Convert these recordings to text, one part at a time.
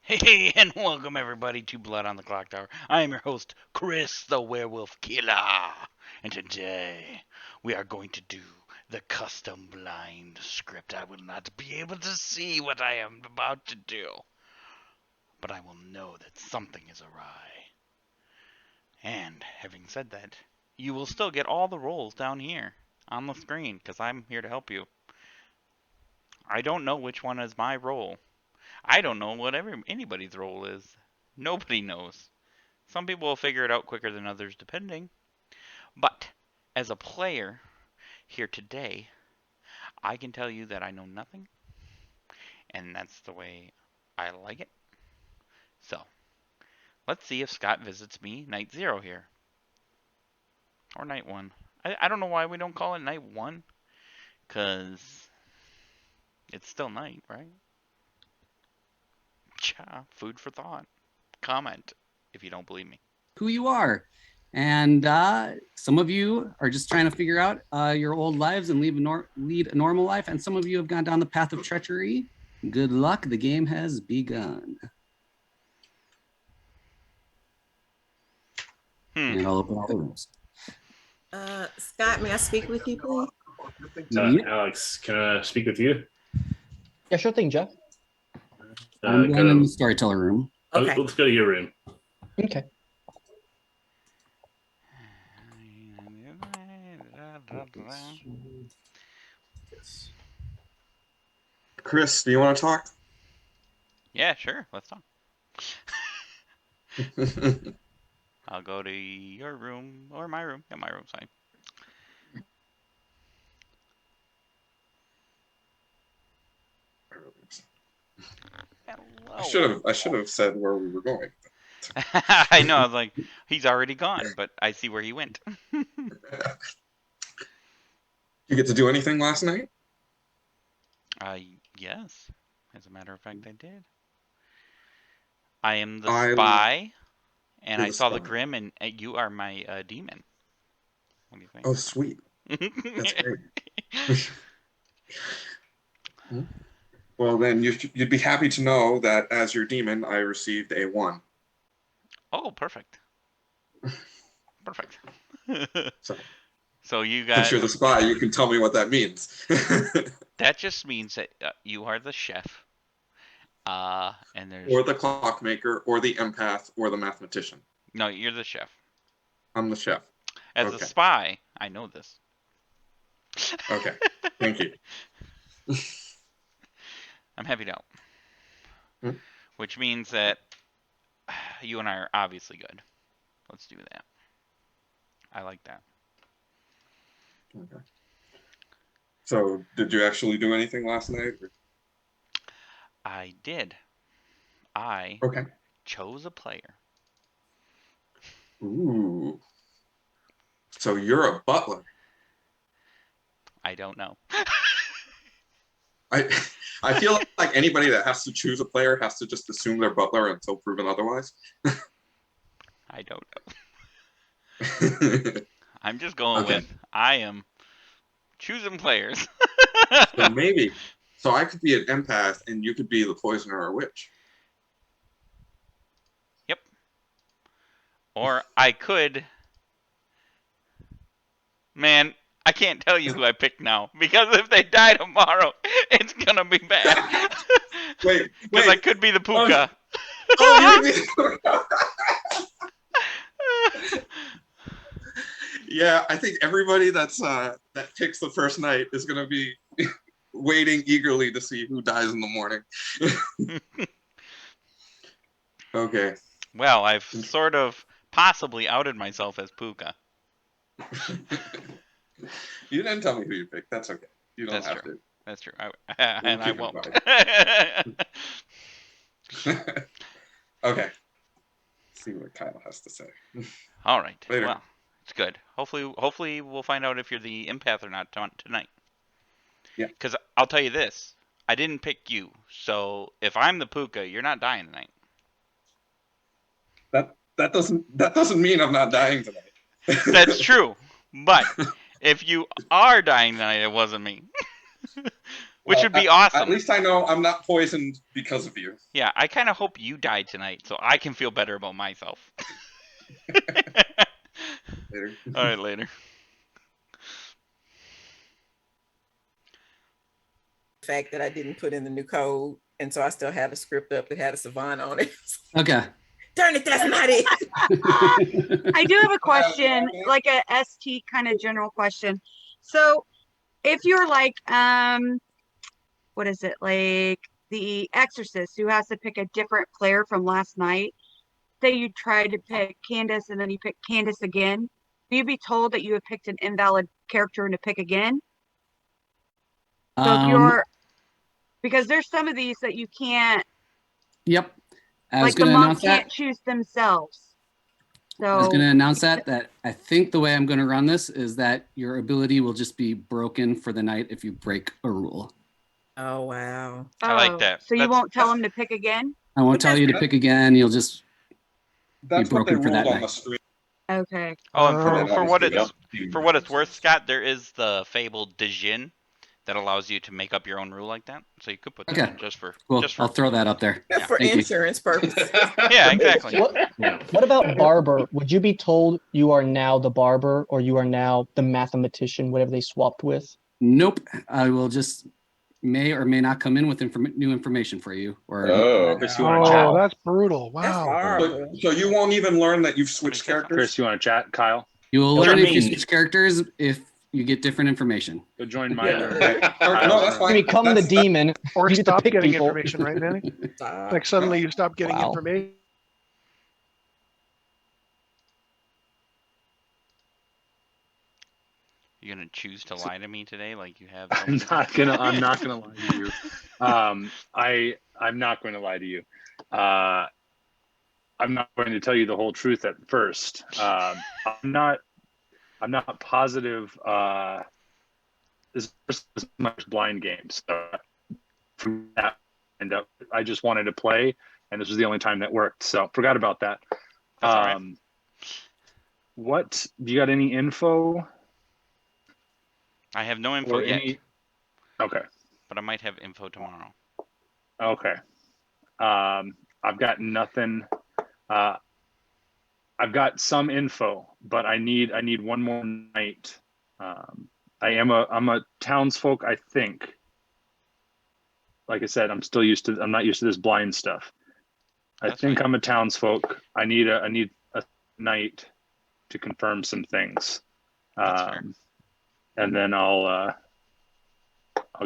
Hey, and welcome everybody to Blood on the Clocktower. I am your host, Chris the Werewolf Killer. And today, we are going to do the custom blind script. I will not be able to see what I am about to do, but I will know that something is awry. And, having said that, you will still get all the rolls down here on the screen, because I'm here to help you. I don't know which one is my role. I don't know what anybody's role is. Nobody knows. Some people will figure it out quicker than others, depending. But as a player here today, I can tell you that I know nothing, and that's the way I like it. So, let's see if Scott visits me night 0 here. Or night 1. I don't know why we don't call it night 1, because it's still night, right? Cha, food for thought. Comment if you don't believe me. Who you are. And some of you are just trying to figure out your old lives and lead a normal life. And some of you have gone down the path of treachery. Good luck. The game has begun. And I'll open all the rooms. Scott, may I speak with you, please? Yep. Alex, can I speak with you? Yeah, sure thing, Jeff. I'm going in the storyteller room. Okay. Let's go to your room. Okay. Chris, do you want to talk? Yeah, sure. Let's talk. I'll go to your room or my room. Yeah, my room's fine. Hello. I should have said where we were going. I know. I was like, he's already gone, but I see where he went. You get to do anything last night? Yes. As a matter of fact, I did. I am the spy, and I saw the Grim, and you are my demon. What do you think? Oh, sweet. That's great. Well, then you'd be happy to know that as your demon, I received a 1. Oh, perfect. Perfect. So you got. Since you're the spy, you can tell me what that means. That just means that you are the chef. And there's. Or the clockmaker, or the empath, or the mathematician. No, you're the chef. I'm the chef. As a spy, I know this. Okay, thank you. I'm happy to help. Which means that you and I are obviously good. Let's do that. I like that. Okay. So, did you actually do anything last night? I did. I chose a player. Ooh. So you're a butler. I don't know. I feel like anybody that has to choose a player has to just assume they're butler until proven otherwise. I don't know. I'm just going with I am choosing players. So maybe. So I could be an empath and you could be the poisoner or witch. Yep. Or I could. Man, I can't tell you who I picked now because if they die tomorrow, it's gonna be bad. Wait. Because I could be the puka. Oh, you could be the puka. Yeah, I think everybody that picks the first night is gonna be waiting eagerly to see who dies in the morning. Okay. Well, I've sort of possibly outed myself as puka. You didn't tell me who you picked. That's okay. You don't have to. That's true. I won't. Okay. Let's see what Kyle has to say. All right. Later. Well, it's good. Hopefully we'll find out if you're the empath or not tonight. Yeah. Because I'll tell you this. I didn't pick you. So if I'm the puka, you're not dying tonight. That doesn't mean I'm not dying tonight. That's true. But if you are dying tonight, it wasn't me. Which would be At awesome. least I know I'm not poisoned because of you. Yeah, I kind of hope you die tonight so I can feel better about myself. Later. All right, later. The fact that I didn't put in the new code, and so I still have a script up that had a savant on it. Okay. Darn it, that's not it. I do have a question, like a ST kind of general question. So if you're like, what is it, like the Exorcist who has to pick a different player from last night, say you tried to pick Candace and then you pick Candace again, will you be told that you have picked an invalid character and to pick again? So if you're, because there's some of these that you can't, Yep. I was like the going to monk announce can't that. choose themselves. I was So going to announce that I think the way I'm going to run this is that your ability will just be broken for the night if you break a rule. Oh, wow. I like that. So you That's- won't tell them to pick again? I won't tell you to pick again. You'll just That's what they broken for that ruled on night. the stream. Okay. Oh, and Oh. for what it's Yep. for what it's worth, Scott, there is the fabled Dejin that allows you to make up your own rule like that. So you could put that Okay. in just for Cool. just for I'll throw that up there. Yeah. For Thank you. insurance purposes. Yeah, exactly. What about barber? Would you be told you are now the barber or you are now the mathematician, whatever they swapped with? Nope. I will just may or may not come in with new information for you. Or Oh, Chris, you want to Wow. chat? That's brutal. That's Wow. horrible. So you won't even learn that you've switched characters? Chris, you want to chat? Kyle, you will Sure, learn I if you mean- switch characters if you get different information. go join my. No, that's fine. You become the That's- demon. Or You get to stop pick getting people. information, right, Manny? Stop. Like suddenly you stop getting Wow. information. You're gonna choose to lie to me today, like you have. I'm not gonna lie to you. I'm not going to lie to you. I'm not going to tell you the whole truth at first. I'm not positive. This is much blind game. So from that, I just wanted to play, and this was the only time that worked. So forgot about that. That's all right. What do you got? Any info? I have no info Or yet, Okay. but I might have info tomorrow. Okay. I've got nothing. I've got some info, but I need one more night. I'm a townsfolk, I think. Like I said, I'm not used to this blind stuff. I That's think fine. I'm a townsfolk. I need a night to confirm some things. That's fair. And then I'll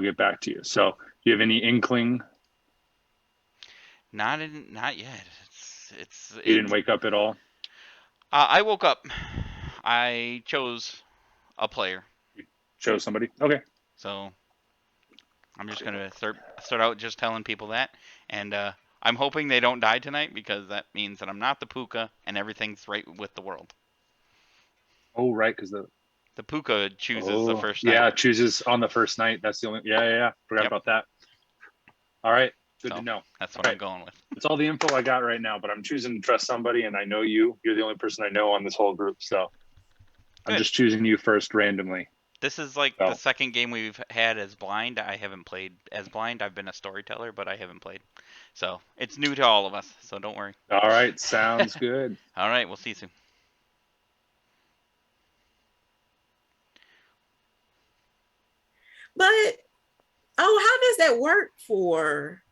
get back to you. So, do you have any inkling? Not yet. You didn't wake up at all? I woke up. I chose a player, Chose somebody? Okay. so I'm just gonna start out just telling people that, and I'm hoping they don't die tonight because that means that I'm not the puka and everything's right with the world. Oh, right, because The puka chooses the first night. Yeah, chooses on the first night. That's the only. Yeah. Forgot Yep. about that. All right, good So, to know. That's what All I'm going with. That's all the info I got right now. But I'm choosing to trust somebody, and I know you. You're the only person I know on this whole group, so I'm Good. just choosing you first randomly. This is like So. the second game we've had as blind. I haven't played as blind. I've been a storyteller, but I haven't played. So it's new to all of us. So don't worry. All right, sounds good. All right, we'll see you soon. But how does that work for?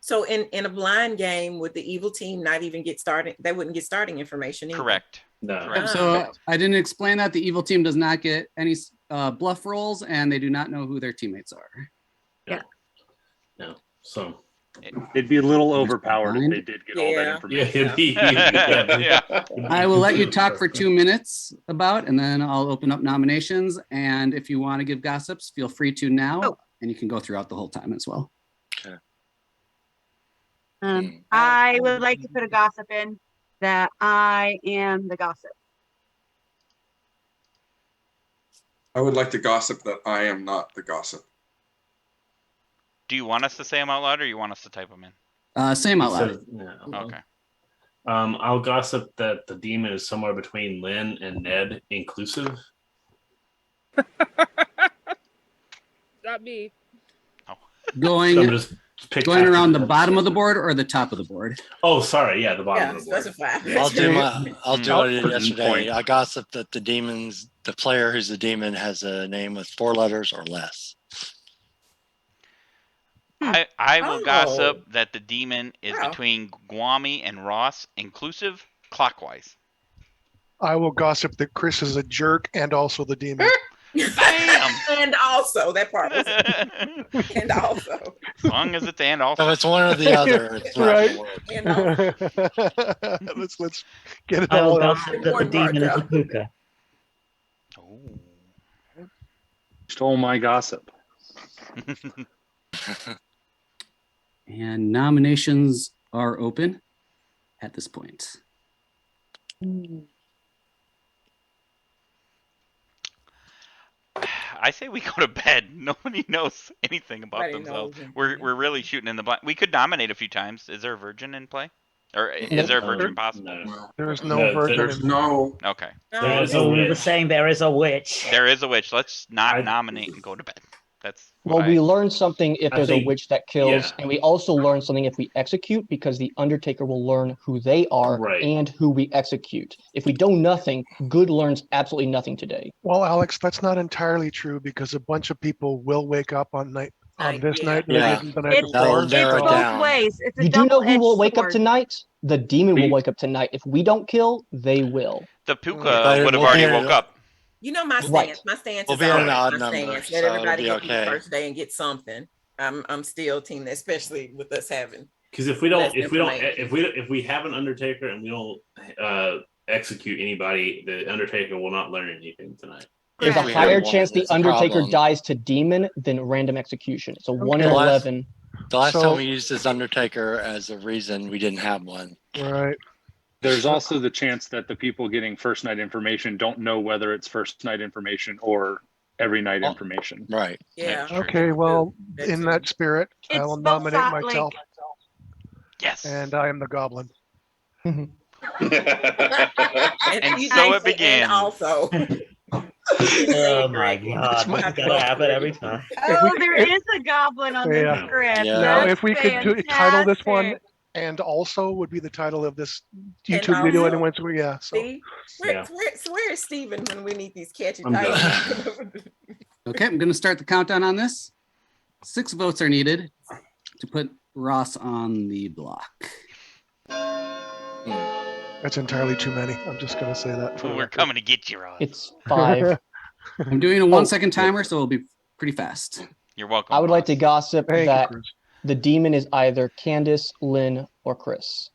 So in a blind game, would the evil team not even get started? They wouldn't get starting information either. Correct. No. Correct. So I didn't explain that the evil team does not get any bluff rolls, and they do not know who their teammates are. No. So it'd be a little Who's overpowered if behind? they did get all that Yeah. information. Yeah. I will let you talk for 2 minutes about, and then I'll open up nominations. And if you want to give gossips, feel free to now, Oh. and you can go throughout the whole time as well. I would like to put a gossip in that I am the gossip. I would like to gossip that I am not the gossip. Do you want us to say them out loud, or you want us to type them in? Same out loud. Okay. I'll gossip that the demon is somewhere between Lynn and Ned inclusive. Not me. Going So I'm just pick going after around the bottom of the board or the top of the board? Oh, sorry. Yeah, the bottom Yeah, of the board. specify. I'll do what I did Output yesterday. point. I gossip that the player who's the demon has a name with 4 letters or less. I will Oh. gossip that the demon is Wow. between Guami and Ross, inclusive, clockwise. I will gossip that Chris is a jerk and also the demon. Bam! And also, that part was and also. As long as it's and also. So it's one or the other. It's not Right. gonna work. And also. let's get it I will all out. gossip that the demon is a puka. Oh. Stole my gossip. And nominations are open at this point. I say we go to bed. Nobody knows anything about Nobody themselves. knows We're really shooting in the blind. We could nominate a few times. Is there a virgin in play? Or is there a virgin possible? No. There's no No, virgin. There's no. Okay. There is a So we were witch. saying there is a witch. There is a witch. Let's not I- nominate and go to bed. That's Well, what we I- learn something if I there's a think- witch that kills, yeah. and we also learn something if we execute, because the Undertaker will learn who they are Right. and who we execute. If we do nothing, good learns absolutely nothing today. Well, Alex, that's not entirely true because a bunch of people will wake up on this Yeah. night and Yeah. they didn't the night It's, That'll before. it's narrow it both down. ways. It's a You do know who double-edged will wake up sword. tonight? The demon will Me. wake up tonight. If we don't kill, they will. The But puka it would have will already be woke a- up. You know my stance. Right. My stance We'll is be at an always odd my number, stance. so Let it'll everybody be get through the okay. first day and get something. I'm still team that, especially with us having. Because if we don't, Less if we have an Undertaker and we don't execute anybody, the Undertaker will not learn anything tonight. There's a we higher have one, chance the it's a Undertaker problem. dies to demon than random execution. It's a 1 in Okay. 11. The last So- time we used this Undertaker as a reason, we didn't have one. Right. There's also the chance that the people getting first night information don't know whether it's first night information or every night Oh. information. Right. Yeah. True. Okay, well, That in too. that spirit, I It's will both nominate side, like- myself, Yes. and I am the goblin. And And you so guys it say, began. And also. Oh my god, this is gonna happen every time. Oh, there is a goblin on Yeah. this script. Yeah. Now, That's if we could title this one, fantastic. and also would be the title of this And YouTube video, also- anyway. So yeah, so See, Yeah. where is Steven when we need these catchy I'm titles? Okay, I'm going to start the countdown on this. 6 votes are needed to put Ross on the block. that's entirely too many. I'm just gonna say that. For the We're record. coming to get you, Ross. It's 5. I'm doing a 1-second timer, so it'll be pretty fast. You're welcome. I would like to Ross. gossip Thank you, that Chris. the demon is either Candace, Lynn, or Chris.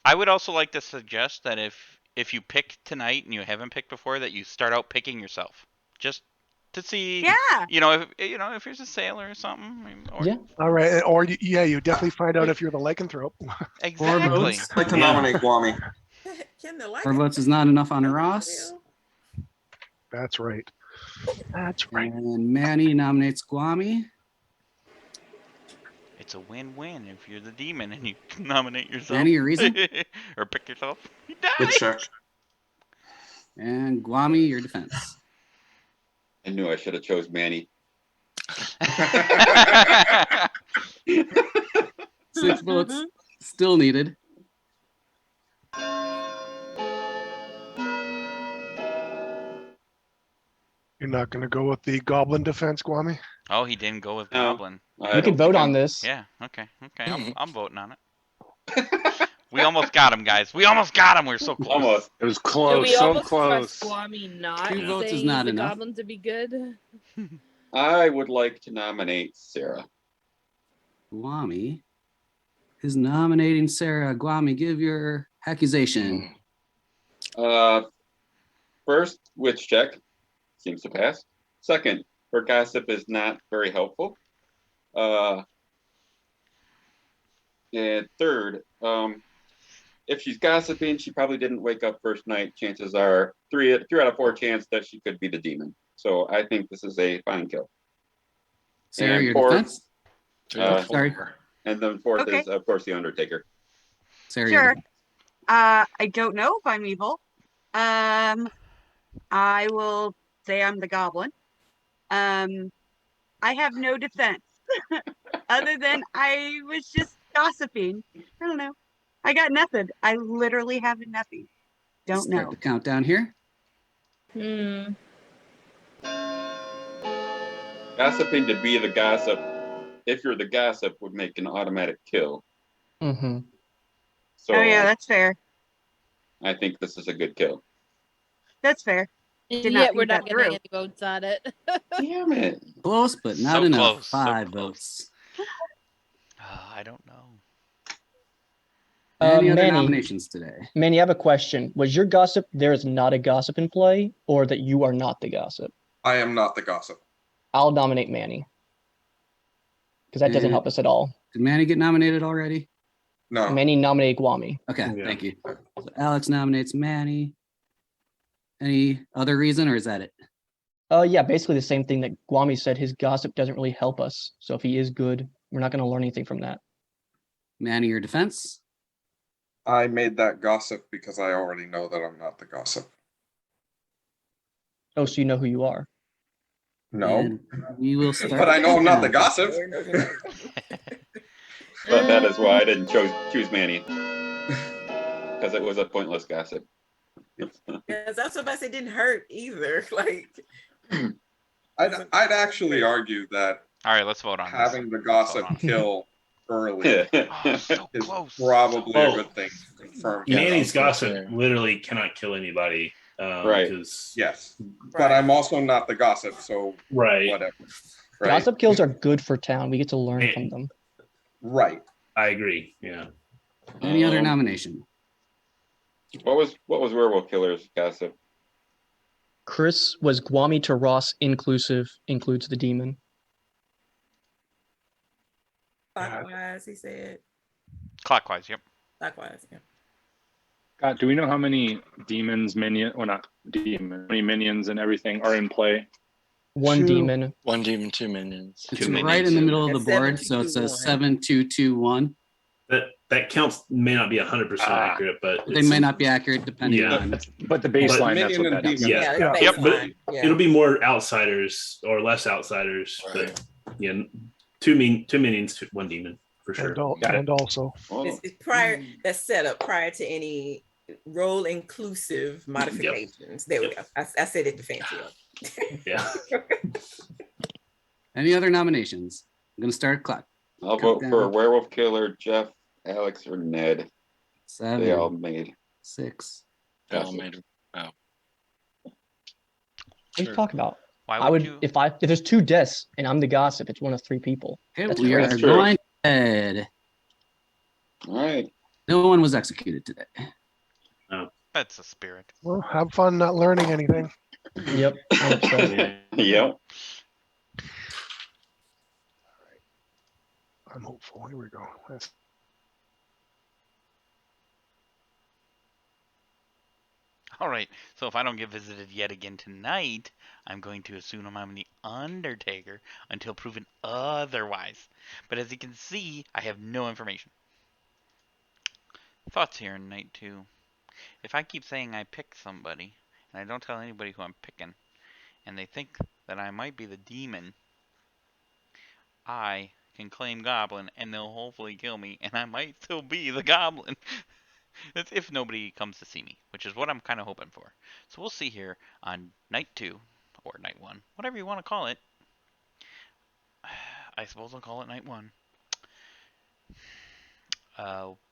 I would also like to suggest that if you pick tonight and you haven't picked before, that you start out picking yourself, just to see. Yeah. If you're a sailor or something. Or, Yeah. All right, or you definitely find out if you're the lycanthrope. Exactly. votes. I'd like to nominate Guami. Can the light 4 votes is not enough on Ross. That's right. That's right. And Manny nominates Guami. It's a win-win if you're the demon and you nominate yourself. Manny, your reason? Or pick yourself. You die. Good check. And Guami, your defense. I knew I should have chose Manny. 6 votes still needed. You're not gonna go with the goblin defense, Guami? Oh, he didn't go with No. Goblin. You can vote on this. Yeah. Okay. I'm voting on it. We almost got him, guys. We almost got him. We're so close. Almost. It was Do close, we so almost close. trust Guami not 2 votes is saying not the enough. goblin to be good? I would like to nominate Sarah. Guami is nominating Sarah. Guami, give your accusation. First, witch check seems to pass. Second, her gossip is not very helpful. And third, if she's gossiping, she probably didn't wake up first night. Chances are 3 out of 4 chance that she could be the demon. So I think this is a fine kill. Sarah, And your fourth, defense? Sorry. And then fourth Okay. is, of course, the Undertaker. Sarah, your Sure. defense. I don't know if I'm evil. I will say I'm the goblin. I I have no defense other than I was just gossiping. I don't know. I got nothing. I literally have nothing. Don't Start know. the countdown here. Gossiping to be the gossip, if you're the gossip, would make an automatic kill. Mm-hmm. So Oh yeah, that's fair. I think this is a good kill. That's fair. And Did not yet we're think not that getting through. any votes on it. Damn it. Close, but not So enough. close, so 5 close. votes. I don't know. Any other Manny. nominations today? Manny, I have a question. Was your gossip there is not a gossip in play, or that you are not the gossip? I am not the gossip. I'll nominate Manny. Because that doesn't And help us at all. Did Manny get nominated already? No. Manny nominated Guami. Okay, Yeah. thank you. So Alex nominates Manny. Any other reason, or is that it? Yeah, basically the same thing that Guami said. His gossip doesn't really help us. So if he is good, we're not going to learn anything from that. Manny, your defense? I made that gossip because I already know that I'm not the gossip. Oh, so you know who you are. No. And we will start. But I know I'm not the now. gossip. But that is why I didn't choose Manny. Because it was a pointless gossip. Yes, that's what I said. Didn't hurt either. Like, I'd actually argue that All right, let's vote on having the this. Let's vote gossip on it. kill early Oh, so is close. probably Well, a good thing. Confirmed. Manny's that's gossip fair. literally cannot kill anybody. Right. Because Yes, but I'm also not the gossip, so right. whatever. Right. Gossip kills are good for town. We get to learn Hey. from them. Right. I agree. Yeah. Any other nomination? What was Werewolf Killer's gossip? Chris was Guami to Ross inclusive, includes the demon. clockwise, he said. Clockwise, yep. Clockwise, yeah. God, do we know how many demons, not demons, how many minions and everything are in play? One Two. demon. One demon, 2 minions. It's Two right minions. in the middle of the That's board, so it says 7-2-2-1. 7-2-2-1. That counts may not be 100% Ah. accurate, but They may not be accurate depending Yeah. on. But the baseline, that's Minion what and that is. demon. Yeah. Yeah, that's Yep, but baseline. Yeah. it'll be more outsiders or less outsiders. Right. But yeah, two minions, one demon for sure. And also, Well, It's prior, that's set up prior to any role inclusive modifications. There we go. I said it to fancy up. Yeah. Any other nominations? I'm going to start clock. I'll vote for Countdown. Werewolf Killer, Jeff, Alex, or Ned. They all 7, made 6. They all made What are you talking about? Why I would you? if there's 2 deaths and I'm the gossip, it's one of 3 people. Okay, That's we correct. are That's true. going ahead. All right. No one was executed today. That's a spirit. well, have fun not learning anything. Yep. 100%. Yep. I'm hopeful. Here we go. All right, so if I don't get visited yet again tonight, I'm going to assume I'm the Undertaker until proven otherwise. But as you can see, I have no information. Thoughts here in night 2. If I keep saying I pick somebody, and I don't tell anybody who I'm picking, and they think that I might be the demon, I can claim Goblin, and they'll hopefully kill me, and I might still be the Goblin. That's if nobody comes to see me, which is what I'm kind of hoping for. So we'll see here on night 2, or night 1, whatever you want to call it. I suppose I'll call it night 1.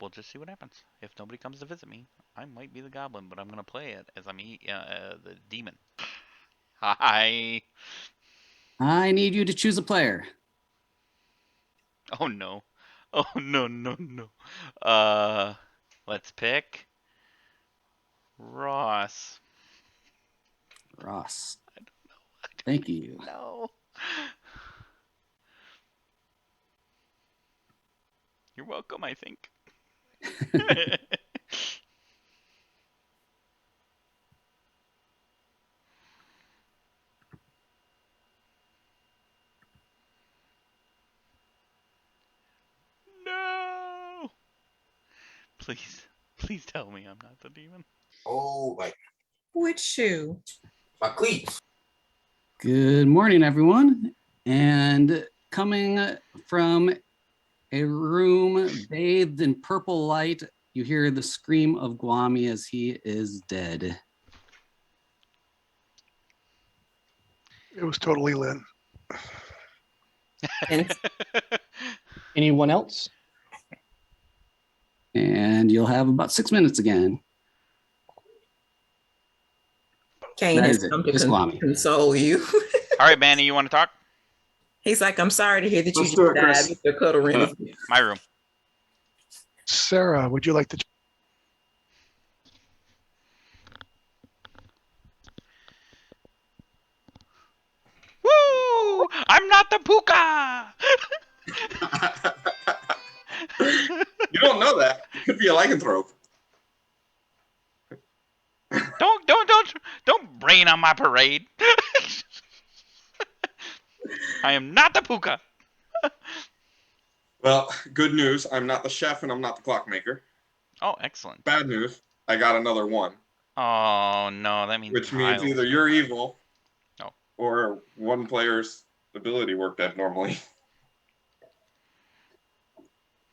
We'll just see what happens. If nobody comes to visit me, I might be the Goblin, but I'm going to play it as I'm the demon. Hi. I need you to choose a player. Oh no. Oh no. Let's pick Ross. Ross. Thank you. No. You're welcome, I think. No. Please tell me I'm not the demon. Oh, like Which shoe? my cleats. Good morning, everyone. And coming from a room bathed in purple light, you hear the scream of Guami as he is dead. It was totally Lynn. And Anyone else? And you'll have about 6 minutes again. Kane That has is it. come to Just Guami. console you. All right, Manny, you want to talk? He's like, I'm sorry to hear that Let's you do just it, Chris. died. Mr. Cuddle Rennie. My room. Sarah, would you like to? Woo! I'm not the puka. You don't know that. It could be a lycanthrope. Don't rain on my parade. I am not the puka. Well, good news. I'm not the chef and I'm not the clockmaker. Oh, excellent. Bad news. I got another one. Oh no, that means Which Miles. means either you're evil, Oh. or one player's ability worked abnormally.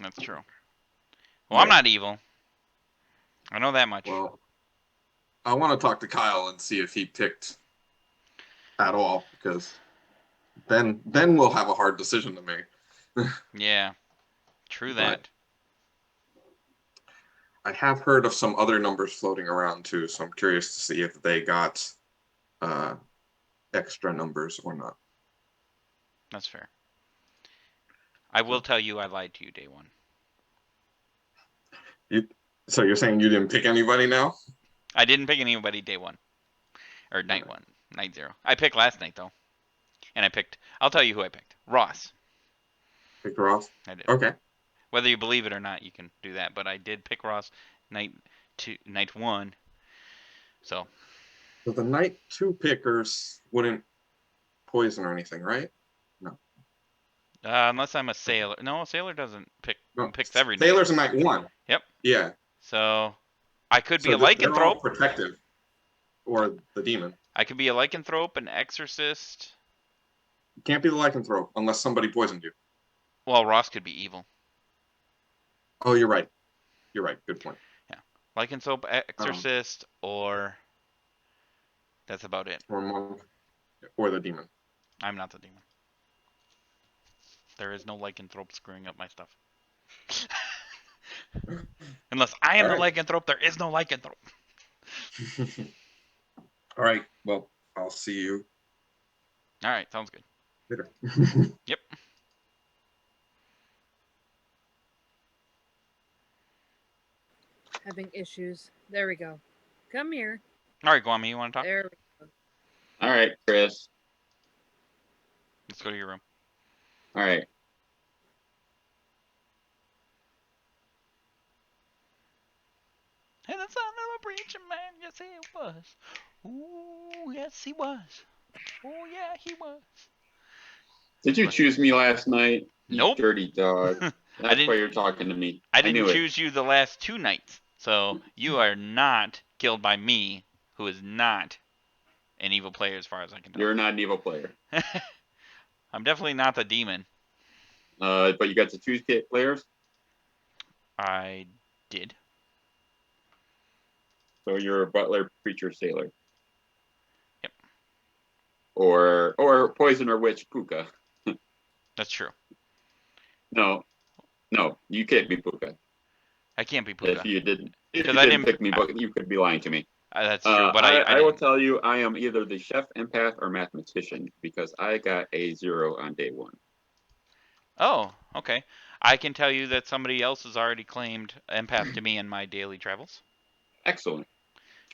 That's true. Well, I'm not evil. I know that much. Well, I want to talk to Kyle and see if he picked at all, because then we'll have a hard decision to make. Yeah, true that. I have heard of some other numbers floating around too, so I'm curious to see if they got extra numbers or not. That's fair. I will tell you I lied to you day one. So you're saying you didn't pick anybody now? I didn't pick anybody day one. Or night one. Night 0. I picked last night though. And I'll tell you who I picked. Ross. Picked Ross? I did. Okay. Whether you believe it or not, you can do that. But I did pick Ross night 1. So the night 2 pickers wouldn't poison or anything, right? No. Unless I'm a sailor. No, a sailor doesn't pick. No. Picks every night. Sailor's a night 1. Yep. Yeah. So I could be a They're all lycanthrope. protective. Or the demon. I could be a lycanthrope, an exorcist. You can't be the lycanthrope unless somebody poisoned you. Well, Ross could be evil. Oh, you're right. You're right. Good point. Yeah. Lycanthrope, exorcist, or that's about it. Or monk. Or the demon. I'm not the demon. There is no lycanthrope screwing up my stuff. Unless I am the lycanthrope, there is no lycanthrope. All right. Well, I'll see you. All right. Sounds good. Later. Yep. Having issues. There we go. Come here. All right, Guami, you want to talk? There we go. All right, Chris. Let's go to your room. All right. Hey, the son of a preacher man, yes he was. Ooh, yes he was. Oh yeah, he was. Did you choose me last night? Nope. You dirty dog. That's why you're talking to me. I didn't knew choose you the last 2 nights. So you are not killed by me, who is not an evil player as far as I can tell. You're not an evil player. I'm definitely not the demon. But you got to choose players? I did. So you're a butler, preacher, sailor. Yep. Or poison or witch, puka. That's true. No, you can't be puka. I can't be puka. If you didn't pick me, but you could be lying to me. That's true, but I will tell you, I am either the chef, empath, or mathematician because I got a 0 on day 1. Oh, okay. I can tell you that somebody else has already claimed empath to me in my daily travels. Excellent.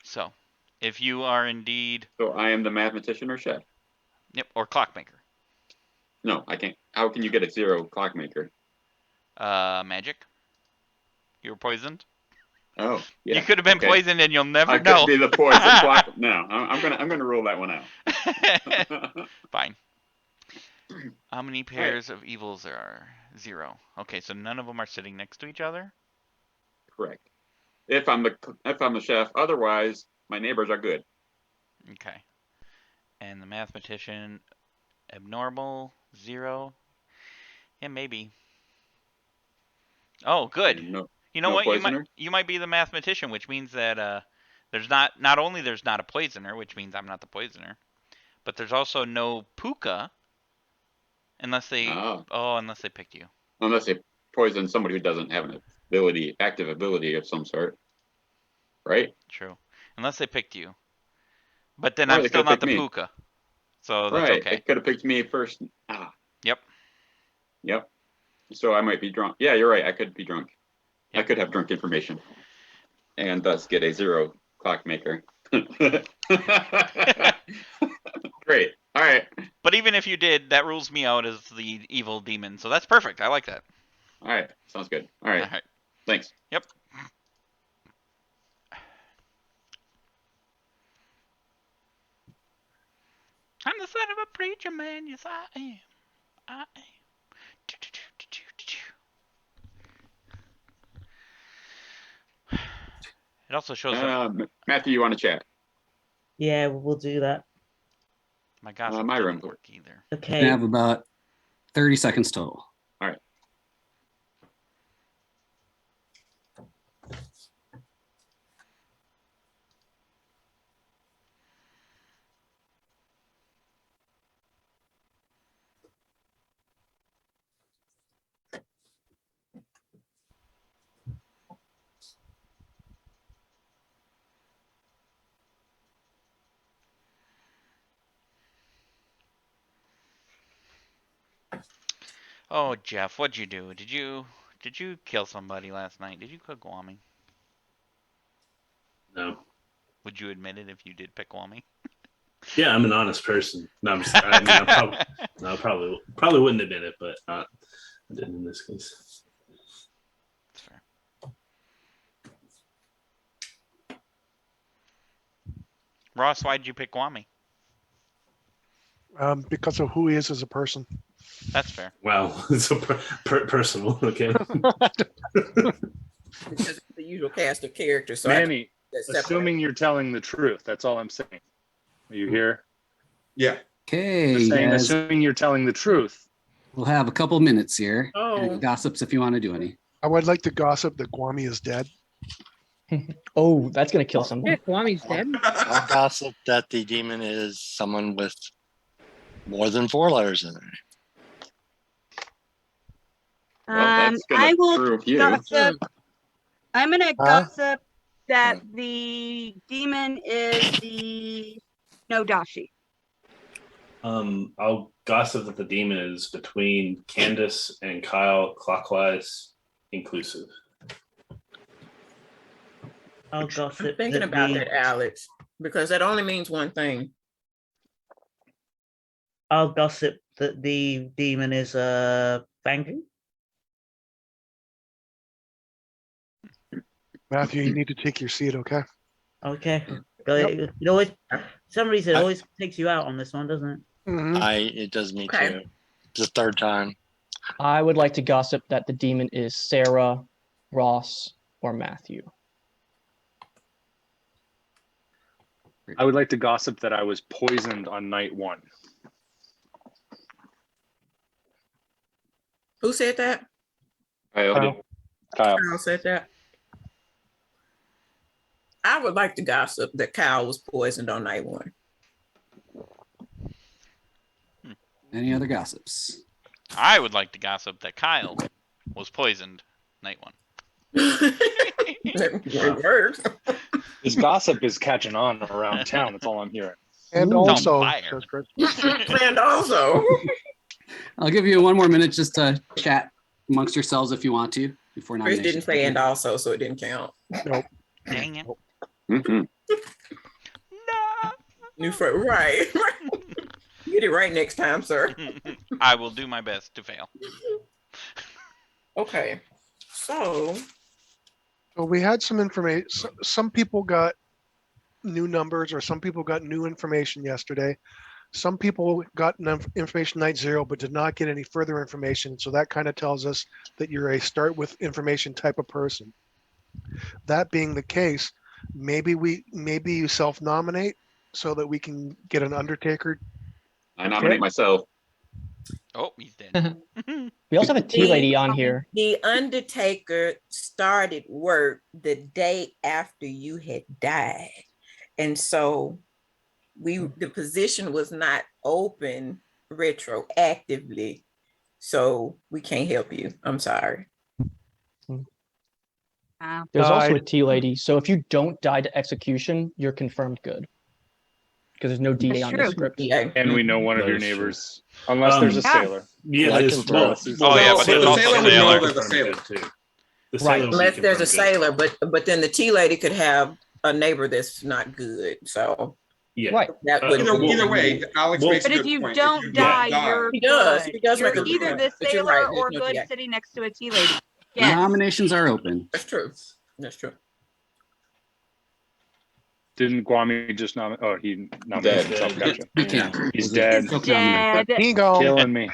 So, if you are indeed... So I am the mathematician or chef? Yep, or clockmaker. No, I can't. How can you get a 0 clockmaker? Magic. You were poisoned? Oh, yeah. You could have been poisoned and you'll never I know. could be the poison clock. No, I'm gonna rule that one out. Fine. How many pairs of evils there are? 0. Okay, so none of them are sitting next to each other? Correct. If I'm the chef, otherwise my neighbors are good. Okay. And the mathematician, abnormal, 0. Yeah, maybe. Oh, good. No, You know no what? poisoner? You might be the mathematician, which means that there's not only there's not a poisoner, which means I'm not the poisoner, but there's also no puka unless they Ah, unless they picked you. unless they poison somebody who doesn't have an active ability of some sort, right? True. Unless they picked you. But then Or I'm they still could've not the picked me. puka. So that's Right. okay. They could have picked me first. Ah, Yep. yep. So I might be drunk. Yeah, you're right. I could be drunk. I Yep. could have drunk information and thus get a 0 clockmaker. Great. All right. But even if you did, that rules me out as the evil demon. So that's perfect. I like that. All right. Sounds good. All right. All right. Thanks. Yep. I'm the son of a preacher man. Yes, I am. I am. It also shows that Matthew, you want to chat? Yeah, we'll do that. my gossip my didn't room. work either. I Okay. have about 30 seconds total. All right. Oh, Jeff, what'd you do? Did you kill somebody last night? Did you cook Kwame? No. Would you admit it if you did pick Kwame? Yeah, I'm an honest person. No, I'm just. I mean, probably wouldn't admit it, but I didn't in this case. That's fair. Ross, why'd you pick Kwame? Because of who he is as a person. That's fair. Wow, it's so personal. Okay. Because it's the usual cast of characters. So Manny, that's assuming you're telling the truth, that's all I'm saying. Are you here? Yeah. Okay, Just saying, guys, assuming you're telling the truth. we'll have a couple minutes here. Oh. And gossips if you want to do any. I would like to gossip that Kwame is dead. Oh, that's gonna kill someone. Yeah, Kwame's dead. I'll gossip that the demon is someone with more than 4 letters in it. Well, that's gonna I will prove you. gossip. I'm gonna Huh? gossip that the demon is the Nodashi. I'll gossip that the demon is between Candace and Kyle, clockwise inclusive. I'll I'm gossip. thinking that about the- that, Alex, because that only means one thing. I'll gossip that the demon is Bangu. Matthew, you need to take your seat, okay? Okay. Yep. You always, for some reason, it always takes you out on this one, doesn't it? Mhm. It does me Okay. too. It's the 3rd time. I would like to gossip that the demon is Sarah, Ross, or Matthew. I would like to gossip that I was poisoned on night 1. Who said that? Kyle. Kyle said that. I would like to gossip that Kyle was poisoned on night 1. Any other gossips? I would like to gossip that Kyle was poisoned night 1. It works. His gossip is catching on around town. That's all I'm hearing. And Ooh. also, Fire. says Chris. And also, I'll give you one more minute just to chat amongst yourselves if you want to before Chris nomination. didn't say and also, so it didn't count. Nope. Dang it. Mhm. No. New for right. Get it right next time, sir. I will do my best to fail. Okay. So we had some information. Some people got new numbers, or some people got new information yesterday. Some people got information night 0, but did not get any further information. So that kind of tells us that you're a start with information type of person. That being the case, maybe you self-nominate so that we can get an Undertaker. I nominate myself. Oh, he's dead. We also have a tea lady on here. The Undertaker started work the day after you had died. And so the position was not open retroactively. So we can't help you. I'm sorry. There's also a tea lady. So if you don't die to execution, you're confirmed good. Because there's no DA on this script. Yeah. And we know one of your neighbors, unless there's a sailor. Yeah, Like there's and throw. Oh, yeah, but there's the also sailor a would know sailor. there's a sailor. The Right. sailor would be Unless there's a confirmed good. sailor, but then the tea lady could have a neighbor that's not good. So Yeah. Right. that would Either way, Alex makes a But if good you point. don't die, you're He does. good. He does You're make a good either point. the But you're sailor right, or there's no good DA. sitting next to a tea lady. Yes. Nominations are open. That's true. That's true. Didn't Guami just nominate? Oh, he nominated himself. Gotcha. He can't. He's dead. He's dead. He go. Killing me.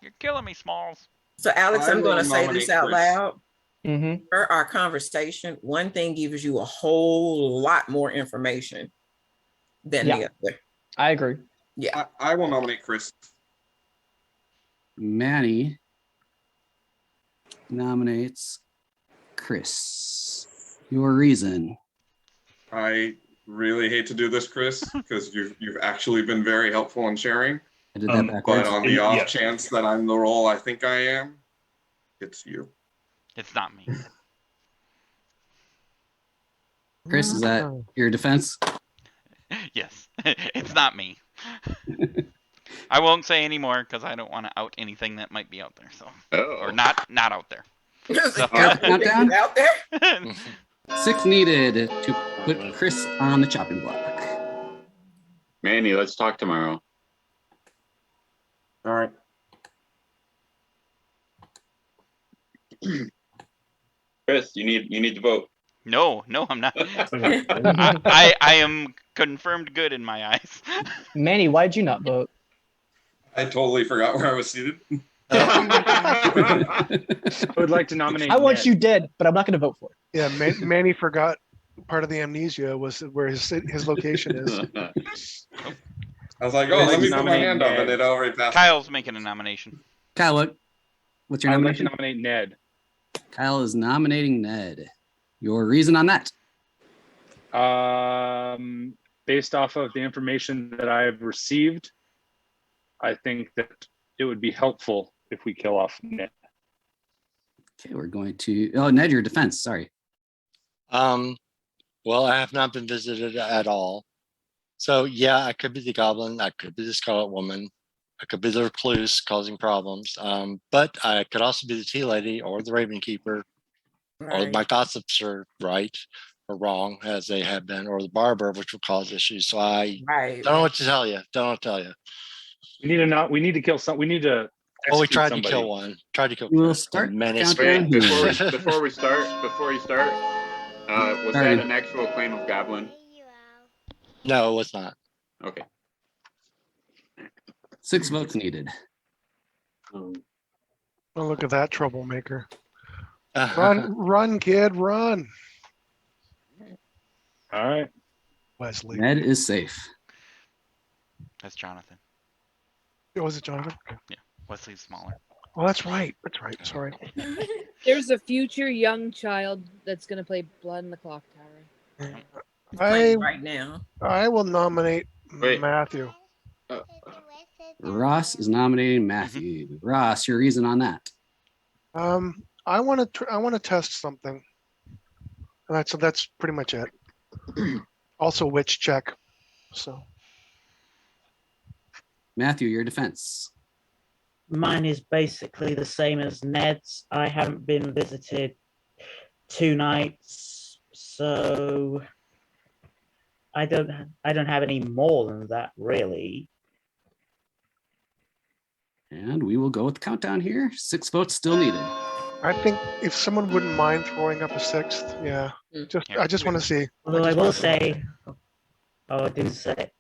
You're killing me, Smalls. So Alex, I I'm going to will say this nominate out Chris. loud. Mm-hmm. For our conversation, one thing gives you a whole lot more information than the other. I agree. Yeah. I will nominate Chris. Manny nominates Chris. Your reason. I really hate to do this, Chris, because you've actually been very helpful in sharing. I did that But backwards. on the off chance that I'm the role I think I am, it's you. It's not me. Chris, is that your defense? Yes, it's not me. I won't say any more because I don't want to out anything that might be out there. So, or not out there. So, Countdown? Out there? 6 needed to put Chris on the chopping block. Manny, let's talk tomorrow. All right. Chris, you need to vote. no, I'm not. I am confirmed good in my eyes. Manny, why'd you not vote? I totally forgot where I was seated. I would like to nominate. I want Ned. you dead, but I'm not going to vote for it. Yeah, Manny forgot part of the amnesia was where his location is. I was like, oh, let me put my hand up, and it already passed. Kyle's making a nomination. Kyle, what's your I'd like to nomination? nominate Ned. Kyle is nominating Ned. Your reason on that? Based off of the information that I've received, I think that it would be helpful if we kill off Ned. Okay, we're going to. Oh, Ned, your defense. Sorry. Well, I have not been visited at all. So yeah, I could be the goblin. I could be the Scarlet Woman. I could be the recluse causing problems. But I could also be the tea lady or the Raven Keeper, or my gossips are right or wrong as they have been, or the barber, which will cause issues. So I don't know what to tell you. Don't know what to tell you. We need to kill some. We need to. Oh, we execute tried somebody. to kill one. Tried to kill. We'll Chris, start the menace. countdown Wait, here. before you start, was Sorry. that an actual claim of goblin? No, it was not. Okay. 6 votes needed. Oh, look at that troublemaker. Run, kid, run. All right. Wesley. Ned is safe. That's Jonathan. Oh, was it Jonathan? Yeah, Wesley's smaller. Oh, that's right. That's right. Sorry. There's a future young child that's going to play Blood in the Clock Tower. Right now. I will nominate Matthew. Ross is nominating Matthew. Ross, your reason on that? I want to test something. That's pretty much it. Also, witch check. So. Matthew, your defense. Mine is basically the same as Ned's. I haven't been visited 2 nights, so I don't have any more than that really. And we will go with the countdown here. 6 votes still needed. I think if someone wouldn't mind throwing up a 6th, yeah. I just want to see. Although I will say, I do say.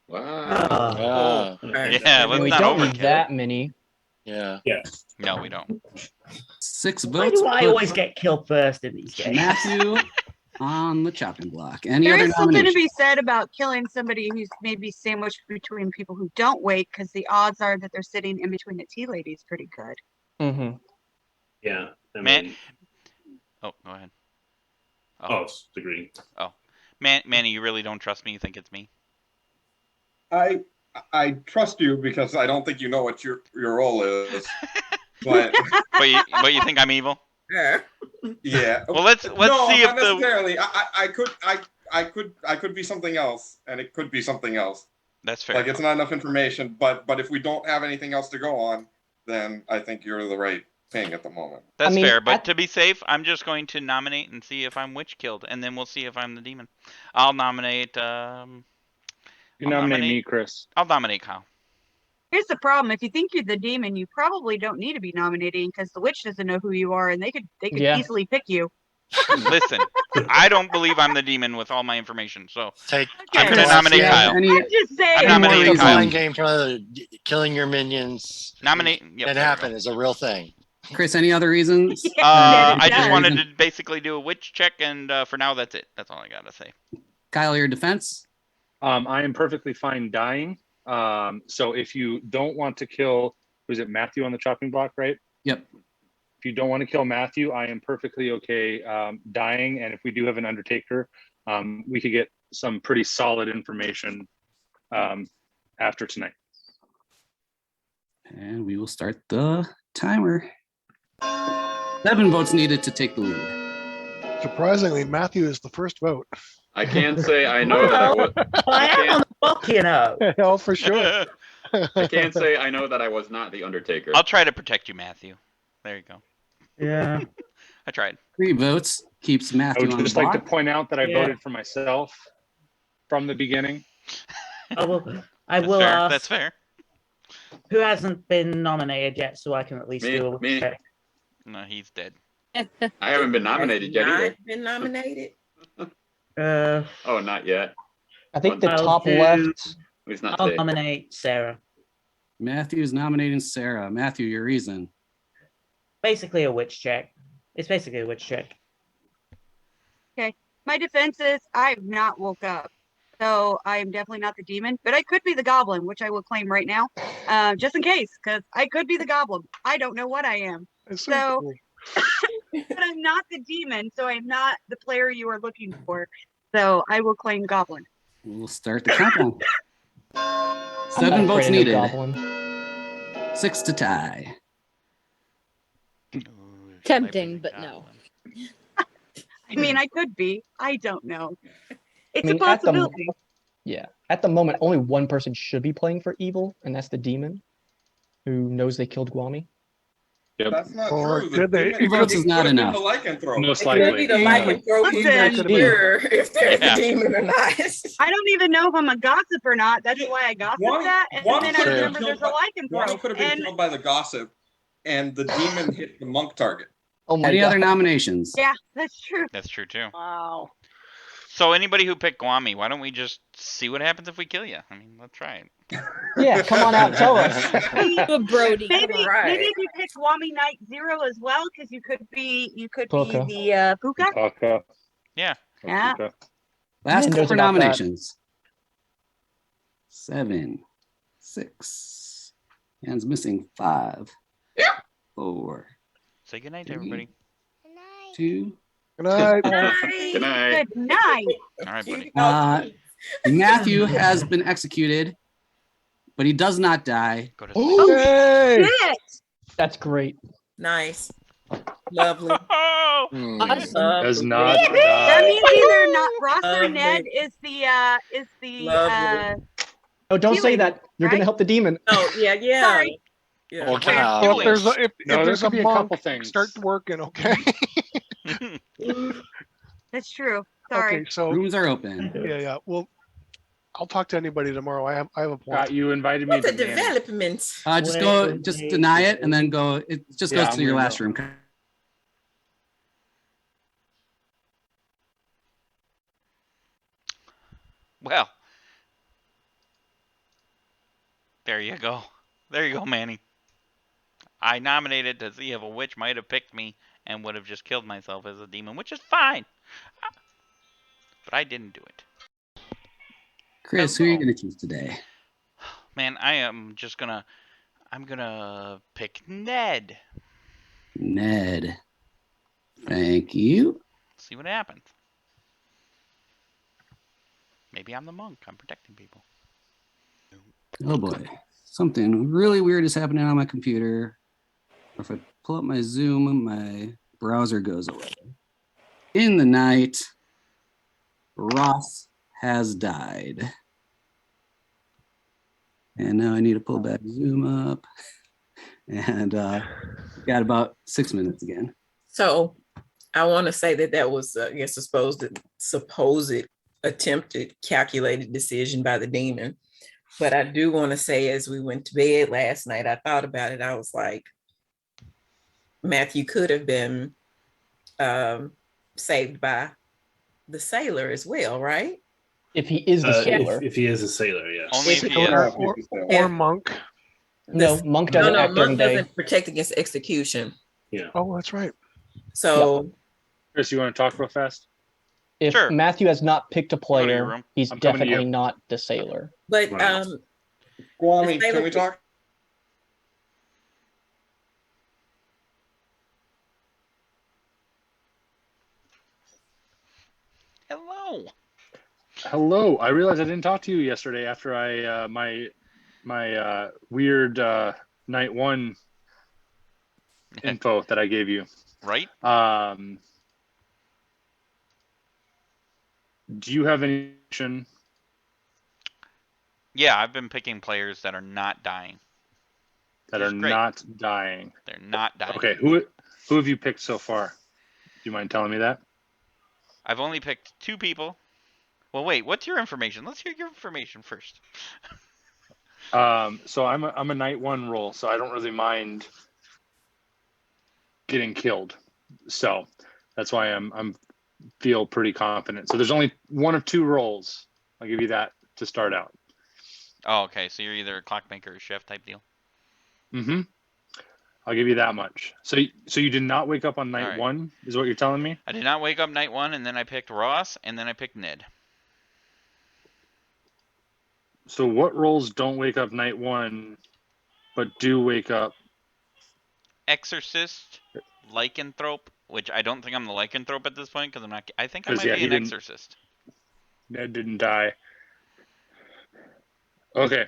Wow. Yeah, let's we not don't need overkill. that many. Yeah. No, we don't. 6 Why votes. do I put always get killed first in these games? Matthew on the chopping block. Any There other is something to nominations? be said about killing somebody who's maybe sandwiched between people who don't wait, because the odds are that they're sitting in between the tea ladies pretty good. Mm-hmm. Yeah. I Man- mean, Oh, go ahead. oh, it's the green. Oh, Manny, you really don't trust me? You think it's me? I trust you because I don't think you know what your role is. But But you think I'm evil? yeah. Well, let's no, see not if the necessarily. I could be something else, and it could be something else. That's fair. Like it's not enough information, but if we don't have anything else to go on, then I think you're the right thing at the moment. That's I mean, fair, but to be safe, I'm just going to nominate and see if I'm witch killed, and then we'll see if I'm the demon. I'll nominate. You nominate me, Chris. I'll nominate Kyle. Here's the problem: if you think you're the demon, you probably don't need to be nominating, because the witch doesn't know who you are, and they could Yeah. easily pick you. Listen, I don't believe I'm the demon with all my information, so Take. I'm Okay. going to nominate Yeah, Kyle. any- I'm just saying. I'm any more nominating reason? Kyle. Blind game for killing your minions. Nominate. Yep, Can there we go. happen. Is a real thing. Chris, any other reasons? Yeah, I just does. wanted to basically do a witch check, and for now, that's it. That's all I gotta say. Kyle, your defense? I am perfectly fine dying. So if you don't want to kill, was it Matthew on the chopping block, right? Yep. If you don't want to kill Matthew, I am perfectly okay dying. And if we do have an Undertaker, we could get some pretty solid information after tonight. And we will start the timer. 7 votes needed to take the lead. Surprisingly, Matthew is the first vote. I can say I know that I was. I am on the block, you know. Oh, for sure. I can say I know that I was not the Undertaker. I'll try to protect you, Matthew. There you go. Yeah. I tried. 3 votes keeps I Matthew would on the just like to block. point out that I Yeah. voted for myself from the beginning. I will That's will fair. ask That's fair. who hasn't been nominated yet, so I can at least do a Me. check. No, he's dead. I haven't been nominated yet either. Not been nominated. Oh, not yet. I think the I'll top do- left. At least not I'll today. nominate Sarah. Matthew's nominating Sarah. Matthew, your reason? Basically a witch check. It's basically a witch check. My defense is I've not woke up, so I am definitely not the demon, but I could be the goblin, which I will claim right now, just in case, because I could be the goblin. I don't know what I am. It's So- cool. But I'm not the demon, so I'm not the player you are looking for. So I will claim goblin. We'll start the countdown. I'm 7 not votes afraid of needed. Goblin. 6 to tie. Ooh, Tempting, might be but the no. goblin. I mean, I could be. I don't know. It's I mean, a possibility. Yeah. At the moment, only one person should be playing for evil, and that's the demon who knows they killed Guami. Yep. That's not Or true. did they- demon- it votes is it not could've been enough. The lycanthrope. Most It could be likely. the lycanthrope. Listen, Either Could be. sure if they're Yeah. the demon or not. I don't even know if I'm a gossip or not. That's why I gossip One- that. And one then I could've been remember killed there's a by- One lycanthrope. could have been And killed by the gossip, and the demon hit the monk target. Oh my Any god. other nominations? yeah, that's true. That's true too. Wow. So anybody who picked Guami, why don't we just see what happens if we kill you? I mean, let's try it. Yeah, come on out, tell us. But Brody, Maybe All right. maybe if you pick Wami Knight 0 as well, because you could be Puka. the Puka. Taka. Yeah. Yeah. Taka. Last Who call knows for about that? nominations. 7, 6. Hands missing. 5, 4, Say goodnight to Three. everybody. 2. Good night. Good night. Good night. All right, buddy. Matthew has been executed, but he does not die. Go to Yay! Shit. That's great. Nice. Lovely. Oh! Hmm. awesome. Does not That die. means either not Ross or Lovely. Ned is the Lovely. Oh, don't say Healing, that. You're right? gonna help the demon. Oh, yeah, yeah. Sorry. Yeah. Or can I? Well, if there's a, if No, there there's a could be a monk, couple things. start working, okay? That's true. Sorry. Okay, so Rooms are open. yeah. Well, I'll talk to anybody tomorrow. I have a point. You invited me What's a to manage. development? Just deny it and then go. It just Yeah, goes I'm to your gonna last go. room. Well, there you go. There you go, Manny. I nominated to see if a witch might have picked me and would have just killed myself as a demon, which is fine. but I didn't do it. Chris, who are you going to choose today? Man, I'm gonna pick Ned. Ned. Thank you. See what happens. Maybe I'm the monk. I'm protecting people. Oh boy. Something really weird is happening on my computer. If I pull up my Zoom, my browser goes away. In the night, Ross has died. And now I need to pull back Zoom up. And got about 6 minutes again. So I want to say that was, I guess, a supposed attempted calculated decision by the demon. But I do want to say, as we went to bed last night, I thought about it. I was like, Matthew could have been saved by the sailor as well, right? If he is the sailor. If he is a sailor, yes. Only if he Sailor is. or monk. No, monk doesn't act during monk day. doesn't protect against execution. Yeah. Oh, that's right. So, Chris, you want to talk real fast? If Sure. Matthew has not picked a Go to your player, room. he's I'm coming to definitely you. not the sailor. but Right. Guami, The can we sailor- talk? Hello. Hello. I realized I didn't talk to you yesterday after I my weird night one info that I gave you. Right? Do you have any information? Yeah, I've been picking players that are not dying. That Which are is great. not dying? They're not dying. Okay. Who have you picked so far? Do you mind telling me that? I've only picked 2 people. Well, wait. What's your information? Let's hear your information first. So I'm a night one roll, so I don't really mind getting killed. So that's why I'm feel pretty confident. So there's only one of 2 rolls. I'll give you that to start out. Oh, okay. So you're either a clockmaker or chef type deal. Mm-hmm. I'll give you that much. So you did not wake up on night All right. 1, is what you're telling me? I did not wake up night 1, and then I picked Ross, and then I picked Ned. So what rolls don't wake up night 1, but do wake up? Exorcist, lycanthrope, which I don't think I'm the lycanthrope at this point because I'm not. I think I 'Cause, might yeah, be he an didn't- exorcist. Ned didn't die. Okay.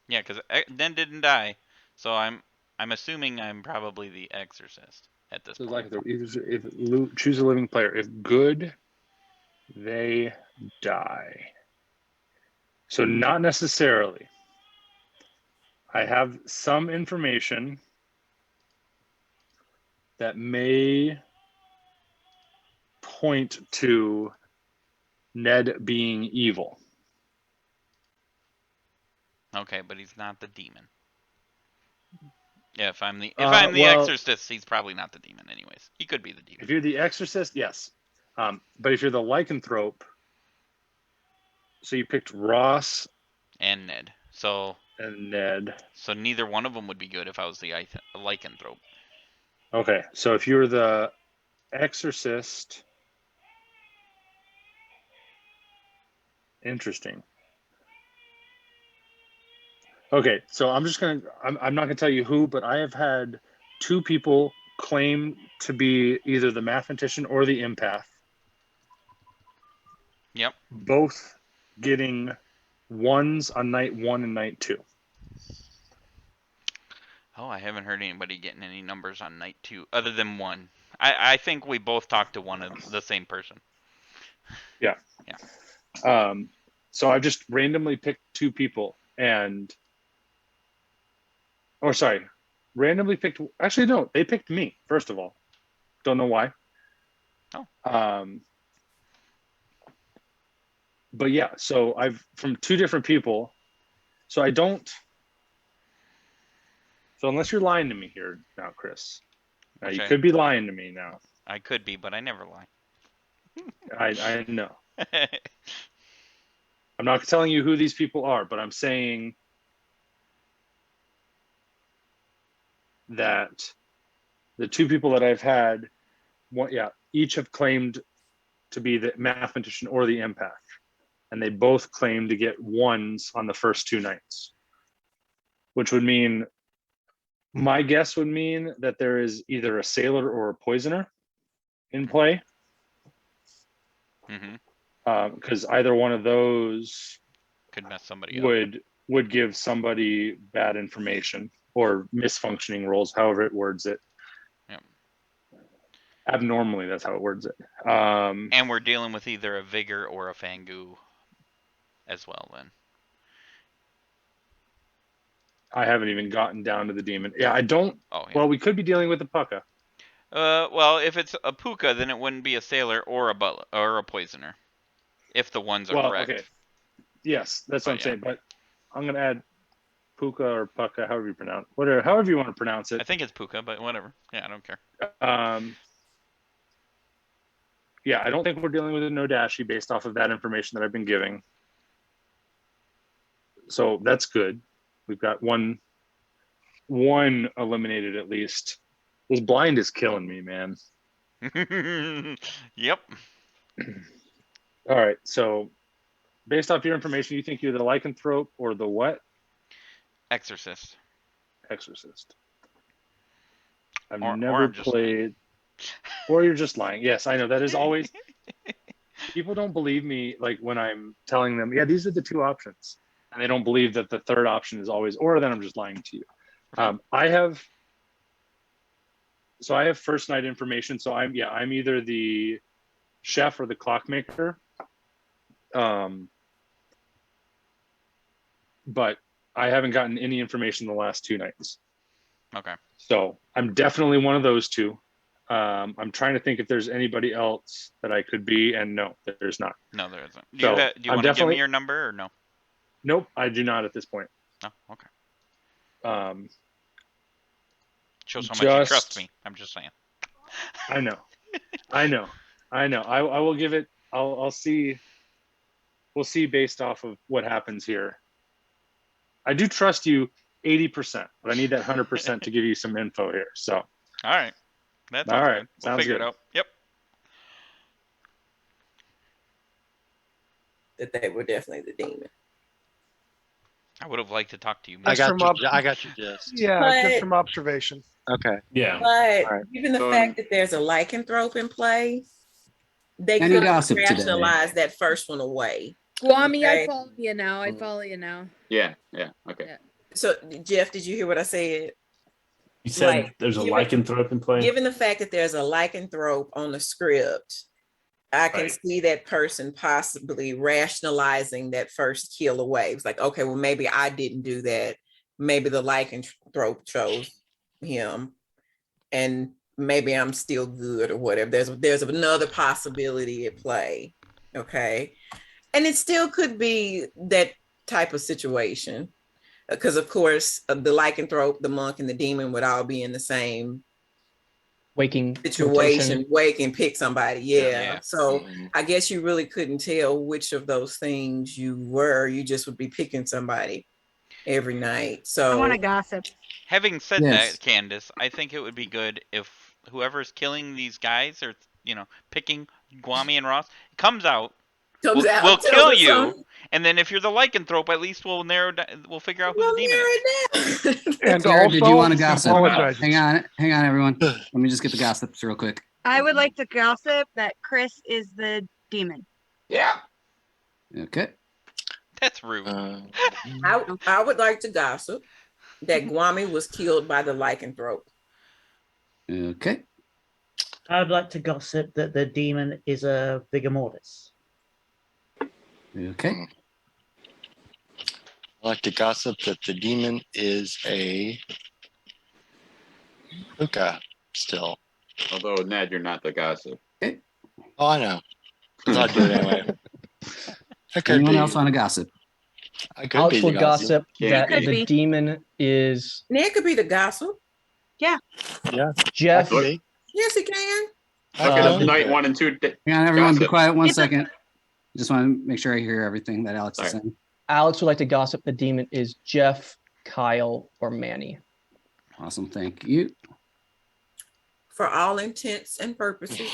Yeah, because Ned didn't die, so I'm assuming I'm probably the exorcist at this So point. like choose a living player. If good, they die. So not necessarily. I have some information that may point to Ned being evil. Okay, but he's not the demon. Yeah, if I'm the well, exorcist, he's probably not the demon. Anyways, he could be the demon. If you're the exorcist, yes. But if you're the lycanthrope, so you picked Ross And Ned. So and Ned. So neither one of them would be good if I was the lycanthrope. Okay, so if you're the exorcist, interesting. Okay, so I'm not gonna tell you who, but I have had 2 people claim to be either the mathematician or the empath. Yep. Both getting 1s on night 1 and night 2. Oh, I haven't heard anybody getting any numbers on night 2 other than 1. I think we both talked to one of the same person. Yeah. Yeah. So I've just randomly picked 2 people randomly picked. Actually, no, they picked me first of all. Don't know why. Oh. But yeah, so I've from 2 different people. So I don't. So unless you're lying to me here now, Chris, you Okay. could be lying to me now. I could be, but I never lie. I know. I'm not telling you who these people are, but I'm saying that the 2 people that I've had, each have claimed to be the mathematician or the empath. And they both claim to get ones on the first 2 nights, which would mean, my guess would mean that there is either a sailor or a poisoner in play. Because either one of those could mess somebody would give somebody bad information or misfunctioning roles, however it words it. Yep. Abnormally, that's how it words it. And we're dealing with either a vigor or a fangu as well then. I haven't even gotten down to the demon. Yeah, I don't. Oh, yeah. Well, we could be dealing with the pucka. Well, if it's a puka, then it wouldn't be a sailor or a butler or a poisoner, if the ones are correct. Okay. Yes, that's what I'm saying. But I'm going to add puka or pucka, however you pronounce it. However you want to pronounce it. I think it's puka, but whatever. Yeah, I don't care. Yeah, I don't think we're dealing with a Nodashi based off of that information that I've been giving. So that's good. We've got one eliminated at least. This blind is killing me, man. Yep. All right, so based off your information, you think you're the lycanthrope or the what? Exorcist. Exorcist. I've never played. Or you're just lying. Yes, I know. That is always. People don't believe me, like when I'm telling them, yeah, these are the 2 options, and they don't believe that the 3rd option is always, or then I'm just lying to you. I have first night information, so I'm either the chef or the clockmaker. But I haven't gotten any information the last 2 nights. Okay. So I'm definitely one of those 2. I'm trying to think if there's anybody else that I could be, and no, there's not. No, there isn't. Do you want to give me your number or no? Nope, I do not at this point. Oh, okay. Shows how much you trust me. I'm just saying. I know. I will give it. I'll see. We'll see based off of what happens here. I do trust you 80%, but I need that 100% to give you some info here. So. All right. That's all right. Good. We'll figure it out. Yep. That they were definitely the demon. I would have liked to talk to you. I got you just. Yeah, just from observation. Okay. Yeah. But given the fact that there's a lycanthrope in play, they Any could gossip today? rationalize that first one away. Guami, Okay. I follow you now. I follow you now. Yeah. Okay. Yeah. So, Jeff, did you hear what I said? You said there's a lycanthrope in play? Given the fact that there's a lycanthrope on the script, I can see that person possibly rationalizing that first kill away. It's like, okay, well, maybe I didn't do that. Maybe the lycanthrope chose him, and maybe I'm still good or whatever. There's another possibility at play. Okay. And it still could be that type of situation. Because of course, the lycanthrope, the monk, and the demon would all be in the same waking situation, rotation. wake and pick somebody. Yeah. So I guess you really couldn't tell which of those things you were. You just would be picking somebody every night. So I want to gossip. Having said that, Candace, I think it would be good if whoever's killing these guys or picking Guami and Ross comes out. We'll kill you, and then if you're the lycanthrope, at least we'll narrow down. We'll figure out who the demon is. And Sarah, also, did you want to gossip? apologize. Hang on, everyone. Let me just get the gossips real quick. I would like to gossip that Chris is the demon. Yeah. Okay. That's rude. I would like to gossip that Guami was killed by the lycanthrope. Okay. I would like to gossip that the demon is a vigor mortis. Okay. I like to gossip that the demon is a Luca still. Although, Ned, you're not the gossip. Okay. Oh, I know. I thought I'd do it anyway. Anyone else want to gossip? I could Alex be will the gossip that Could the be. demon is Ned could be the gossip. Yeah. Yeah. Jeff. Yes, he can. Look at his night 1 and 2. Hang on, everyone, be gossip. quiet 1 second. Just want to make sure I hear everything that Alex is saying. Alex would like to gossip the demon is Jeff, Kyle, or Manny. Awesome, thank you. For all intents and purposes,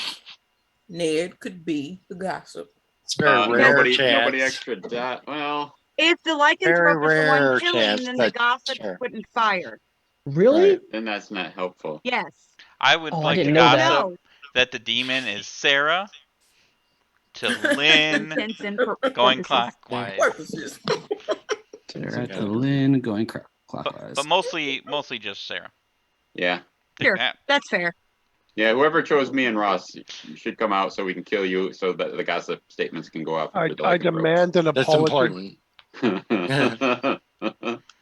Ned could be the gossip. It's a very rare Nobody chance. extra dot. Well, If the Very lycanthrope is the one rare killing, chance, then the but gossip sure. wouldn't fire. Really? right, then that's not helpful. Yes. I would Oh, I like to didn't know that. gossip No. that the demon is Sarah to Lynn Intents and going purposes. clockwise. Purposes. Sarah to Lynn going clockwise. But mostly just Sarah. Yeah. Take Sure. that. That's fair. Yeah, whoever chose me and Ross, you should come out so we can kill you so that the gossip statements can go off. I demand an That's apology. important.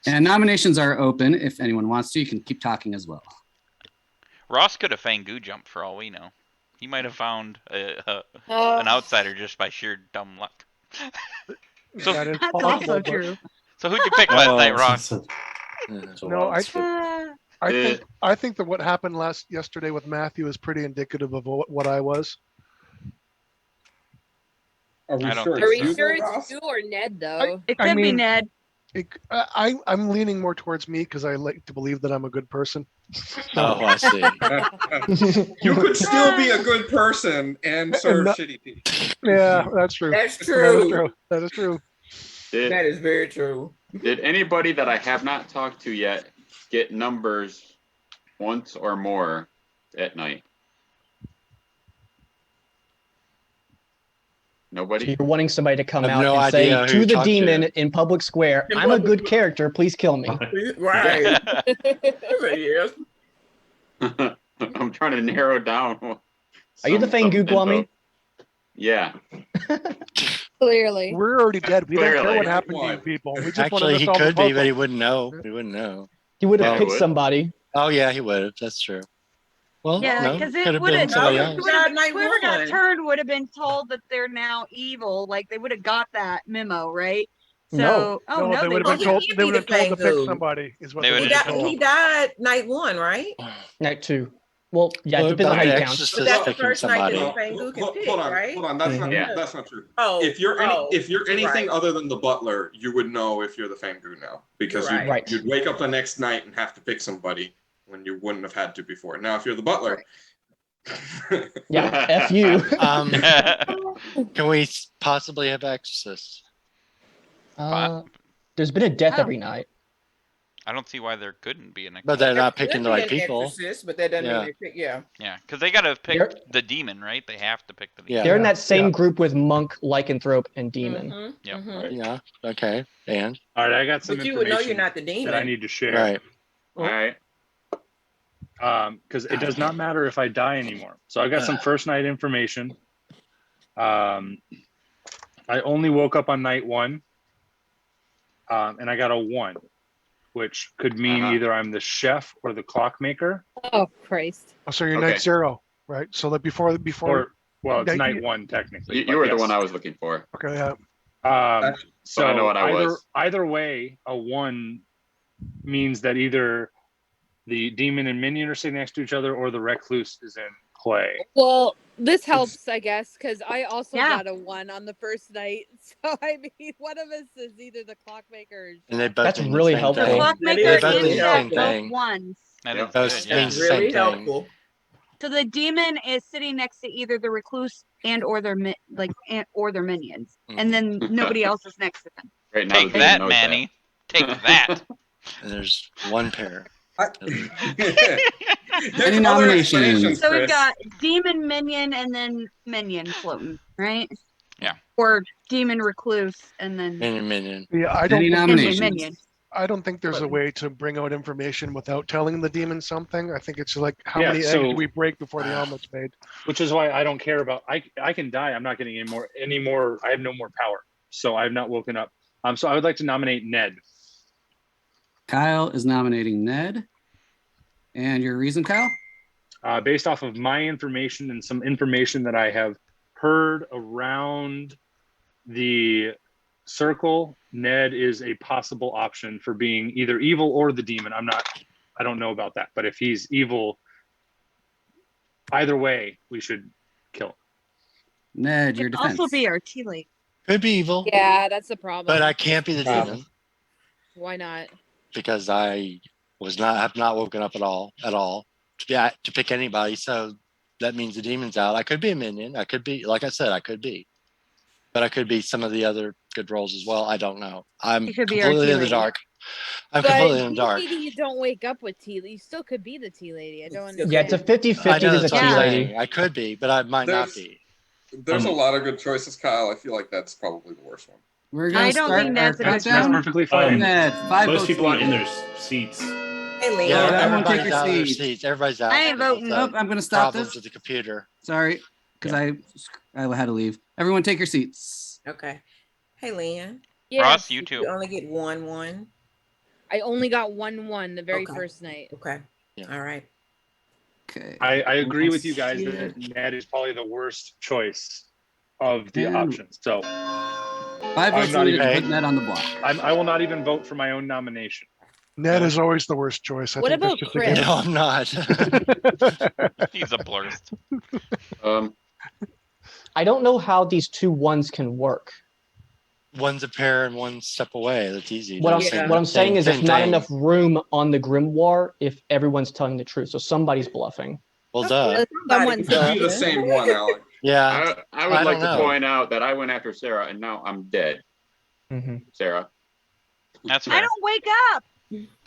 And nominations are open. If anyone wants to, you can keep talking as well. Ross could have Fangu jumped for all we know. He might have found an outsider just by sheer dumb luck. So, That is That's possible, also but- true. so who'd you pick last night, Ross? No, I think that what happened yesterday with Matthew is pretty indicative of what I was. Are we I don't sure think Are so. we sure it's you or Ned though? It I could be mean- Ned. I'm leaning more towards me because I like to believe that I'm a good person. Oh, I see. You could still be a good person and serve not- shitty people. Yeah, that's true. That's That is true. true. That is true. That is very true. Did anybody that I have not talked to yet get numbers once or more at night? So Nobody? you're wanting somebody to come I have out no and say idea who to you the talked to. demon in public square, In I'm a public- good character, please kill me. Right. Yes. I'm trying to narrow down. Are you the some Fangu Gwami? info. Yeah. Clearly. We're already dead. We don't care Clearly. what happened to you people. We just want Actually, to he solve the could be, but puzzle. he wouldn't know. He wouldn't know. He would have Yeah, picked would. somebody. Oh yeah, he would have. That's true. Well, Yeah, no, because could it have would been have. somebody No, else. Night Whoever got one. turned would have been told that they're now evil. Like they would have got that memo, right? So, No. oh no, they would have been Oh, told. he They would have can't told be to the pick Fangu. somebody. Is what They they would would have have told. He told. died night one, right? Night 2. Well, yeah, it Well, depends on how you the count. exorcist But that's the picking first night somebody. that the Fangu can pick, Hold on, right? hold on. That's Mhm. not. Yeah. That's not true. Oh, If you're anything right. other than the butler, you would know if you're the Fangu now because Right. Right. you'd wake up the next night and have to pick somebody when you wouldn't have had to before. Now, if you're the butler, Yeah, F you. Can we possibly have exorcists? There's been a death Oh. every night. I don't see why there couldn't be an. But they're not There picking could the be right an people. exorcist, but that doesn't Yeah. mean they pick. Yeah. Yeah, because they gotta pick They're- the demon, right? They have to pick the demon. Yeah. They're in that same Yeah. group with monk, lycanthrope, and demon. Mhm, Yep. mhm. Yeah. Okay. And All right, I got some But you would know information you're not the that I demon. need to share. right. All right. Because it does not matter if I die anymore. So I got some first night information. I only woke up on night 1, and I got a 1, which could mean either I'm the chef or the clockmaker, Oh Christ. Oh, so you're Okay. night 0, right? So that before. or well, it's Night- night 1 technically. You but were the yes. one I was looking for. Okay, yeah. So I know what I was. either way, a 1 means that either the demon and minion are sitting next to each other, or the recluse is in play. Well, this helps, I guess, because I also Yeah. got a 1 on the first night. So I mean, one of us is either the clockmaker or And they both That's mean the really same helpful. The thing. clockmaker They is both and mean the chef same both thing. ones. That Yep. is Those good. Yeah. means the Really same thing. helpful. So the demon is sitting next to either the recluse and or their or their minions, and then nobody else is next to them. Right now, Take the demon that, knows Manny. Take that. And there's one pair. Any nominations? So we've got demon minion and then minion floating, right? Yeah. Or demon recluse and then Minion. Yeah, I don't. Any think- nominations? minion. I don't think there's a way to bring out information without telling the demon something. I think it's like how Yeah, many eggs so- do we break before the omelet's made? Which is why I don't care about. I can die. I'm not getting any more. I have no more power. So I've not woken up. So I would like to nominate Ned. Kyle is nominating Ned. And your reason, Kyle? Based off of my information and some information that I have heard around the circle, Ned is a possible option for being either evil or the demon. I don't know about that, but if he's evil, either way, we should kill him. Ned, your Could defense. also be our tea lady. Could be evil, Yeah, that's the problem. but I can't be the demon Why not? because I have not woken up at all to pick anybody. So that means the demon's out. I could be a minion. I could be, like I said, I could be. But I could be some of the other good roles as well. I don't know. I'm You could be our completely tea in the lady. dark. I'm But completely in the tea dark. lady, you don't wake up with tea. You still could be the tea lady. I don't Yeah, it's a understand. 50-50. I know There's a that's what tea I'm lady. saying. I could be, but I might not There's be. there's a lot of good choices, Kyle. I feel like that's probably the worst one. We're gonna I don't start think our that's a good That's countdown. perfectly fine. Ned, 5 Most votes people aren't in needed. their seats. Hey, Leon. Yeah, everyone take everybody's your out of their seats. seats. Everybody's out. I ain't because of voting. the Oh, I'm gonna stop Problems this. with the computer. Sorry, because I had to leave. Everyone take your seats. Okay. Hey, Leon. Yes. Ross, you too. You only get one. I only got 1-1 the very Okay. first night. Okay. Yeah. All right. Okay. I agree with you guys Yeah. that Ned is probably the worst choice of the And- options. So 5 votes not needed to even- put Ned on the block. I will not even vote for my own nomination. Ned is always the worst choice. I What think that's about just Chris? No, I'm not. He's a blurst. I don't know how these 2 ones can work. One's a pair and one step away. That's easy. What Don't I'm saying is there's same not thing. enough room on the grimoire if everyone's telling the truth. So somebody's bluffing. Well, duh. Somebody It could be the does. same one, Alex. Yeah. I would I like don't to know. point out that I went after Sarah and now I'm dead. Sarah. That's I fair. don't wake up.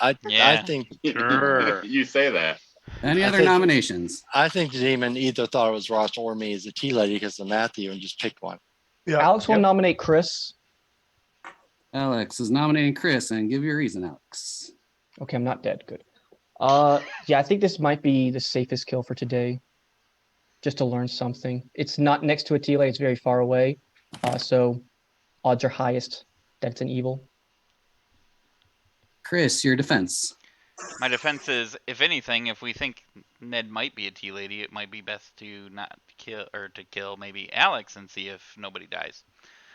I Yeah. think Sure. You say that. Any I other think- nominations? I think the demon either thought it was Ross or me as a tea lady because of Matthew and just picked one. Yeah. Alex will Yep. nominate Chris. Alex is nominating Chris, and give your reason, Alex. Okay, I'm not dead. Good. Yeah, I think this might be the safest kill for today. Just to learn something. It's not next to a tea lady, it's very far away. So odds are highest that it's an evil. Chris, your defense. My defense is, if anything, if we think Ned might be a tea lady, it might be best to not kill, or to kill maybe Alex and see if nobody dies.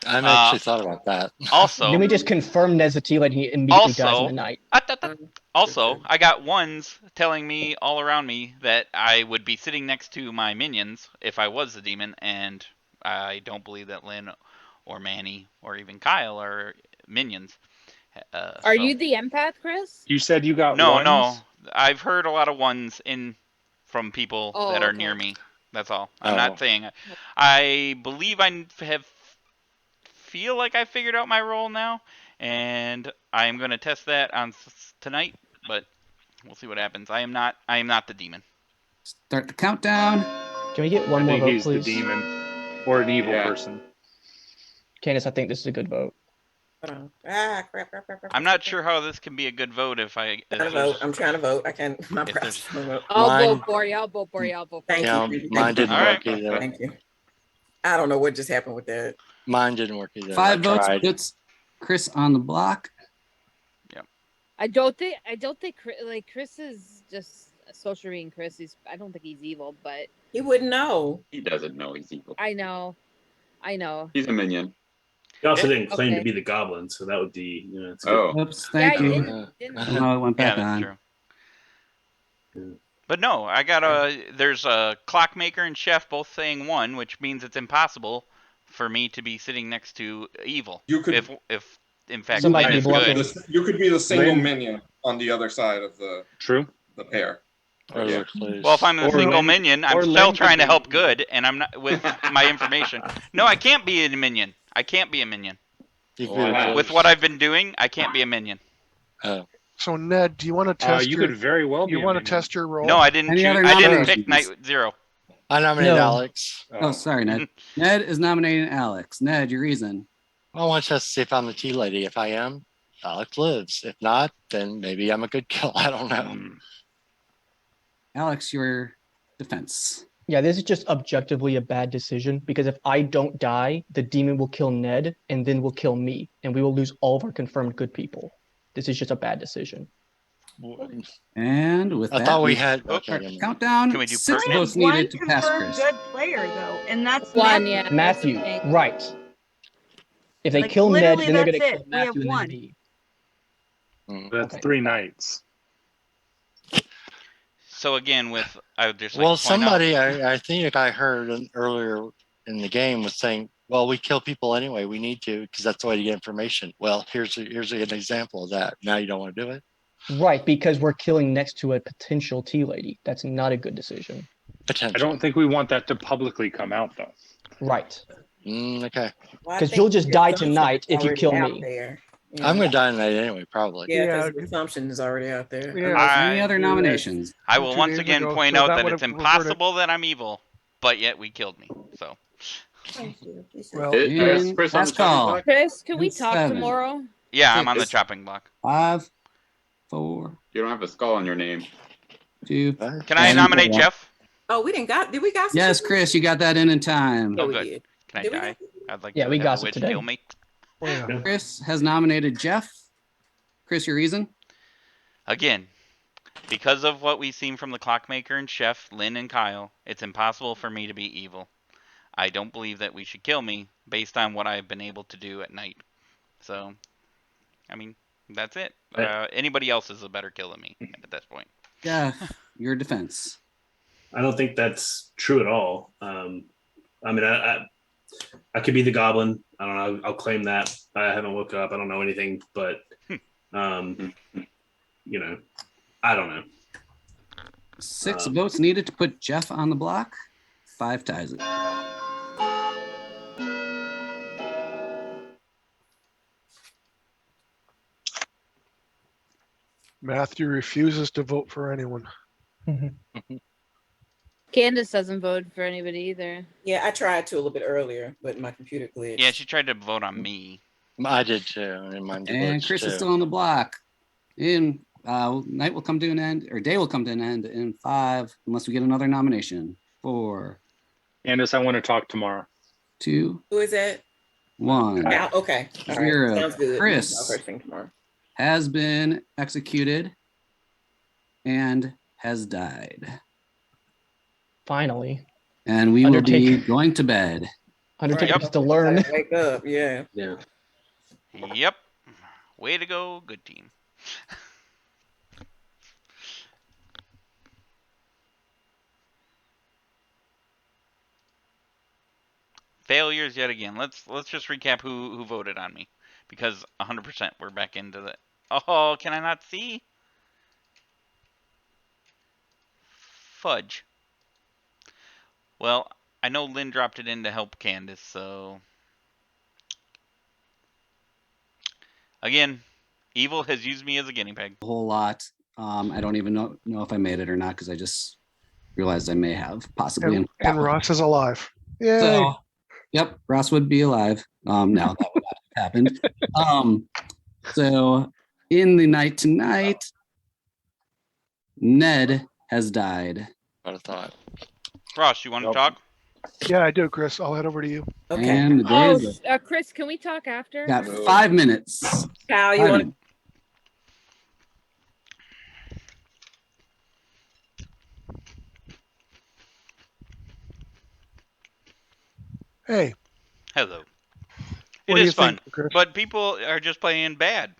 I've actually thought about that. Also, Then we just confirm Ned's a tea lady, he immediately dies in Also- the night. Also, I got ones telling me all around me that I would be sitting next to my minions if I was the demon, and I don't believe that Lynn or Manny or even Kyle are minions. Are you the empath, Chris? You said you got No, ones? no. I've heard a lot of ones from people Oh, that are okay. near me. That's all. I'm Oh. not saying. I believe I feel like I figured out my role now, and I am going to test that on tonight. But we'll see what happens. I am not the demon. Start the countdown. Can we get I one more think vote, he's please? the demon or an evil Yeah. person. Candace, I think this is a good vote. Hold on. Ah, crap. I'm not sure how this can be a good vote if I'm trying to vote. I can't. My If press. there's- I'll Mine- vote for you. I'll vote for you. I'll vote for Thank you. Yeah, you. mine didn't All work right. either. Thank you. I don't know what just happened with that. Mine didn't work either. 5 I votes tried. puts Chris on the block. I don't think Chris is just social being Chris. I don't think he's evil, but He wouldn't know. He doesn't know he's evil. I know. He's a minion. He also didn't claim Okay. to be the goblin, so that would be, it's good. Oh. Oops, thank Yeah, you. he Uh, didn't. Somehow it went Yeah, back that's on. true. But no, I got there's a clockmaker and chef both saying 1, which means it's impossible for me to be sitting next to evil. You could- if in fact Somebody Lynn be is bluffing. good. You could be the single Lynn- minion on the other side of True. the pair. or Yeah. recluse. Well, if I'm a Or single Lynn- minion, or I'm Lynn still could trying to be- help good, and I'm not with my information. No, I can't be a minion. I can't be a minion. You could Why not? recluse. With what I've been doing, I can't be a minion. So Ned, do you want to test You your? could very well be. You a want to minion. test your role? No, I didn't Any choose. other I didn't pick nominations? night 0. I nominated No. Alex. Oh, sorry, Ned. Ned is nominating Alex. Ned, your reason. I want to see if I'm the tea lady. If I am, Alex lives. If not, then maybe I'm a good kill. I don't know. Alex, your defense. Yeah, this is just objectively a bad decision because if I don't die, the demon will kill Ned and then will kill me, and we will lose all of our confirmed good people. This is just a bad decision. And with I that, thought we had. Oh, Okay, start never the mind. countdown. Can we do 6 perfect? votes One needed to pass confirmed Chris. good player though, and that's One, Matthew. yeah. that's Matthew, the thing. right. If they Like, kill Ned, literally, then they're that's gonna kill it. We have Matthew and one. then me. That's Okay. 3 nights. So again, with I would just like Well, to point somebody I think I heard earlier in the game was saying, "Well, we kill people anyway. We need to because that's the way to get information." Well, here's an example of that. Now you don't want to do it. Right, because we're killing next to a potential tea lady. That's not a good decision. Potential. I don't think we want that to publicly come out, though. Right. Okay. Well, I Because think you'll just the die assumption tonight is if you already kill out me. there. I'm going to die tonight anyway, probably. Yeah, Yeah, because the assumption is already out there. Yeah. Any other nominations? I will 2 once days again ago, point so out that that would it's have reverted. impossible that I'm evil, but yet we killed me. So Well, Is Chris on the last chopping call. block? Chris, can we It's talk 7. tomorrow? yeah, I'm on the It's- chopping block. 5, 4, You don't have a skull on your name. 2. Can I and nominate 1. Jeff? Oh, did we got some Yes, people? Chris, you got that in time. Yeah, Oh, we good. did. Can I Did we die? get- I'd like Yeah, to we have got the it witch today. kill me. Oh, yeah. Chris has nominated Jeff. Chris, your reason? Again, because of what we've seen from the Clockmaker and Chef, Lynn and Kyle, it's impossible for me to be evil. I don't believe that we should kill me based on what I've been able to do at night. So, I mean, that's it. Anybody else is a better kill than me at this point. Jeff, your defense. I don't think that's true at all. I mean, I could be the goblin. I don't know. I'll claim that. I haven't woke up. I don't know anything, but you know, I don't know. 6 votes needed to put Jeff on the block. 5 ties it. Matthew refuses to vote for anyone. Candace doesn't vote for anybody either. Yeah, I tried to a little bit earlier, but my computer glitched. Yeah, she tried to vote on me. I did too. And mine did And glitch, Chris is too. still on the block. In night will come to an end, or day will come to an end in 5, unless we get another nomination. 4, Candace, I want to talk tomorrow. 2, Who is that? 1. Yeah, okay. All right. 0. Sounds good. Chris I'll first thing tomorrow. has been executed and has died. Finally. And we will be Undertaker. going to bed. Undertaker Yep. has to learn. Wake up, yeah. Yeah. Yep. Way to go, good team. Failures yet again. Let's just recap who voted on me, because 100% we're back into the. Oh, can I not see? Fudge. Well, I know Lynn dropped it in to help Candace, so again, evil has used me as a guinea pig. A whole lot. I don't even know if I made it or not, because I just realized I may have possibly. And Ross is alive. Yay. So, yep, Ross would be alive. No, that would not have happened. So in the night tonight, Ned has died. What a thought. Ross, you want to talk? Yeah, I do, Chris. I'll head over to you. Okay. And the day Oh, is Chris, can we talk after? got 5 minutes. Kyle, you 5 want minutes. Hey, Hello. what It do you is fun, think, Chris? but people are just playing bad.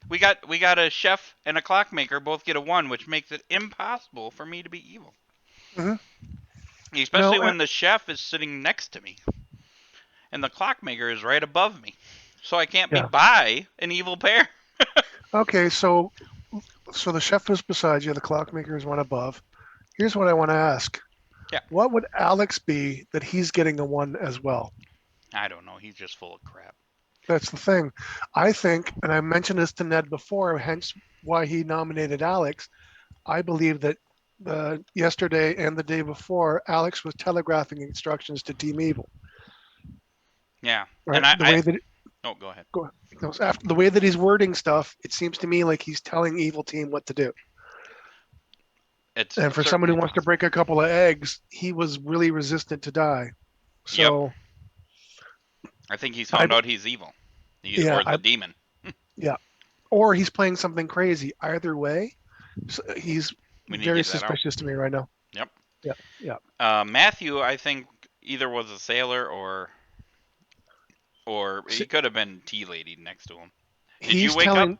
We got a chef and a clockmaker both get a 1, which makes it impossible for me to be evil. Mhm. Especially No, when the chef is sitting next to me, and the clockmaker is right above me, so I can't be Yeah. by an evil pair. Okay, so the chef is beside you, the clockmaker is one above. Here's what I want to ask. Yeah. What would Alex be that he's getting a 1 as well? I don't know. He's just full of crap. That's the thing. I think, and I mentioned this to Ned before, hence why he nominated Alex. I believe that yesterday and the day before, Alex was telegraphing instructions to Team Evil. Yeah. Right? And The way that oh, go ahead. after the way that he's wording stuff, it seems to me like he's telling Evil Team what to do. It's And for someone who wants to break a couple of eggs, he was really resistant to die. So I think he's found out he's evil. Or the demon. Yeah. Or he's playing something crazy. Either way, he's We need to very get that out. suspicious to me right now. Yep. Yeah. Matthew, I think either was a sailor or he could have been tea lady next to him. Did you wake up?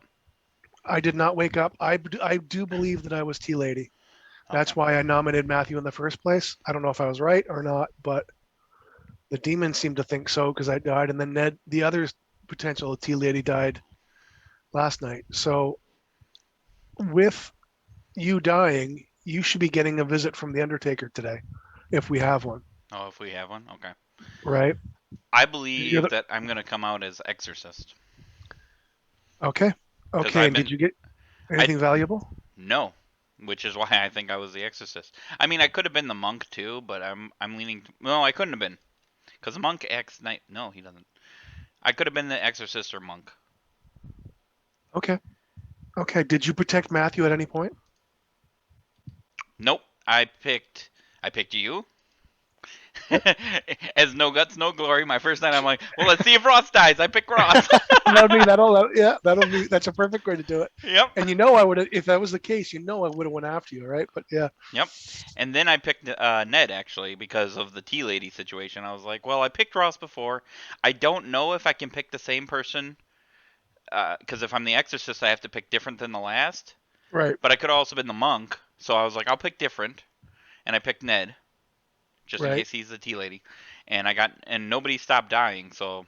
I did not wake up. I do believe that I was Tea Lady. That's why I nominated Matthew in the first place. I don't know if I was right or not, but the demon seemed to think so because I died, and then Ned, the other potential Tea Lady, died last night. So with you dying, you should be getting a visit from the Undertaker today. if we have one, Oh, if we have one, okay. right? I You're believe the- that I'm gonna come out as exorcist. Okay. 'Cause Okay. I've And did been you get anything valuable? no, which is why I think I was the exorcist. I mean, I could have been the monk too, but I'm leaning. No, I couldn't have been, because the monk acts night. No, he doesn't. I could have been the exorcist or monk. Okay. Okay. Did you protect Matthew at any point? Nope. I picked you. As no guts, no glory. My first night, I'm like, well, let's see if Ross dies. I pick Ross. That's a perfect way to do it. Yep. And you know, I would have, if that was the case, you know, I would have went after you, right? But yeah. Yep. And then I picked Ned, actually, because of the tea lady situation. I was like, well, I picked Ross before. I don't know if I can pick the same person, because if I'm the exorcist, I have to pick different than the last. Right. But I could have also been the monk, so I was like, I'll pick different. And I picked Ned, just in Right. case he's the tea lady. And nobody stopped dying, so.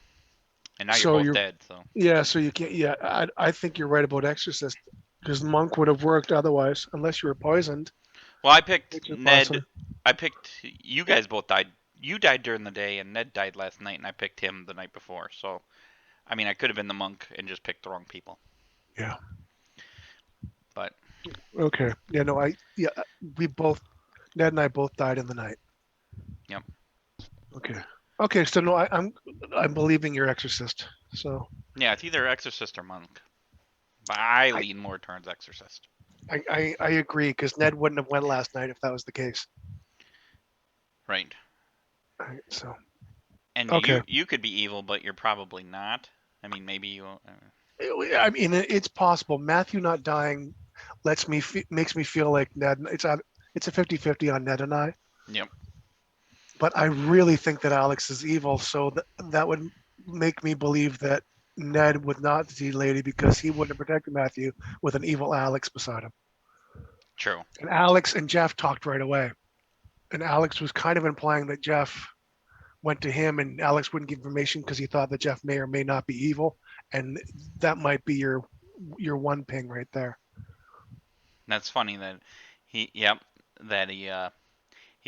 And now So you're both dead, so. Yeah. So you can't. Yeah. I think you're right about Exorcist, because Monk would have worked otherwise, unless you were poisoned. Well, I picked Which is Ned. awesome. I picked. You guys both died. You died during the day, and Ned died last night, and I picked him the night before. So, I mean, I could have been the monk and just picked the wrong people. Yeah. But. Okay. Yeah. No. We both, Ned and I both died in the night. Yep. Okay. Okay. So no, I'm believing you're Exorcist. So. Yeah, it's either exorcist or monk. But I lean more towards exorcist. I agree, because Ned wouldn't have went last night if that was the case. Right. All right, so. And Okay. you could be evil, but you're probably not. I mean, maybe you. I mean, it's possible. Matthew not dying makes me feel like Ned. It's a 50-50 on Ned and I. Yep. But I really think that Alex is evil, so that would make me believe that Ned would not see Lady, because he wouldn't have protected Matthew with an evil Alex beside him. True. And Alex and Jeff talked right away. And Alex was kind of implying that Jeff went to him, and Alex wouldn't give information because he thought that Jeff may or may not be evil. And that might be your one ping right there. That's funny that he's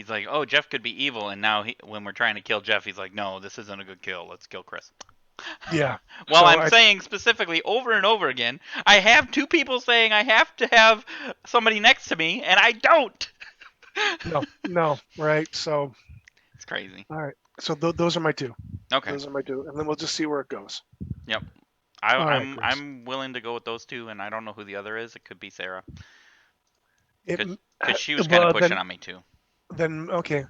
like, oh, Jeff could be evil, and now when we're trying to kill Jeff, he's like, no, this isn't a good kill. Let's kill Chris. Yeah. Well, So I'm saying specifically over and over again, I have two people saying I have to have somebody next to me, and I don't. No, right? So. It's crazy. All right. So those are my two. Okay. Those are my two, and then we'll just see where it goes. Yep. I'm willing to go with those two, and I don't know who the other is. It could be Sarah. Because she was kind of pushing on me too. Then okay,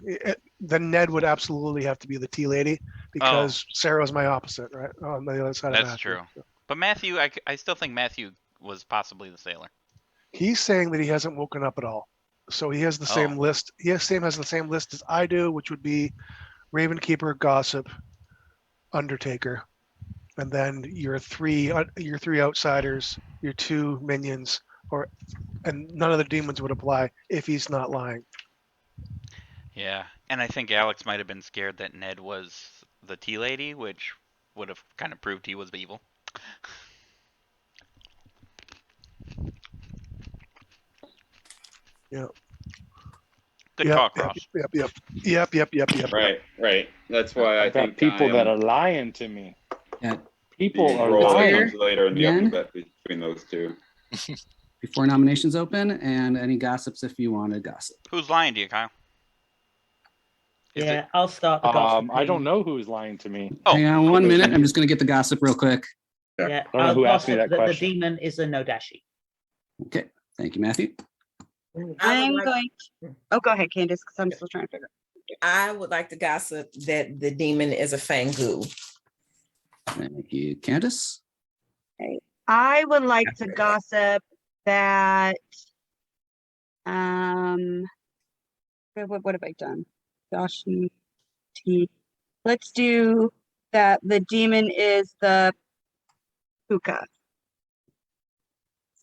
then Ned would absolutely have to be the tea lady, because Sarah's my opposite, right? On the other side of Matthew. That's true. But Matthew, I still think Matthew was possibly the sailor. He's saying that he hasn't woken up at all, so he has the same list. He has the same list as I do, which would be Ravenkeeper, Gossip, Undertaker, and then your three outsiders, your two minions, and none of the demons would apply if he's not lying. Yeah, and I think Alex might have been scared that Ned was the tea lady, which would have kind of proved he was evil. Yeah. Good talk, Ross. Yep. Right. That's why I think people that are lying to me. Yeah. People are roll lying. comes later in the Again? alphabet between those two. Before nominations open, and any gossips if you want to gossip. Who's lying to you, Kyle? Yeah, I'll start the gossip. I don't know who's lying to me. Hang on 1 minute. I'm just going to get the gossip real quick. Yeah, I don't know who asked me gossip that question. The demon is a Nodashi. Okay. Thank you, Matthew. I'm going. Oh, go ahead, Candace, because I'm still trying to figure it out. I would like to gossip that the demon is a Fangu. Thank you, Candace. Okay. I would like to gossip that. What have I done? Dashi T. Let's do that. The demon is the puka.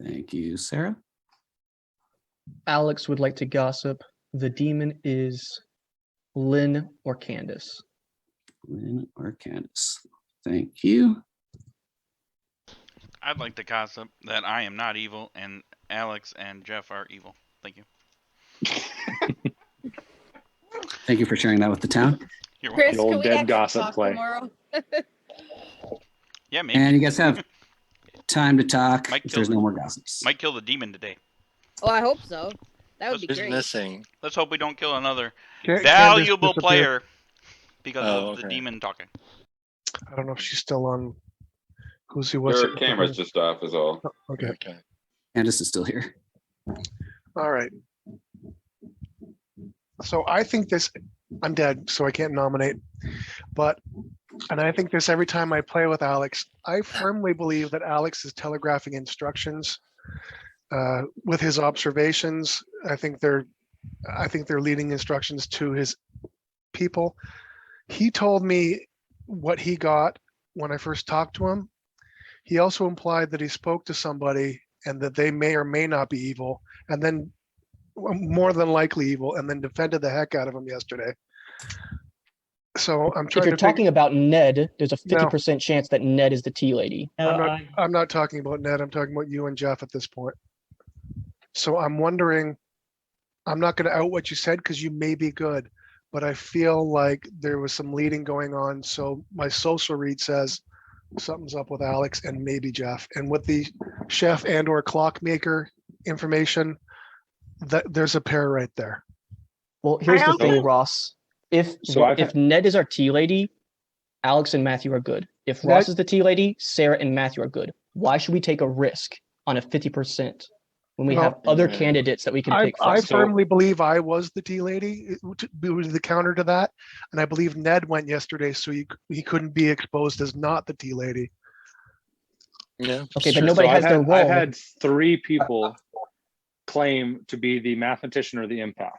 Thank you, Sarah. Alex would like to gossip. The demon is Lynn or Candace. Lynn or Candace. Thank you. I'd like to gossip that I am not evil, and Alex and Jeff are evil. Thank you. Thank you for sharing that with the town. You're Chris, The old can we dead actually gossip talk play. tomorrow? Yeah, maybe. And you guys have time to talk Might if kill there's the- no more gossips. Might kill the demon today. Oh, I hope so. That would be Who's great. missing? Let's hope we don't kill another Candace valuable disappeared. player because Oh, of the okay. demon talking. I don't know if she's still on. Who's who was Your it? camera's just off is all. Okay. Okay. Candace is still here. All right. So I think this, I'm dead, so I can't nominate. And I think this every time I play with Alex, I firmly believe that Alex is telegraphing instructions with his observations. I think they're leading instructions to his people. He told me what he got when I first talked to him. He also implied that he spoke to somebody and that they may or may not be evil, and then more than likely evil, and then defended the heck out of him yesterday. So I'm If trying you're to talking about Ned, there's a No. 50% chance that Ned is the tea lady. No, I'm not talking about Ned. I'm talking about you and Jeff at this point. So I'm wondering, I'm not going to out what you said because you may be good, but I feel like there was some leading going on. So my social read says something's up with Alex and maybe Jeff. And with the chef and or clockmaker information, that there's a pair right there. Well, here's the also- thing, Ross. If So I've if Ned is our tea lady, Alex and Matthew are good. If Ross is the tea lady, Sarah and Matthew are good. Why should we take a risk on a 50% when we No. have other Yeah. candidates that we can pick I from? firmly believe I was the tea lady. It was the counter to that. And I believe Ned went yesterday, so he couldn't be exposed as not the tea lady. Yeah. Okay, but So nobody has I've their had, role. I've had 3 people claim to be the mathematician or the empath.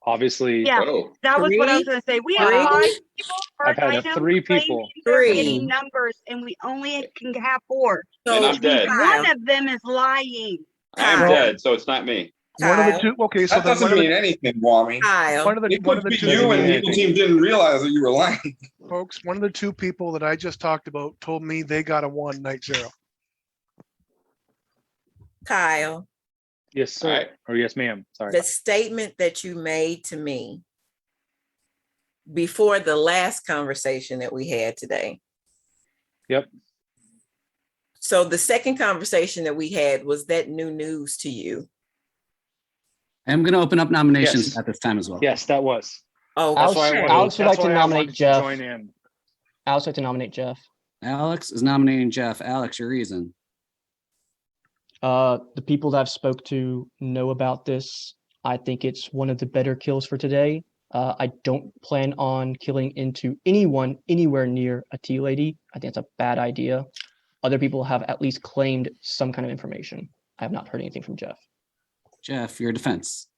Obviously, Yeah, Oh, that was what I was Three? going to say. We have Three? 5 people per I've had item 3 claiming people. they're Three. getting numbers, and we only can have 4. and So I'm dead. Kyle, One of them is lying. I'm Kyle. dead, so it's not me. One of the Kyle. two. Okay, so That then doesn't one of mean anything, Wami. Kyle. the one of the It two could be you and the anything. Eagle team didn't realize that you were lying. folks, one of the 2 people that I just talked about told me they got a 1 night 0. Kyle, Yes, sir. Alright. Or yes, ma'am. Sorry. the statement that you made to me before the last conversation that we had today. Yep. So the second conversation that we had, was that new news to you? I'm going to open up nominations Yes. at this time as well. Yes, that was. Oh, Alex, That's why I wanted, Alex would that's like to why I nominate wanted to Jeff. join in. Alex would like to nominate Jeff. Alex is nominating Jeff. Alex, your reason. The people that I've spoke to know about this. I think it's one of the better kills for today. I don't plan on killing into anyone anywhere near a tea lady. I think it's a bad idea. Other people have at least claimed some kind of information. I have not heard anything from Jeff. Jeff, your defense.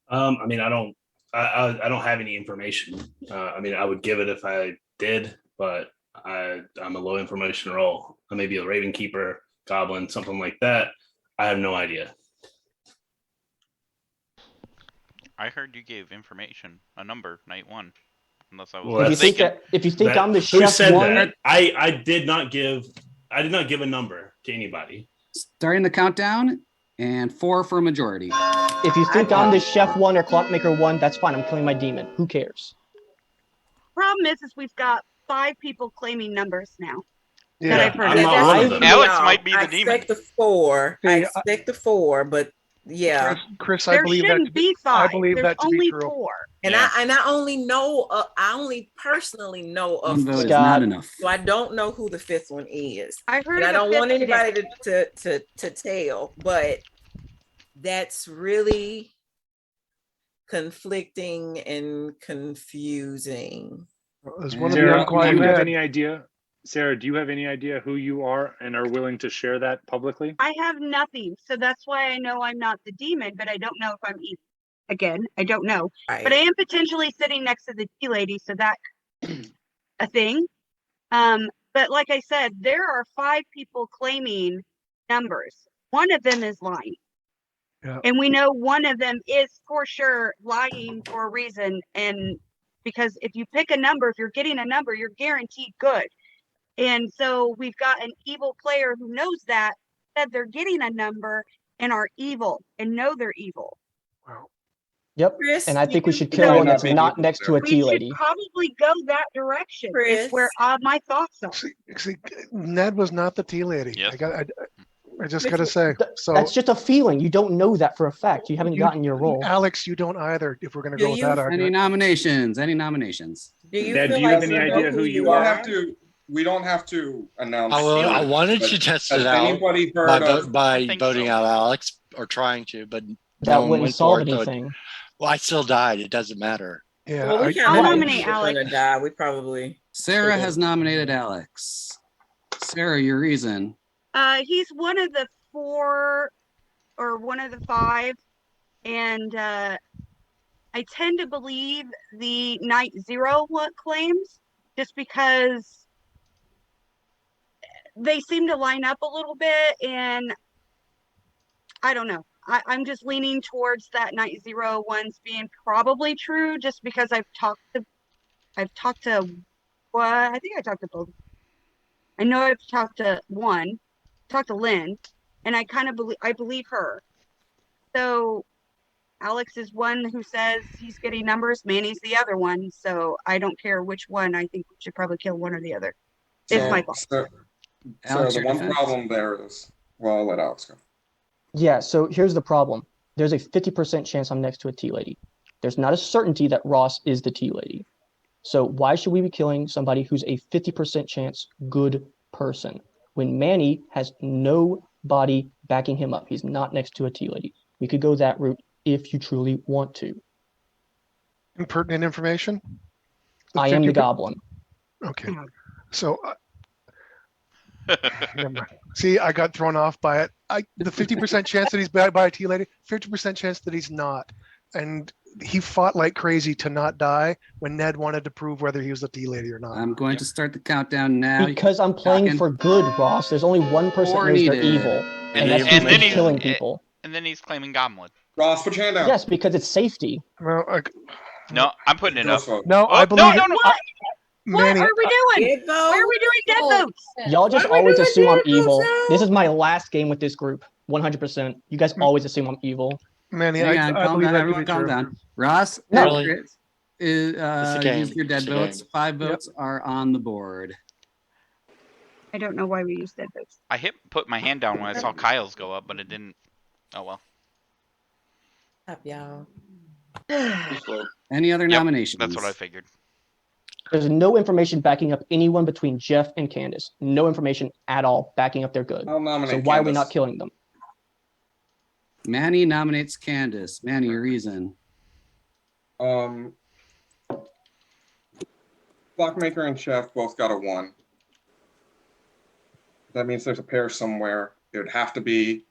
I mean, I don't have any information. I mean, I would give it if I did, but I'm a low information roll. I may be a Raven Keeper, Goblin, something like that. I have no idea. I heard you gave information, a number, night 1. Unless I was Well, mistaken. If you think That- I'm the who chef said one, that? I did not give a number to anybody. Starting the countdown, and 4 for a majority. if you think I'm the chef one or clockmaker one, that's fine. I'm killing my demon. Who cares? Problem is we've got 5 people claiming numbers now. Yeah. That I've heard I'm of. not That's one what of them. we Alex are. might be the I demon. expect the 4. I See, expect the 4, but yeah. Chris, I There believe that shouldn't to be, be 5. I believe There's that to be only true. 4. And Yeah. I only know, I only personally know of One vote 4. is Scott. not enough. So I don't know who the 5th one is. I heard And I of a don't want 5th today. anybody to tell, but that's really conflicting and confusing. There's one of the Sarah, do unquiet you have dead. any idea? Sarah, do you have any idea who you are and are willing to share that publicly? I have nothing, so that's why I know I'm not the demon, but I don't know if I'm evil. Again, I don't know, but I am potentially sitting next to the tea lady, so that a thing. But like I said, there are 5 people claiming numbers. One of them is lying. Yeah. And we know one of them is for sure lying for a reason. And because if you pick a number, if you're getting a number, you're guaranteed good. And so we've got an evil player who knows that, said they're getting a number and are evil and know they're evil. Wow. Yep. Chris, And I think we should you kill know- one that's Might not not be next to a We tea should lady. probably go that direction. Chris. Is where my thoughts are. See, Ned was not the tea lady. Yes. I just gotta say. So That's just a feeling. You don't know that for a fact. You haven't gotten your role. Alex, you don't either. If we're gonna Do go with you- that Any argument. nominations? Any nominations? Do you Ned, feel do you like have any you know idea who who you you We don't are? have to. We don't have to announce. I wanted but to test has it out anybody by, heard of? by think voting so. out Alex or trying to, but That no one wouldn't went solve for it. So anything. well, I still died. It doesn't matter. Yeah, Well, we I- can't I'll let nominate people Alex. gonna die. We probably. Sarah has nominated Alex. Sarah, your reason. He's one of the 4 or one of the 5, and I tend to believe the night 0 claims just because they seem to line up a little bit, and I don't know. I'm just leaning towards that night 0 ones being probably true, just because I've talked to what I think I talked to both. I know I've talked to one, talked to Lynn, and I kind of believe her. So Alex is one who says he's getting numbers. Manny's the other one. So I don't care which one. I think we should probably kill one or the other. It's my fault. So Alex, the your one defense? problem there is, well, I'll let Alex go. Yeah, so here's the problem. There's a 50% chance I'm next to a tea lady. There's not a certainty that Ross is the tea lady. So why should we be killing somebody who's a 50% chance good person when Manny has no body backing him up? He's not next to a tea lady. We could go that route if you truly want to. impertinent information. I am the 50 goblin. Okay, so never mind. See, I got thrown off by it. The 50% chance that he's by a tea lady, 50% chance that he's not, and he fought like crazy to not die when Ned wanted to prove whether he was a tea lady or not. I'm going to start the countdown now. Because I'm playing Talking. for good, Ross. There's only one person Or that knows they're needed. evil, And and that's then- and who's then he's- killing people. And then he's claiming Goblin. Ross, put your hand down. Yes, because it's safety. Well, No, I'm putting it up. no, Oh, I believe. no. What Manny, are we doing? Dead Why are we doing dead votes? Y'all just Why are we always doing assume I'm dead votes evil. now? This is my last game with this group. 100%. You guys always assume I'm evil. Manny, Hang on, I calm believe down, I everyone, calm deserve down. Ross, No. Really? is, a game. use your dead It's a votes. game. 5 votes are on the board. I don't know why we use dead votes. I put my hand down when I saw Kyle's go up, but it didn't. Oh well. Up, y'all. Any other Yep, nominations? That's what I figured. There's no information backing up anyone between Jeff and Candace. No information at all backing up their good. I'll nominate So why are we Candace. not killing them? Manny nominates Candace. Manny, your reason. Clockmaker and Chef both got a 1. That means there's a pair somewhere. It would have to be,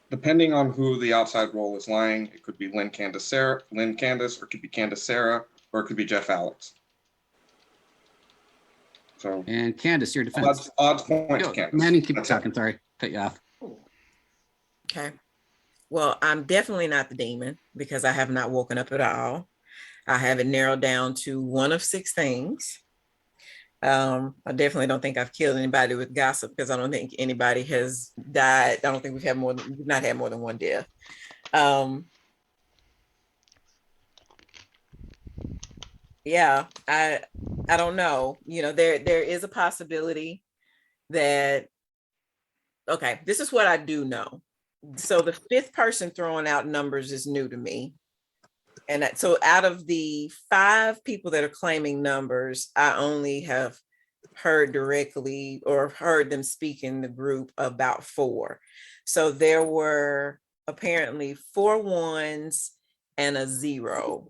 depending on who the outside role is lying, it could be Lynn Candace, or it could be Candace Sarah, or it could be Jeff Alex. So And Candace, your defense. odds point to Candace. Manny, keep That's it. talking. Sorry, cut you off. Okay. Well, I'm definitely not the demon because I have not woken up at all. I have it narrowed down to 1 of 6 things. I definitely don't think I've killed anybody with gossip because I don't think anybody has died. I don't think we've not had more than 1 death. Yeah, I don't know. There is a possibility that, okay, this is what I do know. So the 5th person throwing out numbers is new to me. And so out of the 5 people that are claiming numbers, I only have heard directly or heard them speak in the group about 4. So there were apparently 4 1s and a 0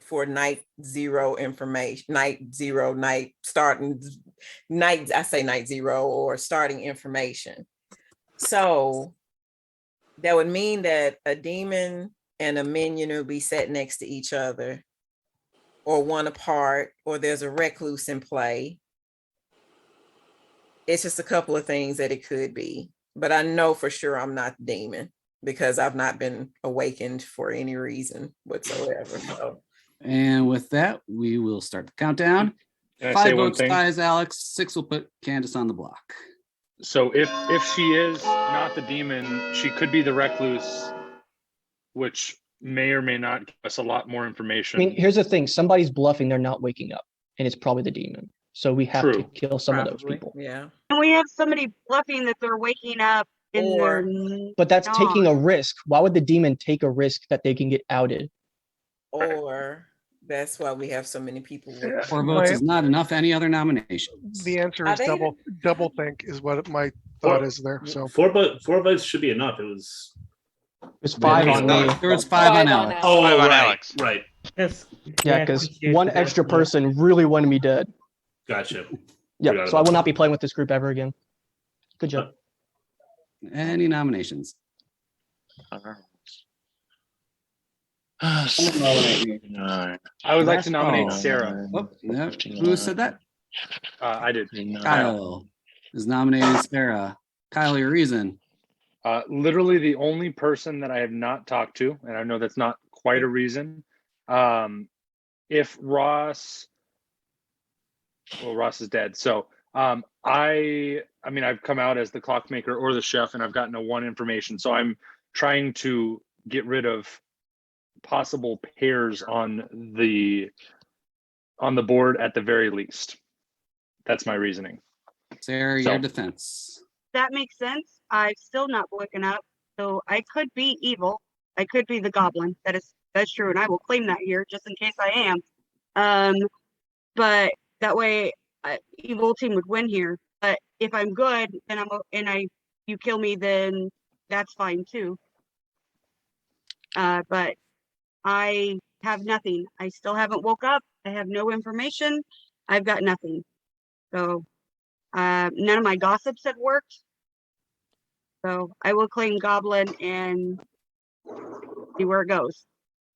for night 0 information, night 0, I say night 0 or starting information. So that would mean that a demon and a minion will be set next to each other or one apart, or there's a recluse in play. It's just a couple of things that it could be, but I know for sure I'm not the demon because I've not been awakened for any reason whatsoever. So. And with that, we will start the countdown. Can I 5 say one votes thing? ties Alex. 6 will put Candace on the block. So if she is not the demon, she could be the recluse, which may or may not give us a lot more I information. mean, here's the thing: somebody's bluffing; they're not waking up, and it's probably the demon. So we have to True. kill some of those Probably, people. yeah. And we have somebody bluffing that they're waking up and they're Or But that's taking not. a risk. Why would the demon take a risk that they can get outed? or that's why we have so many people with 4 votes is not enough. Any other nominations? The answer Are is they- double think is what my thought is there. So Four votes should be enough. It was. There's 5 on me. There was 5 on Alex. Oh, Five on right, Alex. right. Yeah, because one extra person really wanted me dead. Gotcha. Yeah, Forgot so I about will not be playing with this group ever again. Good job. Any nominations? I would like to Last nominate call. Sarah. Oh, no. Who said that? I did. Kyle is nominating Sarah. Kyle, your reason? Literally the only person that I have not talked to, and I know that's not quite a reason. If Ross, well, Ross is dead. So I mean, I've come out as the clockmaker or the chef, and I've gotten a 1 information. So I'm trying to get rid of possible pairs on the board at the very least. That's my reasoning. Sarah, So- your defense. That makes sense. I've still not woken up, so I could be evil. I could be the goblin. That's true, and I will claim that here just in case I am. But that way, evil team would win here. But if I'm good, then you kill me, then that's fine too. But I have nothing. I still haven't woke up. I have no information. I've got nothing. So none of my gossips have worked. So I will claim goblin and see where it goes.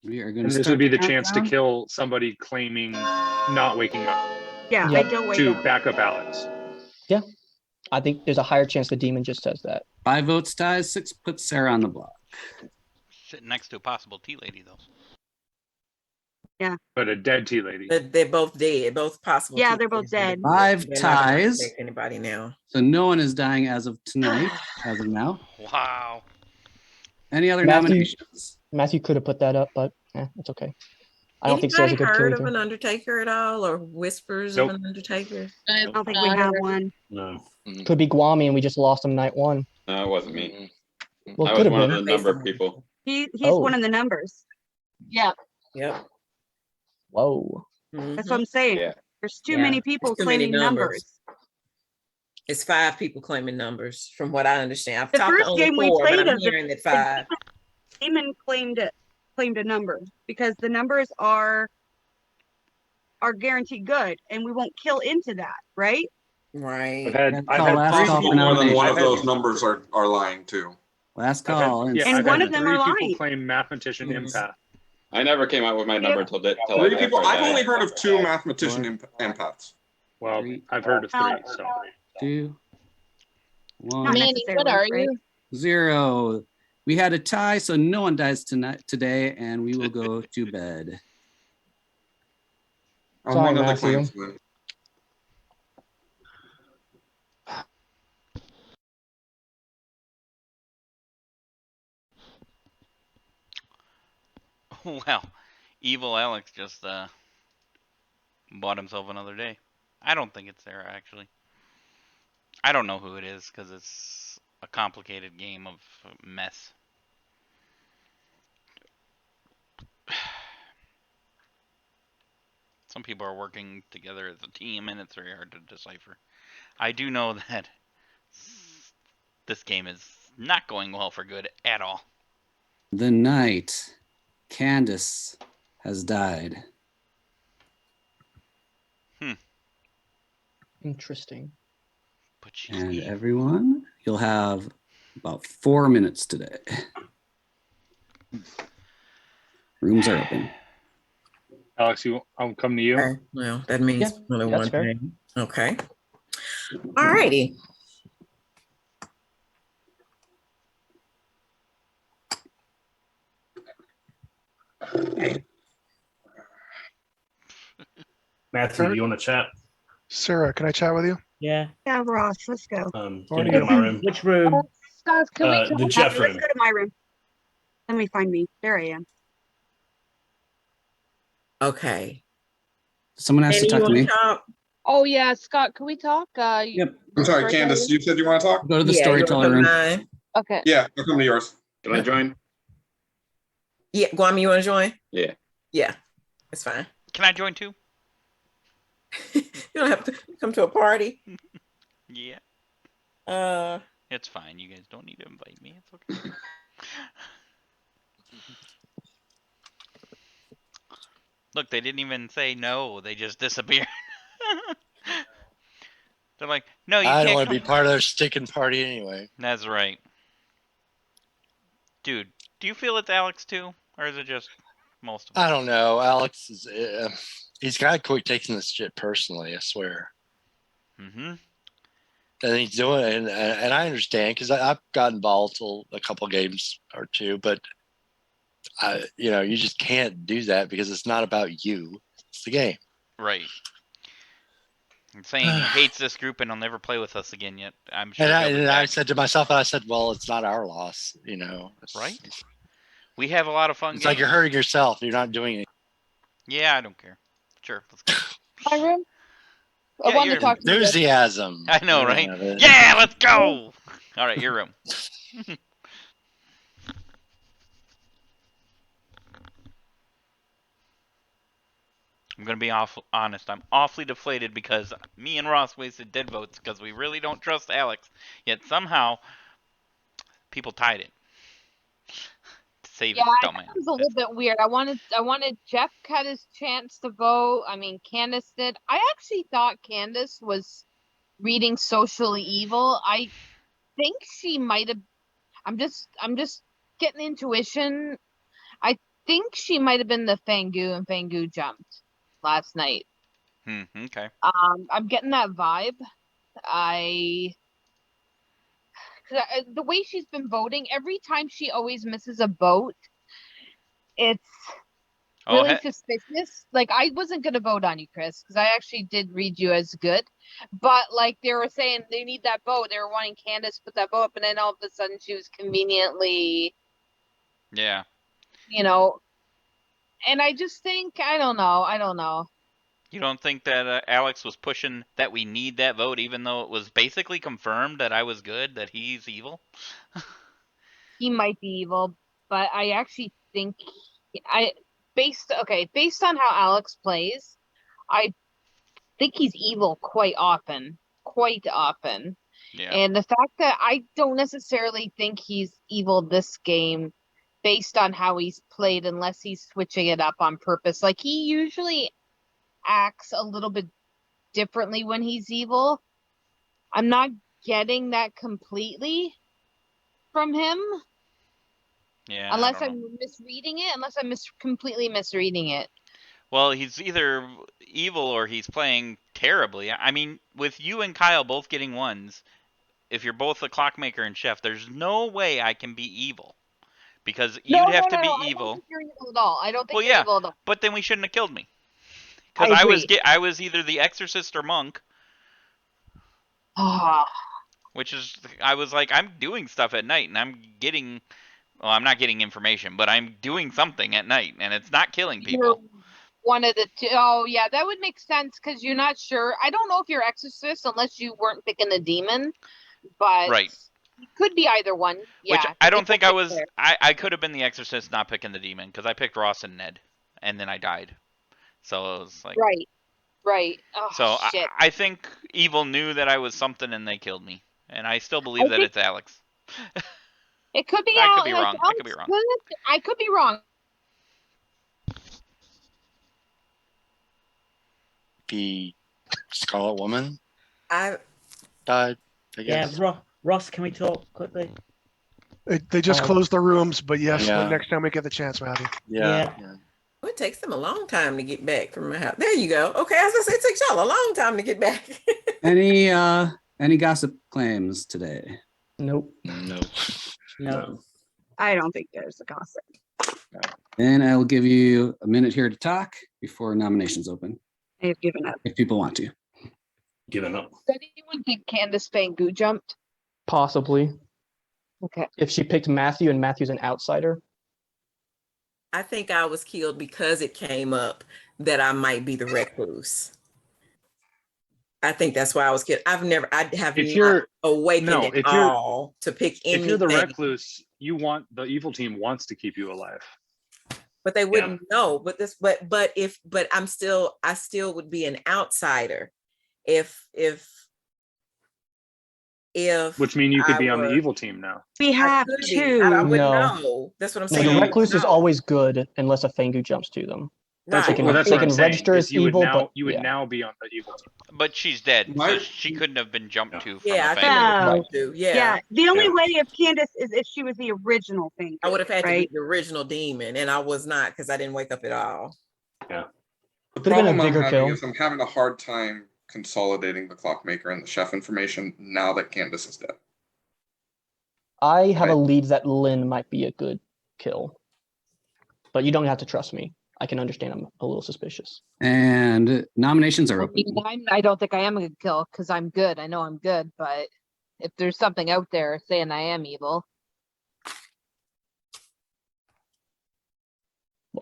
We are going And to this start would be the chance to countdown. kill somebody claiming not waking up Yeah, Yep. I don't wake to up. back up Alex. Yeah, I think there's a higher chance the demon just says that. 5 votes ties, 6 puts Sarah on the block. Sitting next to a possible tea lady, though. Yeah. But a dead tea lady. they're both dead, both possible. Yeah, two they're both things. dead. 5 They're not gonna ties. take anybody now. So no one is dying as of tonight, as of now. Wow. Any other Matthew- nominations? Matthew could have put that up, but it's okay. I don't think Sarah's a Anybody good kill heard of either. an Undertaker at all, or whispers Nope. of an Undertaker? I don't think we have one. No. Could be Guami and we just lost him night 1. No, it wasn't me. Well, I it was could have one of been. the number people. He's Oh. one of the numbers. Yeah, Yep. Whoa. that's what I'm saying. Yeah. There's too Yeah, many people it's too many claiming numbers. It's 5 people claiming numbers, from what I understand. I've The talked to first only game we 4, but played I'm of the- hearing that 5. Demon claimed a number because the numbers are guaranteed good, and we won't kill into that, right? Right. I've had Call last 3 call for people. More than one of nominations. those numbers are lying too. Last I've had- call. yeah, And I've one had of them 3 are people lying. claim mathematician Mhm. empath. I never came out with my number till I 3 people. after I I've only died. heard of 2 mathematician empaths. Well, 3, I've heard of 3. So 2, 1, Not Manny, what are necessarily, right? you? 0. We had a tie, so no one dies today, and we will go to bed. I'm Sorry, one of the Matthew. claimsmen. Well, evil Alex just bought himself another day. I don't think it's Sarah, actually. I don't know who it is because it's a complicated game of mess. Some people are working together as a team, and it's very hard to decipher. I do know that this game is not going well for good at all. The night Candace has died. Interesting. But she's And evil. everyone, you'll have about 4 minutes today. Rooms are open. Alex, I'll come to you. Okay. Well, that means Yeah, only that's one fair. thing. Okay. All righty. Okay. Matthew, do you want to chat? Sarah, can I chat with you? Yeah. Yeah, Ross, let's go. Can you go to my room? Which room? Scott, can we The talk? Jeff Let's room. go to my room. Let me find me. There I am. Okay. Someone has to Annie, you talk to want me. to talk? Oh yeah, Scott, can we talk? Yep. I'm sorry, Candace, you said you want to talk? Go to the Yeah, you wanna storyteller come to room. mine? Okay. Yeah, I'll come to yours. Can I join? Yeah, Guam, you want to join? Yeah. Yeah, it's fine. Can I join too? You don't have to come to a party. Yeah. Uh, It's fine. You guys don't need to invite me. It's okay. Look, they didn't even say no. They just disappeared. They're like, no, you I can't don't want to come. be part of their sticking party anyway. That's right. Dude, do you feel it's Alex too? Or is it just most of us? I don't know. Alex is, he's got to quit taking this shit personally, I swear. Mm-hmm. And he's doing it, and I understand because I've gotten volatile a couple games or two, but you just can't do that because it's not about you. It's the game. Right. I'm saying he hates this group and he'll never play with us again yet. I'm sure And, he'll be I back. said to myself, well, it's not our loss, Right? We have a lot of fun It's games. like you're hurting yourself. You're not doing it. Yeah, I don't care. Sure, let's go. My room? I Yeah, want to your talk to you. Enthusiasm. I know, right? Yeah, Yeah, let's go. All right, your room. I'm gonna be honest. I'm awfully deflated because me and Ross wasted dead votes because we really don't trust Alex. Yet somehow people tied it. To save Yeah, his I dumb thought ass. it was a little bit weird. I wanted Jeff had his chance to vote. I mean, Candace did. I actually thought Candace was reading socially evil. I think she might have. I'm just getting intuition. I think she might have been the Fangu, and Fangu jumped last night. Okay. I'm getting that vibe. The way she's been voting, every time she always misses a vote, it's really suspicious. Like, I wasn't gonna vote on you, Chris, because I actually did read you as good, but like they were saying they need that vote. They were wanting Candace to put that vote up, and then all of a sudden she was conveniently, Yeah. And I just think I don't know. You don't think that Alex was pushing that we need that vote, even though it was basically confirmed that I was good, that he's evil? He might be evil, but I actually think based on how Alex plays, I think he's evil quite often. Yeah. And the fact that I don't necessarily think he's evil this game based on how he's played, unless he's switching it up on purpose. Like, he usually acts a little bit differently when he's evil. I'm not getting that completely from him. Yeah. Unless I'm misreading it, completely misreading it. Well, he's either evil or he's playing terribly. I mean, with you and Kyle both getting ones, if you're both a clockmaker and chef, there's no way I can be evil. Because you'd have to be evil. I don't think you're evil at all. I don't think Well, you're yeah, evil at all. but then we shouldn't have killed me. I Because agree. I was either the exorcist or monk. Which is, I was like, I'm doing stuff at night and I'm not getting information, but I'm doing something at night and it's not killing people. You're one of the two. Oh, yeah, that would make sense because you're not sure. I don't know if you're exorcist unless you weren't picking the demon, but right. It could be either one. Yeah. Which I don't think I was. I could have been the exorcist not picking the demon because I picked Ross and Ned, and then I died. So it was like. Right. Oh, so shit. I think evil knew that I was something and they killed me, and I still believe that it's Alex. It could be. I could be wrong. I could be wrong. I could be wrong. The Scarlet Woman I died. I guess. Yeah, Ross, can we talk quickly? They just closed the rooms, but yes, Yeah. the next time we get the chance, Matthew. Yeah. It takes them a long time to get back from my house. There you go. Okay, as I said, it takes y'all a long time to get back. Any gossip claims today? Nope. No. I don't think there's a gossip. And I will give you a minute here to talk before nominations open. I have given up. If people want to. given up. Does anyone think Candace Bangu jumped? Possibly. Okay. If she picked Matthew and Matthew's an outsider. I think I was killed because it came up that I might be the recluse. I think that's why I was killed. I have If not you're awakened if at you're all to pick anything. if you're the recluse, the evil team wants to keep you alive. But they wouldn't know. But I still would be an outsider if Which means you could be on the were- evil team now. We have could be. two. I wouldn't No. know. That's what I'm No, saying. the recluse is No. always good unless a Fangu jumps to them. That's Right. what, that's they what I'm can saying. register is as you would evil, now but you would yeah. now be on the evil team. But she's dead, My- so she couldn't have been jumped to from Yeah, a I Fangu. couldn't No. do. Yeah. Yeah. The only Yeah. way if Candace is if she was the original thing. I would have had to right? be the original demon, and I was not because I didn't wake up at all. The Could've been a problem I'm bigger having kill. is I'm having a hard time consolidating the clockmaker and the chef information now that Candace is dead. I have a Right. lead that Lynn might be a good kill. But you don't have to trust me. I can understand I'm a little suspicious. And nominations are I open. mean, I don't think I am a good kill because I'm good. I know I'm good, but if there's something out there saying I am evil,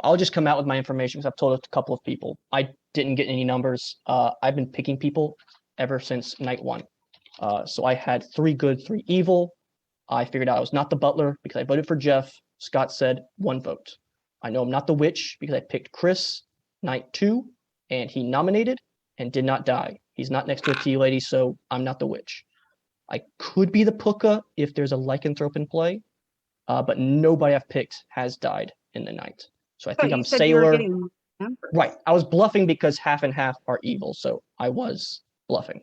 I'll just come out with my information because I've told a couple of people. I didn't get any numbers. I've been picking people ever since night one. So I had 3 good, 3 evil. I figured out I was not the butler because I voted for Jeff. Scott said 1 vote. I know I'm not the witch because I picked Chris night 2 and he nominated and did not die. He's not next to a tea lady, so I'm not the witch. I could be the puka if there's a lycanthrope in play, but nobody I've picked has died in the night. So I think you I'm said you were sailor. getting numbers. Right. I was bluffing because half and half are evil, so I was bluffing.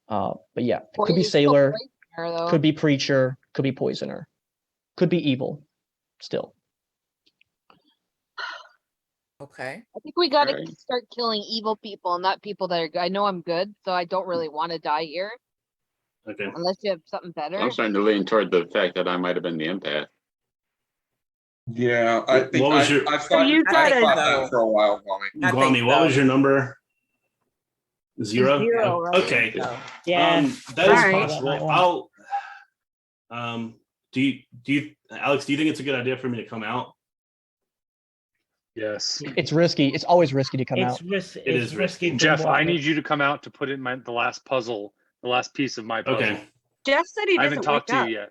But yeah, Or could be you're still sailor, poisoner, though. could be preacher, could be poisoner, could be evil still. Okay. I think we got to Alright. start killing evil people, not people that are good. I know I'm good, so I don't really want to die here Okay. unless you have something better. I'm starting to lean toward the fact that I might have been the empath. Yeah, I think What was your- I've thought, you I've got thought it. that for a while, Wally. I Guami, think what so. was your number? 0? Zero, right? Okay. So, Yeah. That is Alright. possible. Do you Alex, do you think it's a good idea for me to come out? Yes. It's risky. It's always risky to come out. It's is risky. from Jeff, what I need you to come out to put in the last puzzle, the last piece of my puzzle. Okay. Jeff said he I haven't doesn't talked wake to up. you yet.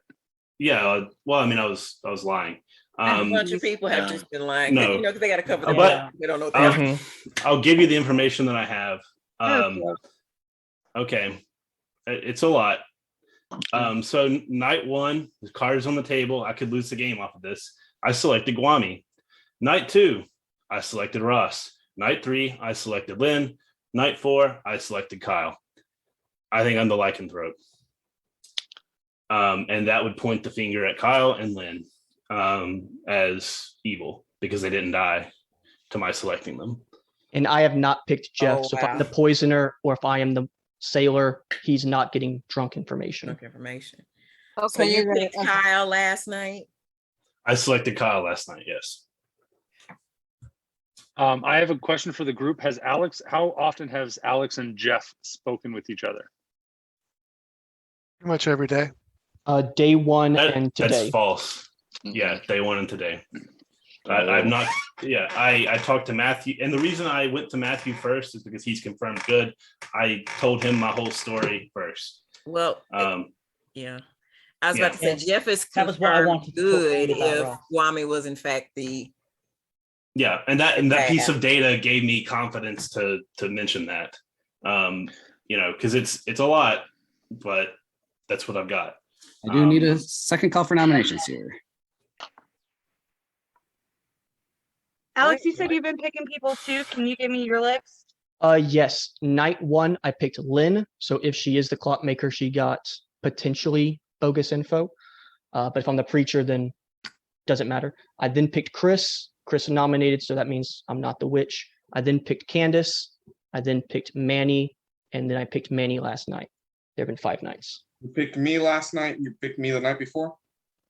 Yeah, well, I mean, I was lying. a bunch of people have yeah. just been lying. No. You know, because they got to cover their But- mouth. They don't know what they're Mhm. I'll give you the information that I have. Okay. Okay. It's a lot. So night 1, the cards on the table. I could lose the game off of this. I selected Guami. Night 2, I selected Ross. Night 3, I selected Lynn. Night 4, I selected Kyle. I think I'm the lycanthrope. And that would point the finger at Kyle and Lynn as evil because they didn't die to my selecting them. And I have not picked Jeff. Oh, So if wow. I'm the poisoner or if I am the sailor, he's not getting drunk information. drunk information. Okay, So you you're picked gonna. Kyle last night. I selected Kyle last night, yes. I have a question for the group. How often has Alex and Jeff spoken with each other? Pretty much every day. Day 1 and That's today. false. Yeah, day 1 and today. I'm not. Yeah, I talked to Matthew, and the reason I went to Matthew first is because he's confirmed good. I told him my whole story first. Well, yeah. I was about to say Yes. Jeff is That was what I confirmed wanted to put good on that if row. Kwame was in fact the Yeah, and that piece Yeah. of data gave me confidence to mention that. Because it's a lot, but that's what I've got. I do need a second call for nominations here. Alex, you said you've been picking people too. Can you give me your list? Yes. Night 1, I picked Lynn. So if she is the clockmaker, she got potentially bogus info. But if I'm the preacher, then doesn't matter. I then picked Chris. Chris nominated, so that means I'm not the witch. I then picked Candace. I then picked Manny, and then I picked Manny last night. There have been 5 nights. You picked me last night. You picked me the night before.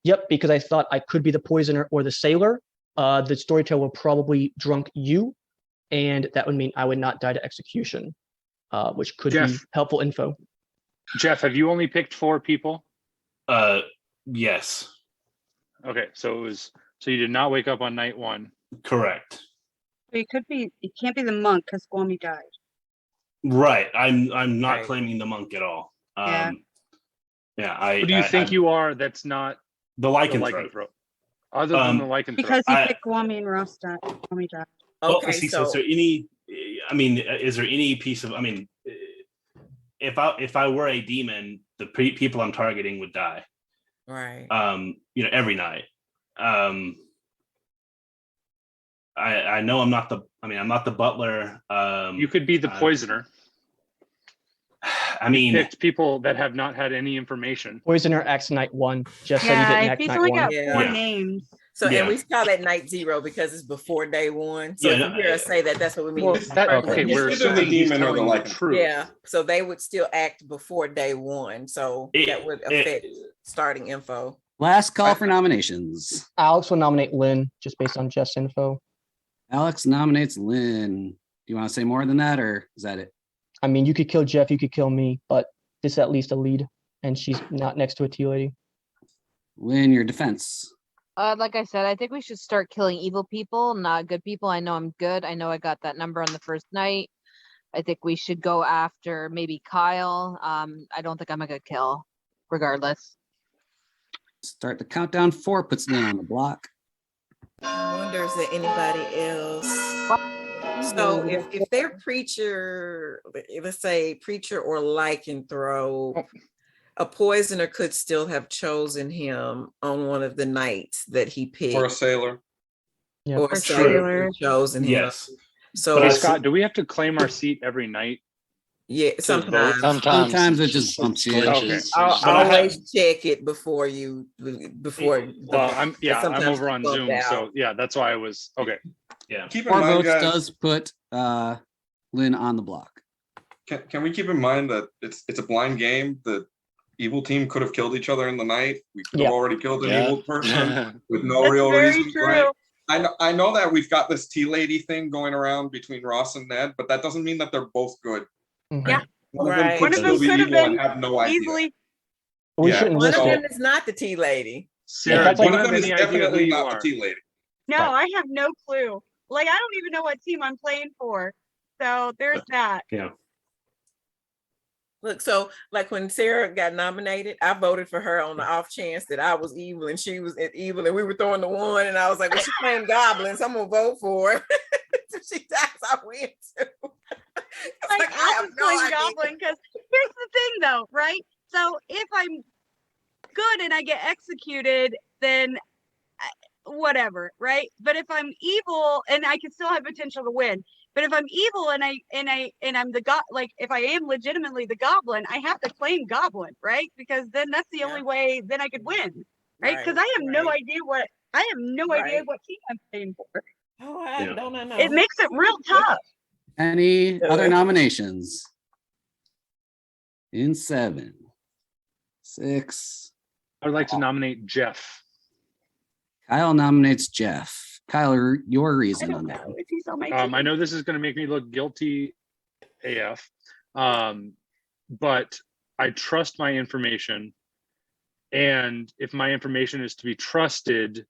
Yep, because I thought I could be the poisoner or the sailor. The storyteller will probably drunk you, and that would mean I would not die to execution. which could Jeff. be helpful info. Jeff, have you only picked 4 people? Yes. Okay, so you did not wake up on night 1. Correct. It could be. It can't be the monk because Kwame died. Right. I'm not Right. claiming the monk at all. Yeah. Yeah. Who do you think you are that's not the the lycanthrope? lycanthrope? Other than the lycanthrope. Because he picked Kwame and Ross died. Kwame died. Okay, so is there any? I mean, is there any piece of? I mean, if I were a demon, the people I'm targeting would die. right. Every night. I know I'm not the. I mean, I'm not the butler. You could be the poisoner. I mean, picked people that have not had any information. Poisoner acts night 1. Just said he didn't act he's night only 1. got 4 names. So and we call that night 0 because it's before day 1. So if you hear us say that, that's what we mean. Well, we're assuming he's telling the truth. Yeah. So they would still act before day 1. So that would affect starting info. Last call for nominations. Alex will nominate Lynn just based on Jeff's info. Alex nominates Lynn. Do you want to say more than that, or is that it? I mean, you could kill Jeff, you could kill me, but this is at least a lead, and she's not next to a tea lady. Lynn, your defense. Like I said, I think we should start killing evil people, not good people. I know I'm good. I know I got that number on the first night. I think we should go after maybe Kyle. I don't think I'm a good kill, regardless. Start the countdown. 4 puts Lynn on the block. I wonder is there anybody else? So if they're preacher, let's say preacher or lycanthrope, a poisoner could still have chosen him on one of the nights that he picked. Or a sailor. Yeah. Or a sailor chosen him. Yes. So But Scott, do we have to claim our seat every night? Yeah, sometimes. Sometimes it just bumps you. Okay. I'll always check it before you Well, I'm over on Zoom, so yeah, that's why I was okay. Yeah. Keep in 4 mind, votes guys, does put Lynn on the block. Can we keep in mind that it's a blind game? The evil team could have killed each other in the night. We could have already killed an evil person with no real reason. Right? I know that we've got this tea lady thing going around between Ross and Ned, but that doesn't mean that they're both good. Yeah. One of them could still be evil and have no idea. Easily. We shouldn't One risk of them it. is not the tea lady. Sarah, One of them is definitely not the tea lady. No, I have no clue. Like, I don't even know what team I'm playing for. So there's that. Yeah. Look, so like when Sarah got nominated, I voted for her on the off chance that I was evil and she was evil, and we were throwing the 1, and I was like, well, she's playing goblins, I'm gonna vote for her. If she dies, I win too. Like, I was playing goblin because here's the thing though, right? So if I'm good and I get executed, then whatever, right? But if I'm evil and I can still have potential to win. But if I'm evil and I'm the god, like if I am legitimately the goblin, I have to claim goblin, right? Because then that's the only way then I could win, right? Because I have no idea what team I'm playing for. Oh, I don't know. It makes it real tough. Any other nominations? In 7, 6. I'd like to nominate Jeff. Kyle nominates Jeff. Kyle, your reason on that. I know this is going to make me look guilty AF, but I trust my information. And if my information is to be trusted,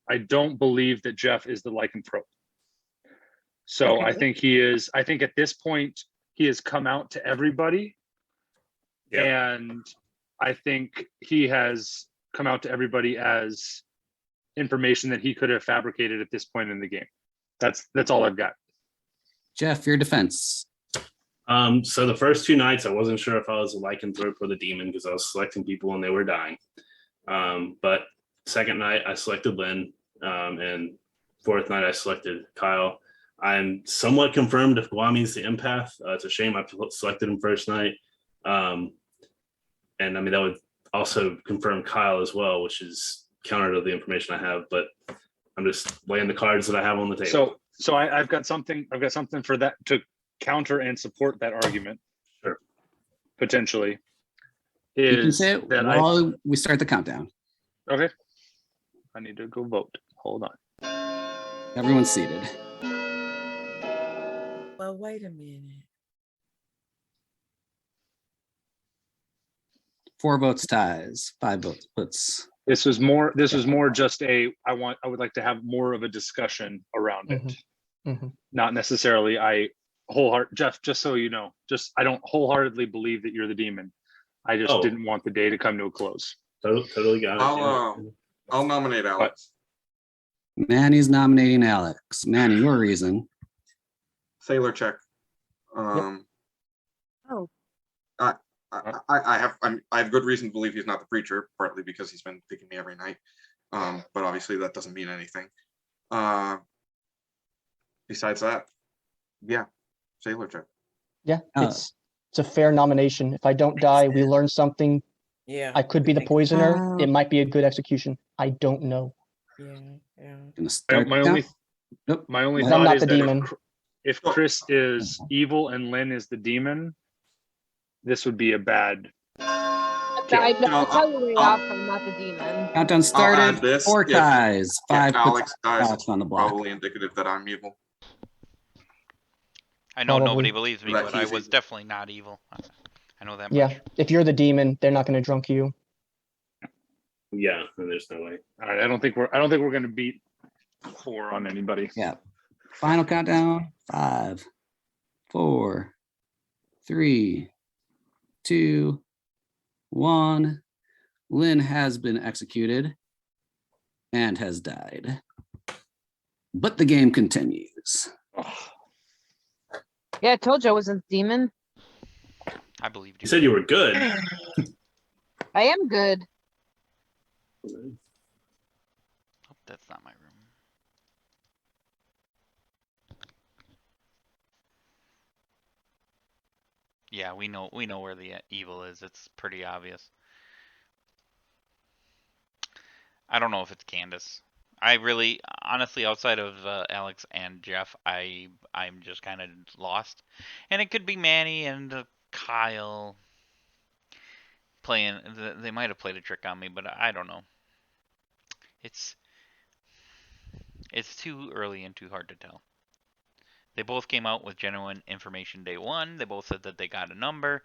I don't believe that Jeff is the lycanthrope. So I think he is. I think at this point, he has come out to everybody. Yep. And I think he has come out to everybody as information that he could have fabricated at this point in the game. That's all I've got. Jeff, your defense. So the first 2 nights, I wasn't sure if I was a lycanthrope or the demon because I was selecting people when they were dying. But second night, I selected Lynn, and 4th night, I selected Kyle. I'm somewhat confirmed if Guami's the empath. It's a shame I selected him first night. And I mean, that would also confirm Kyle as well, which is counter to the information I have, but I'm just laying the cards that I have on the table. So I've got something for that to counter and support that argument. Sure. Potentially. You can say it while we start the countdown. Okay. I need to go vote. Hold on. Everyone's seated. Well, wait a minute. 4 votes ties, 5 votes puts. This was more just I would like to have more of a discussion around it. Not necessarily Jeff, just so you know, I don't wholeheartedly believe that you're the demon. I just didn't want the day to come to a close. Totally got it. I'll nominate Alex. Manny's nominating Alex. Manny, your reason? Sailor check. Oh. I have good reason to believe he's not the preacher, partly because he's been picking me every night. But obviously that doesn't mean anything. Besides that, yeah, sailor check. Yeah, it's a fair nomination. If I don't die, we learn something. Yeah. I could be the poisoner. It might be a good execution. I don't know. Yeah. My only I'm thought not is the that demon. if Chris is evil and Lynn is the demon, this would be a bad. I tell you right off, I'm not the demon. Countdown started. 4 ties, 5 Alex dies, Alex on the block. probably indicative that I'm evil. I know Probably. nobody believes me, That but I he's was evil. definitely not evil. I know that Yeah, much. if you're the demon, they're not going to drunk you. Yeah, there's no way. All right, I don't think we're going to beat 4 on anybody. Yeah. Final countdown. 5, 4, 3, 2, 1. Lynn has been executed and has died. But the game continues. Yeah, I told you I wasn't the demon. I believed you. You said you were good. I am good. Oh, that's not my room. Yeah, we know where the evil is. It's pretty obvious. I don't know if it's Candace. I really, honestly, outside of Alex and Jeff, I'm just kind of lost. And it could be Manny and Kyle playing. They might have played a trick on me, but I don't know. It's too early and too hard to tell. They both came out with genuine information day one. They both said that they got a number.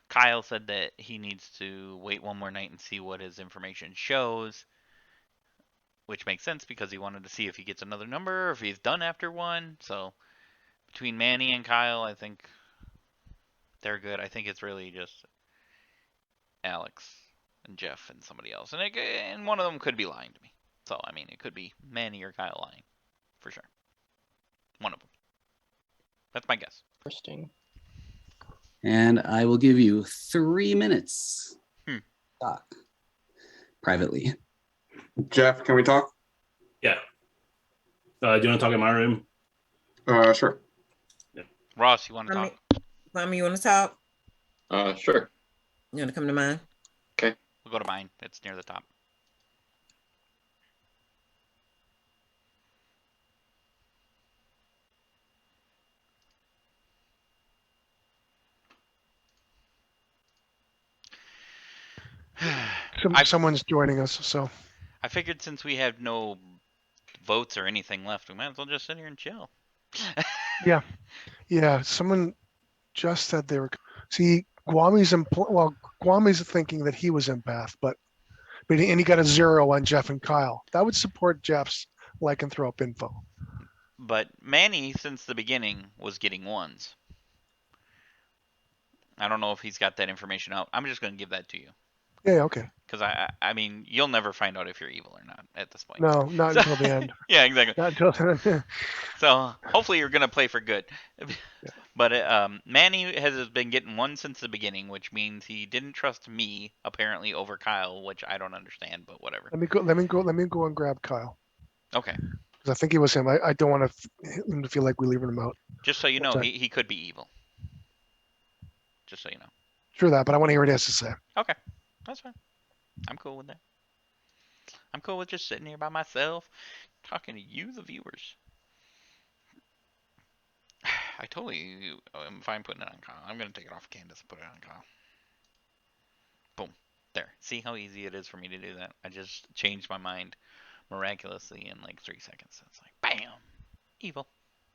Kyle said that he needs to wait one more night and see what his information shows, which makes sense because he wanted to see if he gets another number or if he's done after one. So between Manny and Kyle, I think they're good. I think it's really just Alex and Jeff and somebody else. And one of them could be lying to me. So, I mean, it could be Manny or Kyle lying, for sure. One of them. That's my guess. Interesting. And I will give you 3 minutes. Talk privately. Jeff, can we talk? Yeah. Do you want to talk in my room? Sure. Yeah. Ross, you want to talk? Mommy, you want to talk? Sure. You want to come to mine? Okay. We'll go to mine. It's near the top. Someone's joining us, so. I figured since we have no votes or anything left, we might as well just sit here and chill. Yeah. Someone just said they were. See, Guami's thinking that he was empath, but he got a 0 on Jeff and Kyle. That would support Jeff's lycanthrope info. But Manny, since the beginning, was getting 1s. I don't know if he's got that information out. I'm just going to give that to you. Yeah, okay. Because I mean, you'll never find out if you're evil or not at this point. No, not until the end. Yeah, exactly. Not until. So hopefully you're gonna play for good. But Manny has been getting 1 since the beginning, which means he didn't trust me apparently over Kyle, which I don't understand, but whatever. Let me go and grab Kyle. Okay. Because I think it was him. I don't want him to feel like we're leaving him out. Just so you know, he could be evil. Just so you know. True that, but I want to hear what he has to say. Okay. That's fine. I'm cool with that. I'm cool with just sitting here by myself, talking to you, the viewers. I totally am fine putting it on Kyle. I'm going to take it off Candace and put it on Kyle. Boom. There. See how easy it is for me to do that? I just changed my mind miraculously in like 3 seconds. It's like, bam! Evil.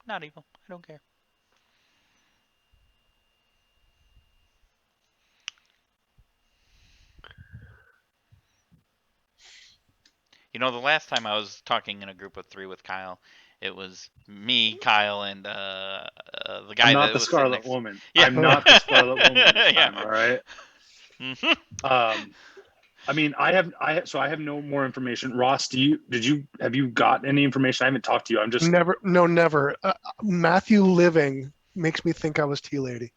Not evil. I don't care. You know, the last time I was talking in a group of 3 with Kyle, it was me, Kyle, and the guy I'm that not the was sitting Scarlet next. Woman. Yeah. I'm not the Scarlet Woman this Yeah. time. All right. I mean, I have no more information. Ross, have you got any information? I haven't talked to you. I'm just never. Matthew living makes me think I was Tea Lady.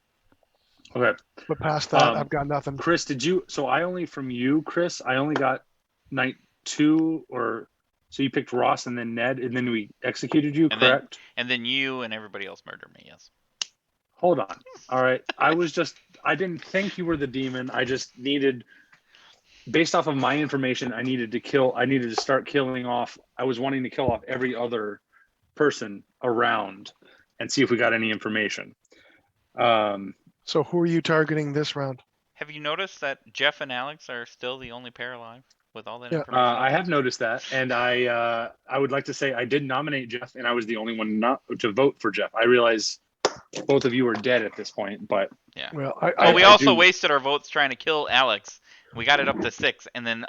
okay. But past that, I've got nothing. Chris, so I only from you, Chris, I only got night 2 so you picked Ross and then Ned and then we executed you, correct? And then you and everybody else murdered me, yes. Hold on. All right. I didn't think you were the demon. I just needed, based off of my information, I needed to start killing off. I was wanting to kill off every other person around and see if we got any information. So who are you targeting this round? Have you noticed that Jeff and Alex are still the only pair alive with all that information? I have noticed that, and I would like to say I did nominate Jeff, and I was the only one not to vote for Jeff. I realize both of you are dead at this point, but yeah. Well, we also wasted our votes trying to kill Alex. We got it up to 6, and then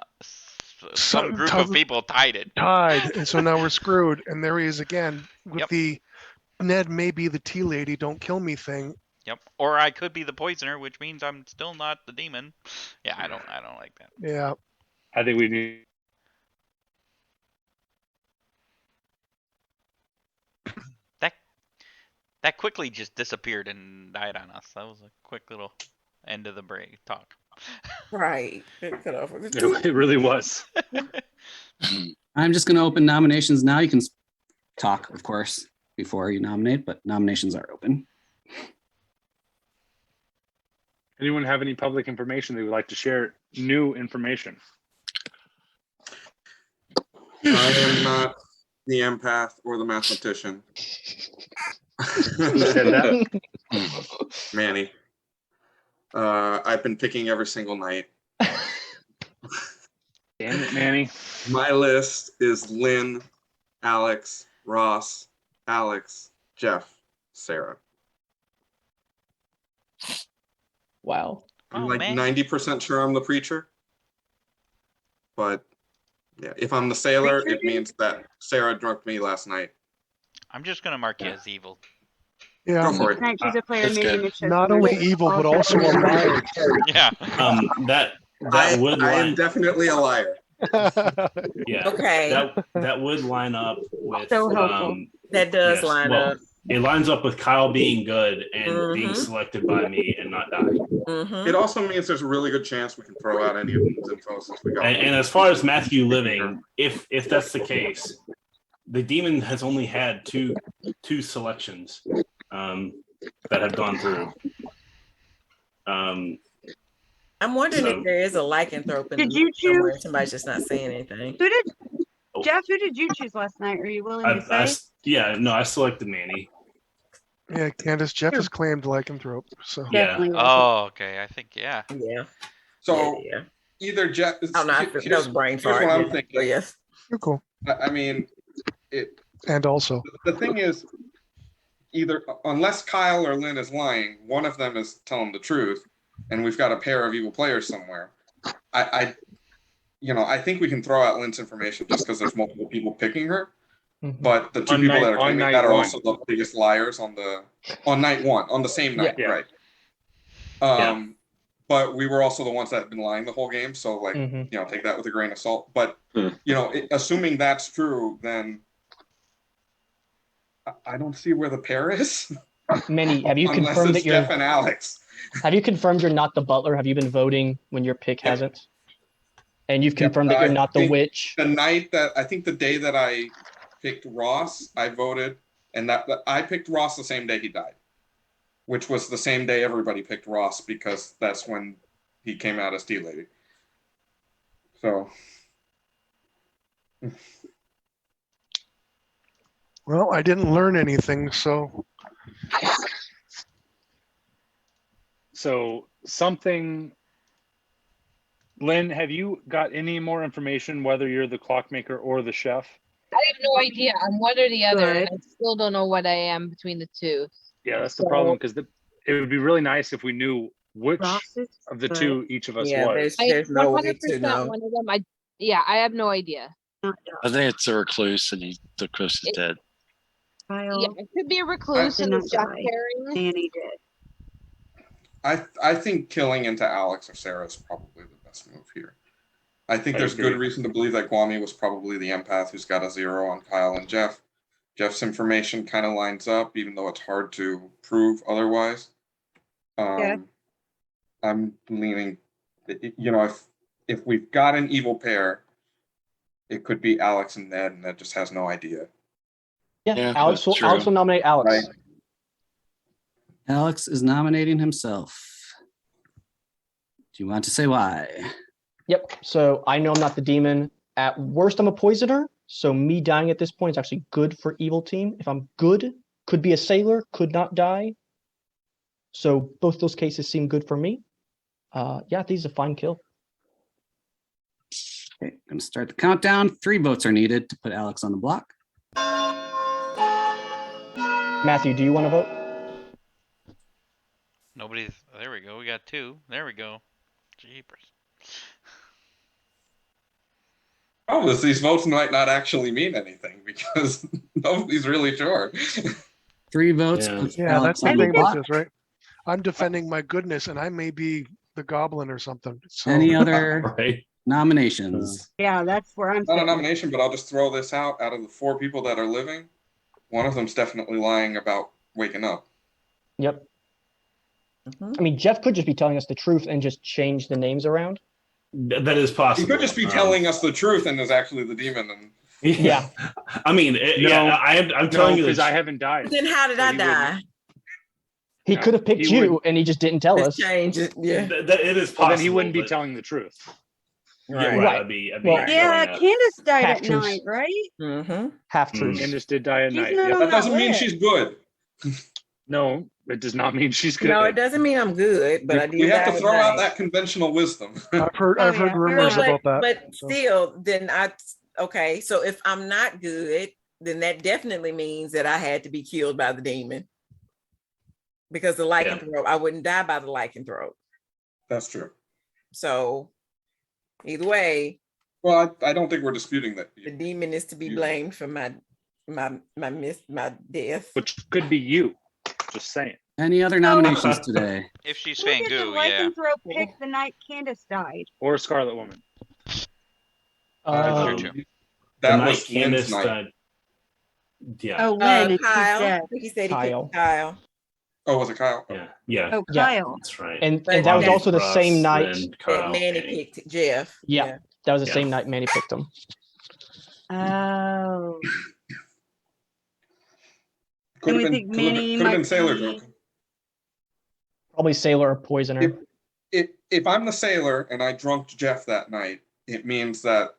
some group of people tied it. And so now we're screwed. And there he is again with the Ned may be the tea lady, don't kill me thing. Yep. Or I could be the poisoner, which means I'm still not the demon. Yeah, I don't like that. Yeah. I think we need. That quickly just disappeared and died on us. That was a quick little end of the break talk. Right. It really was. I'm just going to open nominations now. You can talk, of course, before you nominate, but nominations are open. Anyone have any public information they would like to share? New information. I am not the empath or the mathematician. Who said that? Manny. I've been picking every single night. Damn it, Manny. My list is Lynn, Alex, Ross, Alex, Jeff, Sarah. Wow. I'm like 90% sure I'm the preacher. But yeah, if I'm the sailor, it means that Sarah drunk me last night. I'm just gonna mark you as evil. Yeah. Go for it. Tonight she's a player, maybe it's just Not only evil, but also a liar. Yeah. That I would am line. definitely a liar. Yeah. Okay. That would line up with. So helpful. That does line up. It lines up with Kyle being good and being selected by me and not dying. It also means there's a really good chance we can throw out any of these info since we got. And as far as Matthew living, if that's the case, the demon has only had two selections that have gone through. I'm wondering if there is a lycanthrope in Did the you mix somewhere. choose? Somebody's just not saying anything. Who did Jeff? Who did you choose last night? Are you willing to say? I selected Manny. Yeah, Candace, Jeff has claimed lycanthrope. So Yeah. Oh, okay. I think yeah. Yeah. So either Jeff. Oh no, that was brain here's fart. what I'm thinking. Yes. You're cool. I mean, and also the thing is, either unless Kyle or Lynn is lying, one of them is telling the truth, and we've got a pair of evil players somewhere. I think we can throw out Lynn's information just because there's multiple people picking her. But the two people that are claiming that are also the biggest liars on night one, on the same night, right? But we were also the ones that have been lying the whole game, so take that with a grain of salt. But assuming that's true, then I don't see where the pair is. Manny, have you Unless confirmed it's that you're Jeff and Alex? Have you confirmed you're not the butler? Have you been voting when your pick hasn't? And you've confirmed that you're not the witch? The night that I think the day that I picked Ross, I voted, and that I picked Ross the same day he died, which was the same day everybody picked Ross because that's when he came out as Tea Lady. So, well, I didn't learn anything, so. So something. Lynn, have you got any more information whether you're the clockmaker or the chef? I have no idea. I'm one or the other, and I still don't know what I am between the two. Yeah, that's the problem, because it would be really nice if we knew which of the two each of us was. There's no way to know. One of them, I have no idea. I think it's a recluse, and the recluse is dead. Yeah, it could be a recluse and it's just caring. Danny did. I think killing into Alex or Sarah is probably the best move here. I think there's good reason to believe that Guami was probably the empath who's got a 0 on Kyle and Jeff. Jeff's information kind of lines up, even though it's hard to prove otherwise. I'm leaning, if we've got an evil pair, it could be Alex and Ned, and Ned just has no idea. Yeah, Alex will nominate Alex. Right. Alex is nominating himself. Do you want to say why? Yep. So I know I'm not the demon. At worst, I'm a poisoner. So me dying at this point is actually good for evil team. If I'm good, could be a sailor, could not die. So both those cases seem good for me. Yeah, I think it's a fine kill. Okay, I'm going to start the countdown. 3 votes are needed to put Alex on the block. Matthew, do you want to vote? Nobody's. There we go. We got 2. There we go. Jeepers. Oh, these votes might not actually mean anything because nobody's really sure. 3 votes. Yeah, that's the thing about this, right? I'm defending my goodness, and I may be the goblin or something. So. Any other nominations? Yeah, that's where I'm. Not a nomination, but I'll just throw this out. Out of the 4 people that are living, one of them's definitely lying about waking up. Yep. I mean, Jeff could just be telling us the truth and just change the names around. That is possible. He could just be telling us the truth and is actually the demon. And yeah, I mean, I'm telling you because I haven't died. Then how did I die? He could have picked you, and he just didn't tell us. Change it. Yeah, it is possible. Well, then he wouldn't be telling the truth. Right. Right. I'd be Candace died Half at truth. night, right? Mm-hmm. Half truth. Candace did die at She's night. not Yep. on that doesn't mean list. she's good. No, it does not mean she's good. No, it doesn't mean I'm good, but I do. We have to throw out that conventional wisdom. I've heard rumors about that. But still, then okay. So if I'm not good, then that definitely means that I had to be killed by the demon. Because the lycanthrope, I wouldn't die by the lycanthrope. That's true. So either way. Well, I don't think we're disputing that. The demon is to be blamed for my death. Which could be you. Just saying. Any other nominations today? If she's Who did the Fangu, yeah. lycanthrope pick the night Candace died? Or Scarlet Woman. That was Candace night. died. Yeah. Oh, when? Kyle. He said he picked Kyle. Oh, was it Kyle? Yeah. Oh, Kyle. That's right. And that was also the same night that Manny picked Jeff. Yeah, that was the same night Manny picked him. Oh. Could we have think been, Manny could have been might Sailor be- drunk. Probably sailor or poisoner. If I'm the sailor and I drunked Jeff that night, it means that,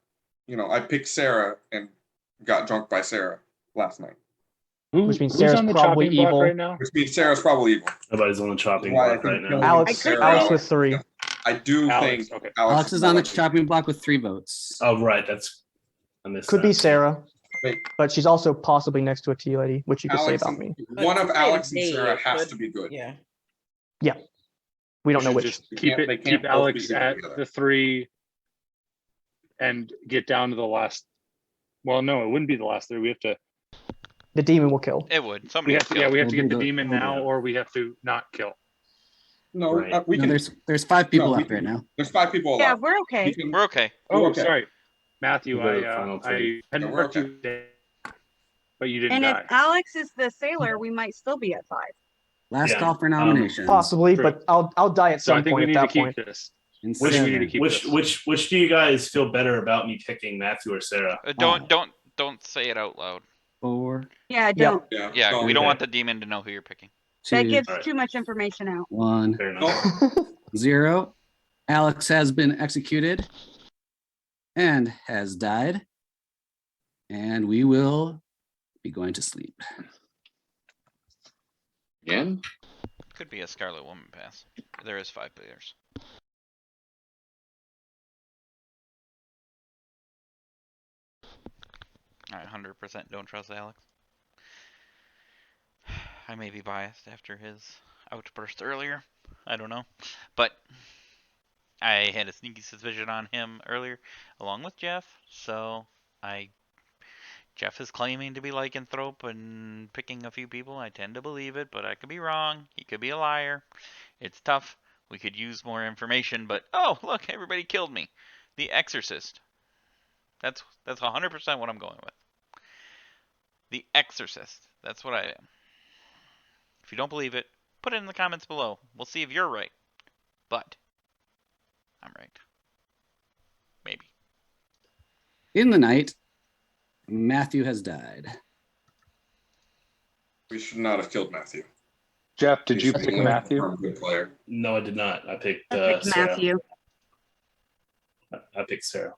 I picked Sarah and got drunk by Sarah last night. Which means Sarah's probably evil. Right now? Which means Sarah's probably evil. Nobody's on the chopping block right now. Alex with 3. I do think Alex is on the chopping block with 3 votes. Oh, right. I missed Could that. be Sarah. Wait. But she's also possibly next to a tea lady, which you could say Alex about and- me. One of Alex and Sarah has to be good. Yeah. Yeah. We don't know which. Just Keep they can't keep both Alex be at together. the 3 and get down to the last. Well, no, it wouldn't be the last 3. We have to. The demon will kill. It would. We Somebody have to. kill. Yeah, we have to We'll get do the the- demon now, or we have to not kill. No, Right. we can. There's 5 people No, we left right now. There's 5 people Yeah, alive. we're okay. We're okay. Oh, Okay. sorry, Matthew. We'll go to the final I three. hadn't Yeah, we're marked you dead, but you didn't And die. if Alex is the sailor, we might still be at 5. Last Yeah. call for nominations. Possibly, True. but I'll die at So I some think we point need at to that keep point. this. In Which, we need to seven. keep this. which do you guys feel better about me picking, Matthew or Sarah? Don't say it out loud. 4, Yeah, don't. Yeah, Yeah, we do don't that. want the demon to know who you're picking. 2, That gives Alright. too much information out. 1, Fair enough. 0. Alex has been executed and has died. And we will be going to sleep. Again? Could be a Scarlet Woman pass. There is 5 players. I 100% don't trust Alex. I may be biased after his outburst earlier. I don't know. But I had a sneaky suspicion on him earlier, along with Jeff. So Jeff is claiming to be lycanthrope and picking a few people. I tend to believe it, but I could be wrong. He could be a liar. It's tough. We could use more information, but oh, look, everybody killed me. The Exorcist. That's 100% what I'm going with. The Exorcist. That's what I am. If you don't believe it, put it in the comments below. We'll see if you're right. But I'm right. Maybe. In the night, Matthew has died. We should not have killed Matthew. Jeff, did you He's pick a Matthew? good player. No, I did not. I picked I picked Sarah. Matthew. I picked Sarah.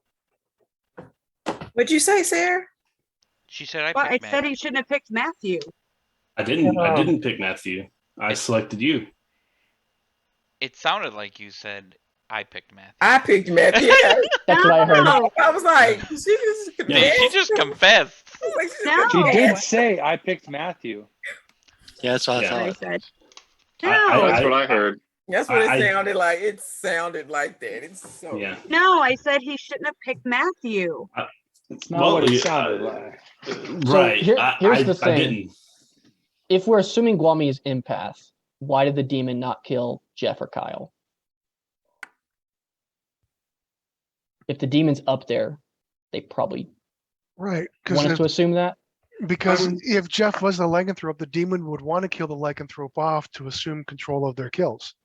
What'd you say, Sarah? She said I Well, I picked said Matthew. he shouldn't have picked Matthew. I didn't pick Matthew. I selected you. It sounded like you said I picked Matthew. I picked Matthew. That's what I heard. I was like, she just confessed. She just confessed. She did say I picked Matthew. Yeah, that's what I That's what I thought. said. That's what I heard. That's what it sounded like. It sounded like that. It's so. Yeah. No, I said he shouldn't have picked Matthew. It's not what it sounded like. Right. Here's the thing. I didn't. If we're assuming Guami is empath, why did the demon not kill Jeff or Kyle? If the demon's up there, they probably Right. want us to assume that. Because if Jeff was the lycanthrope, the demon would want to kill the lycanthrope off to assume control of their kills.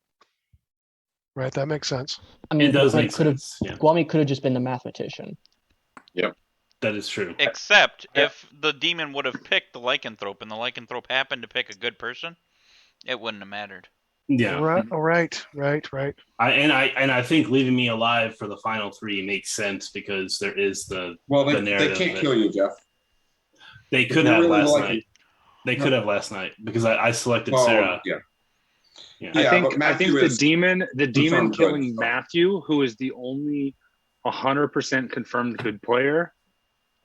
Right, that makes sense. I mean, It does Guami make could have sense. Yeah. Guami could have just been the mathematician. Yep. That is true. Except if the demon would have picked the lycanthrope and the lycanthrope happened to pick a good person, it wouldn't have mattered. Yeah. Right. I think leaving me alive for the final three makes sense because there is the They narrative. can't kill you, Jeff. They could have last night. They could have last night because I selected Sarah. Yeah. Yeah. I think the demon confirmed killing good, so. Matthew, who is the only 100% confirmed good player.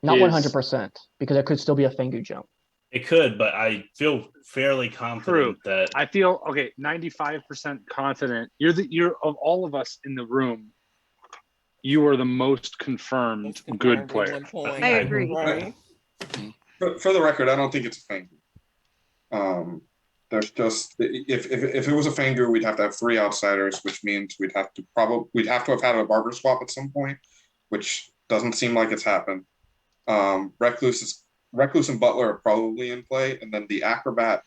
Not is- 100%, because it could still be a Fengu jump. It could, but I feel fairly confident that I feel 95% confident. You're of all of us in the room, you are the most confirmed good player. I agree. Right. For the record, I don't think it's a Fangu. There's just if it was a Fangu, we'd have to have 3 outsiders, which means we'd have to have had a barber swap at some point, which doesn't seem like it's happened. Recluse and Butler are probably in play, and then the acrobat.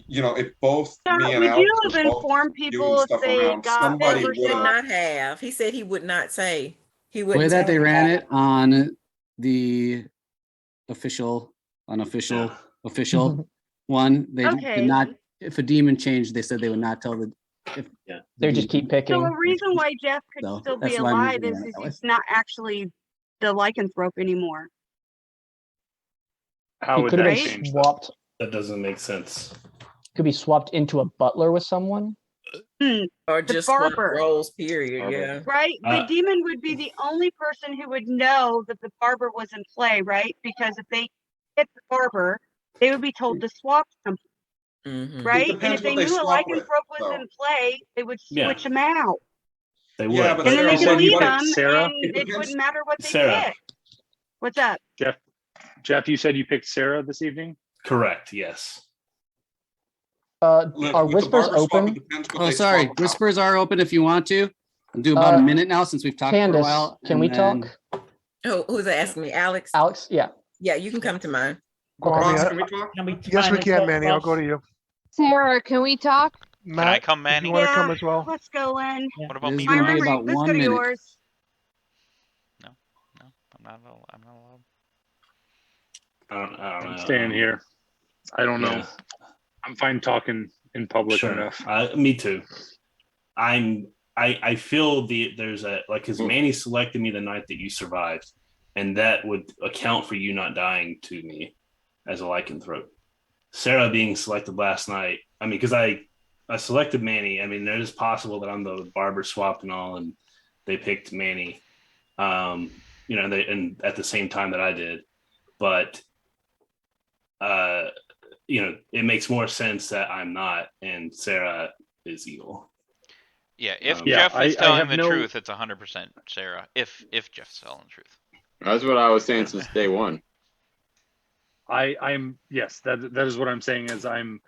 If both me and would Alex you were have both informed doing people if stuff they around, got somebody barber would Would have. not have. He said he would not say. He The would. way that they ran it on the official one, they Okay. did not. If a demon changed, they said they would not tell the. They just keep picking. So a reason why Jeff could So, still be that's why I'm alive using is that way. he's not actually the lycanthrope anymore. How He would could have that been change? swapped. that doesn't make sense. Could be swapped into a butler with someone. or the just swap barber. roles. Period. Yeah. Right? The demon would be the only person who would know that the barber was in play, right? Because if they hit the barber, they would be told to swap something, Mhm. right? It And depends if they what they knew a swap with, lycanthrope was though. in play, they would Yeah. switch him out. They would. Yeah, but And then they Sarah, could leave what- him Sarah? and it depends- wouldn't matter what they Sarah. picked. What's up? Jeff, you said you picked Sarah this evening. Correct. Yes. Are with the whispers barber swap, open? it depends what Oh, they sorry. swap out. Whispers are open if you want to. I'll do about a minute now since we've talked for a Candace, while. can and we then- talk? Who's asking me? Alex? Alex, yeah. Yeah, you can come to mine. Ross, Guami, can we talk? Can we yes, we try can, and Manny. I'll go to you. Sarah, can we talk? Can I Matt, come, if Manny? you want to Yeah. come as well. Let's go, Lynn. What about This me? is gonna be Remember, about let's 1 go to minute. yours. No, I'm not allowed. I don't I'm know. staying here. I don't know. Yeah. I'm fine talking in public Sure. enough. Me too. I feel there's a because Manny selected me the night that you survived, and that would account for you not dying to me as a lycanthrope. Sarah being selected last night. I mean, because I selected Manny. I mean, it is possible that I'm the barber swap and all, and they picked Manny. They and at the same time that I did, but it makes more sense that I'm not, and Sarah is evil. Yeah, if Yeah, Jeff is telling have the no- truth, it's 100% Sarah. If Jeff's telling the truth. That's what I was saying since day one. I'm yes, that is what I'm saying is I'm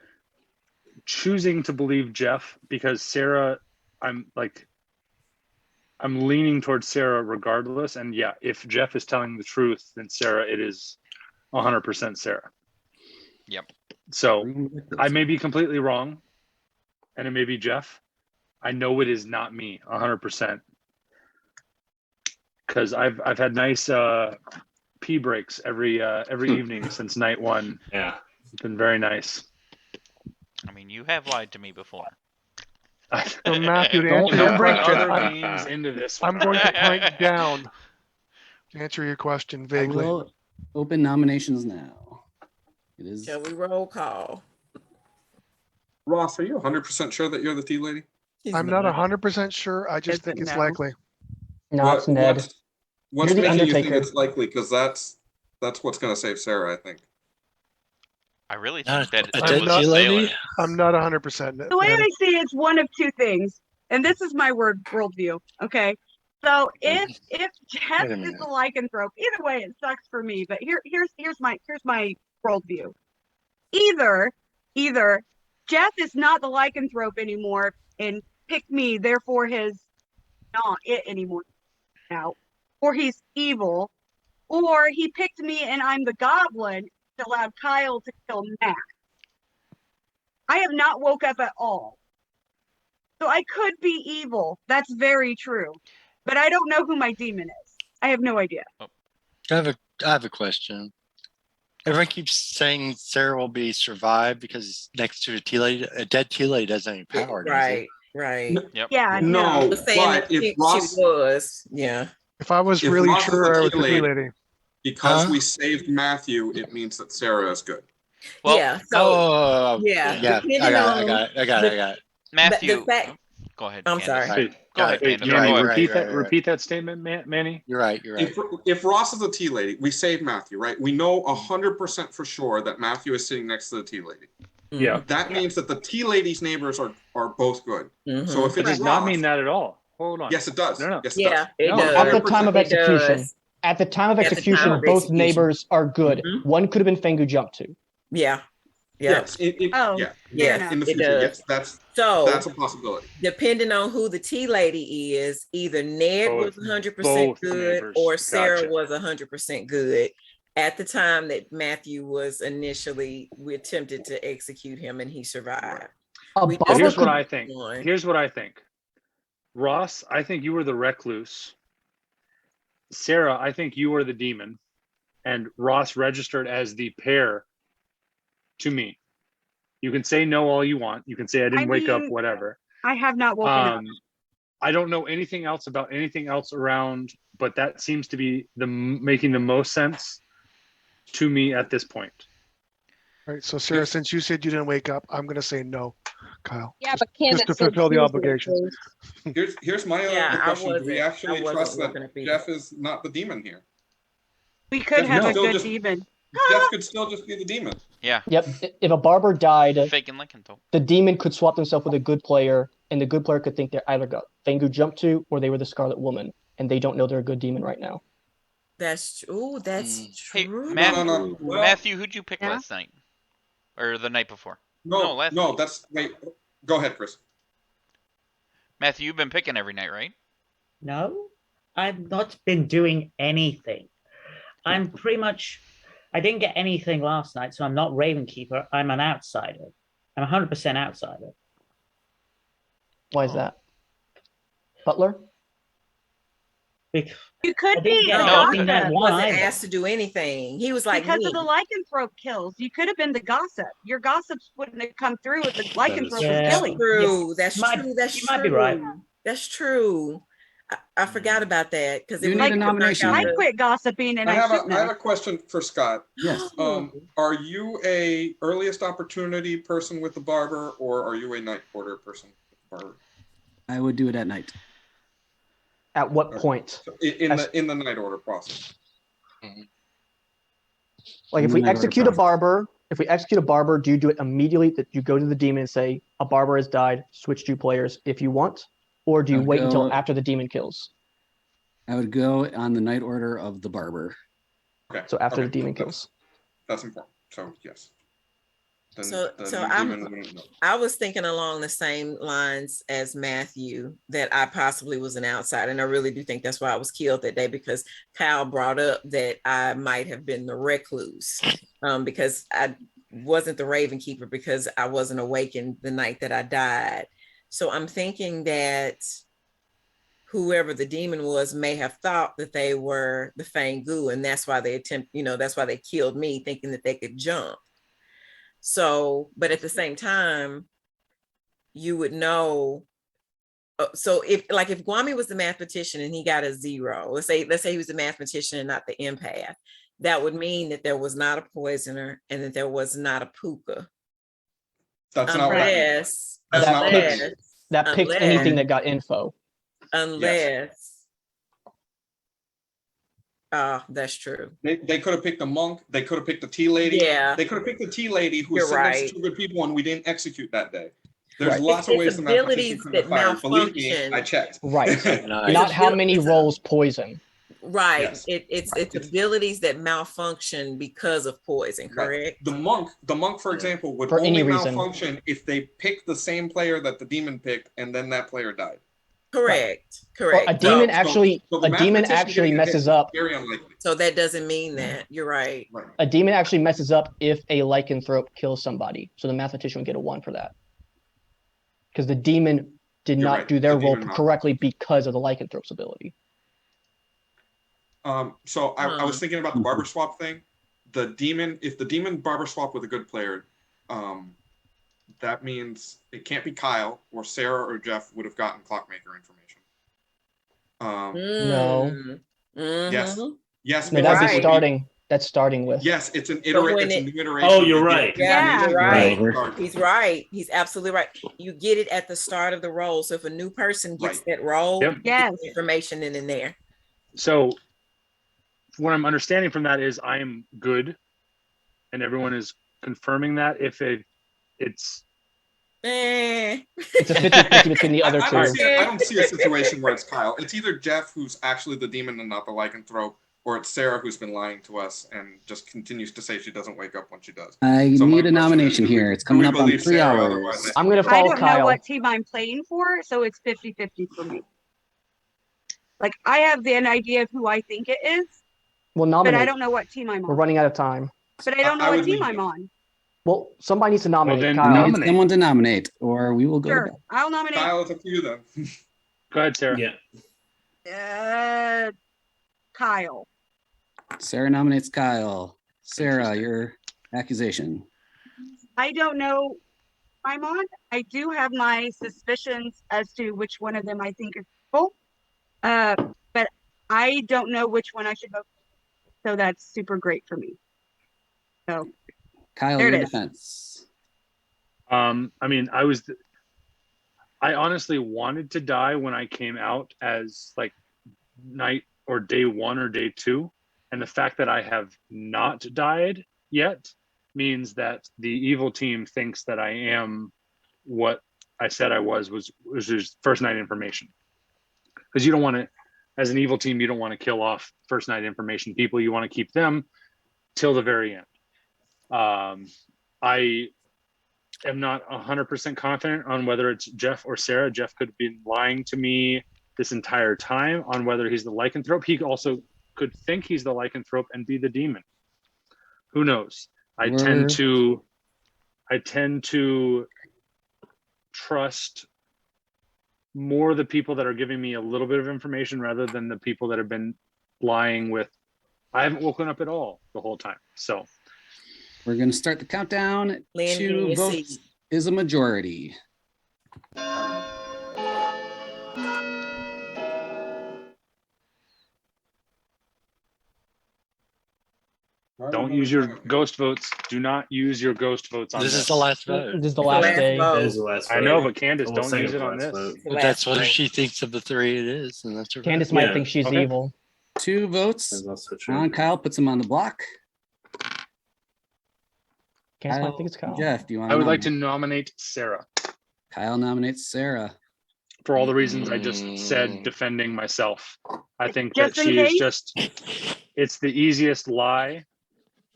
choosing to believe Jeff because Sarah, I'm leaning towards Sarah regardless. And yeah, if Jeff is telling the truth, then Sarah, it is 100% Sarah. Yep. So I may be completely wrong, and it may be Jeff. I know it is not me 100%. Because I've had nice pee breaks every evening since night one. Yeah, it's been very nice. I mean, you have lied to me before. So Matthew, to Don't answer your bring question, other games into this. I'm going to pint down to answer your question I vaguely. will open nominations now. It is. Shall we roll call? Ross, are you 100% sure that you're the tea lady? I'm not 100% sure. I just think it's no. likely. No, it's Ned. What's You're the making you think Undertaker. it's likely? Because that's what's going to save Sarah, I think. I really think that a it dead was tea lady? Sailor. I'm not 100%. The way I see it's one of two things, and this is my worldview. Okay, so if Jeff Wait a is minute. the lycanthrope, either way it sucks for me. But here's my worldview. Either Jeff is not the lycanthrope anymore and picked me, therefore his not it anymore now, or he's evil, or he picked me and I'm the goblin that allowed Kyle to kill Matt. I have not woke up at all. So I could be evil. That's very true. But I don't know who my demon is. I have no idea. I have a question. Everyone keeps saying Sarah will be survived because it's next to a tea lady. A dead tea lady doesn't have any power. Right. Yep. Yeah. No, Was saying that but if she Ross, was. Yeah. If I was if really Ross is sure I the was tea the tea lady, lady. because we saved Matthew, it means that Sarah is good. Well, yeah. So yeah. depending I on got it. Matthew, the fact, go ahead. I'm Candace. sorry. Go ahead, Hey, Candace. Manny, Go ahead. repeat that statement, Manny. You're right. If Ross is the tea lady, we saved Matthew, right? We know 100% for sure that Matthew is sitting next to the tea lady. Yeah. That means that the tea lady's neighbors are both good. So if It it's does not Ross, mean that at all. Hold on. yes, it does. No. Yes, it Yeah, does. it does. At the time of It execution. does. At the time of At the execution, time of both execution. neighbors are good. One could have been Fengu jumped to. Yeah. Yes. Yes. In the it future, does. yes, So that's a possibility. depending on who the tea lady is, either Ned was 100% both good neighbors. or Sarah Gotcha. was 100% good. At the time that Matthew was initially, we attempted to execute him and he survived. Here's what I think. Here's what I think. Ross, I think you were the recluse. Sarah, I think you were the demon. And Ross registered as the pair to me. You can say no all you want. You can say I didn't wake up, whatever. I have not woken up. I don't know anything else about anything else around, but that seems to be making the most sense to me at this point. All right. So Sarah, since you said you didn't wake up, I'm going to say no, Kyle. Yeah, but Candace just to said fulfill the she was obligations. Here's my Yeah, other I question. Do we wasn't- actually I wasn't trust woken that up either. Jeff is not the demon here? We could Jeff have could a still good just- demon. Jeff could still just be the demon. Yeah. Yep. If a barber died, Faking lycanthrope. the demon could swap themselves with a good player, and the good player could think they're either got Fengu jumped to or they were the Scarlet Woman, and they don't know they're a good demon right now. That's true. That's Hey, true. No. Well, Matthew, who'd you pick last night? Or the night before? No, last night. that's wait. Go ahead, Chris. Matthew, you've been picking every night, right? No, I've not been doing anything. I'm pretty much, I didn't get anything last night, so I'm not Ravenkeeper. I'm an outsider. I'm 100% outsider. Why is that? Butler? You could be a No, gossip. he wasn't asked to do anything. He was like because me. of the lycanthrope kills. You could have been the gossip. Your gossips wouldn't have come through if the lycanthrope was That's killing. true. That's Might- true. That's you true. might be right. That's true. I forgot about that because You need a nomination. I quit gossiping and I I have shouldn't I have have. a question for Scott. Yes. Are you a earliest opportunity person with the barber, or are you a night porter person with the barber? I would do it at night. At what point? So in the night order process. Like if we execute a barber, do you do it immediately that you go to the demon and say, a barber has died, switch 2 players if you want? Or do you I'll wait until go- after the demon kills? I would go on the night order of the barber. Okay. So after okay. the demon kills. That's important. So yes. Then So the so demon wouldn't know. I was thinking along the same lines as Matthew, that I possibly was an outsider. And I really do think that's why I was killed that day, because Kyle brought up that I might have been the recluse, because I wasn't the Raven Keeper, because I wasn't awakened the night that I died. So I'm thinking that whoever the demon was may have thought that they were the Fangu, and that's why that's why they killed me, thinking that they could jump. So, but at the same time, you would know. So if Gwami was the mathematician and he got a 0, let's say he was the mathematician and not the empath, that would mean that there was not a poisoner and that there was not a puka. That's not what I mean. That picked anything that got info. Unless that's true. They could have picked the monk. They could have picked the tea lady. Yeah. They could have picked the tea lady who was You're sitting next right. to 2 good people and we didn't execute that day. There's Right. lots of It's ways the mathematician abilities could have that fired. Believe me, malfunction. I checked. Right. Not how many rolls poison. Right. Yes. It's abilities that malfunction because of poison, correct? The monk, for example, would For only any reason. malfunction if they picked the same player that the demon picked and then that player died. Correct. Or Correct. a demon the actually getting a messes hit up. is very unlikely. So that doesn't mean that. You're right. A demon actually messes up if a lycanthrope kills somebody. So the mathematician would get a 1 for that. Because the demon did You're not right. do their The role demon correctly because of the lycanthrope's ability. So I was thinking about the barber swap thing. If the demon barber swap with a good player, that means it can't be Kyle, or Sarah or Jeff would have gotten clockmaker information. No. Yes. Yes. No, because that'd it be would starting. That's starting with. Yes, it's an So when it's a it- new iteration. Oh, you're You get right. Yeah, you're right. Right. He's right. He's absolutely right. You get it at the start of the role. So if a new person gets that role, Yep. you get the information in there. So what I'm understanding from that is I am good, and everyone is confirming that. If it's It's a 50-50 between the other two. I don't see a situation where it's Kyle. It's either Jeff, who's actually the demon and not the lycanthrope, or it's Sarah, who's been lying to us and just continues to say she doesn't wake up when she does. I need a nomination here. It's coming up on 3 hours. I'm going to I follow don't know Kyle. what team I'm playing for, so it's 50-50 for me. Like, I have an idea of who I think it is, We'll but nominate. I don't know what team I'm We're on. running out of time. But I don't know what team I'm on. Well, somebody needs to nominate. then Kyle. I need someone to nominate, or we will go to Sure, bed. I'll nominate. Kyle, it's up to you then. Go ahead, Sarah. Yeah. Kyle. Sarah nominates Kyle. Sarah, your accusation. I don't know I'm on. I do have my suspicions as to which one of them I think is full. But I don't know which one I should vote for. So that's super great for me. So Kyle, there it your is. defense. I mean, I honestly wanted to die when I came out as like night or day 1 or day 2. And the fact that I have not died yet means that the evil team thinks that I am what I said I was just first night information. Because you don't want to, as an evil team, you don't want to kill off first night information people. You want to keep them till the very end. I am not 100% confident on whether it's Jeff or Sarah. Jeff could have been lying to me this entire time on whether he's the lycanthrope. He also could think he's the lycanthrope and be the demon. Who knows? I tend to trust more the people that are giving me a little bit of information rather than the people that have been lying with, I haven't woken up at all the whole time. So we're going to start the countdown. Land 2 votes is a majority. don't use your ghost votes. Do not use your ghost votes on this. This is the last vote. This is the last day. It is the last vote. I know, but Candace, Well, don't second use it to on last this. vote. But that's what she thinks of the 3 it is, and that's her. Candace might think she's evil. 2 votes. That's also true. On Kyle puts him on the block. Candace might think it's Kyle. Jeff, do you want I would like to nominate Sarah Kyle nominates Sarah. for all the reasons I just said, defending myself. I think Just that in she is case? just, it's the easiest lie.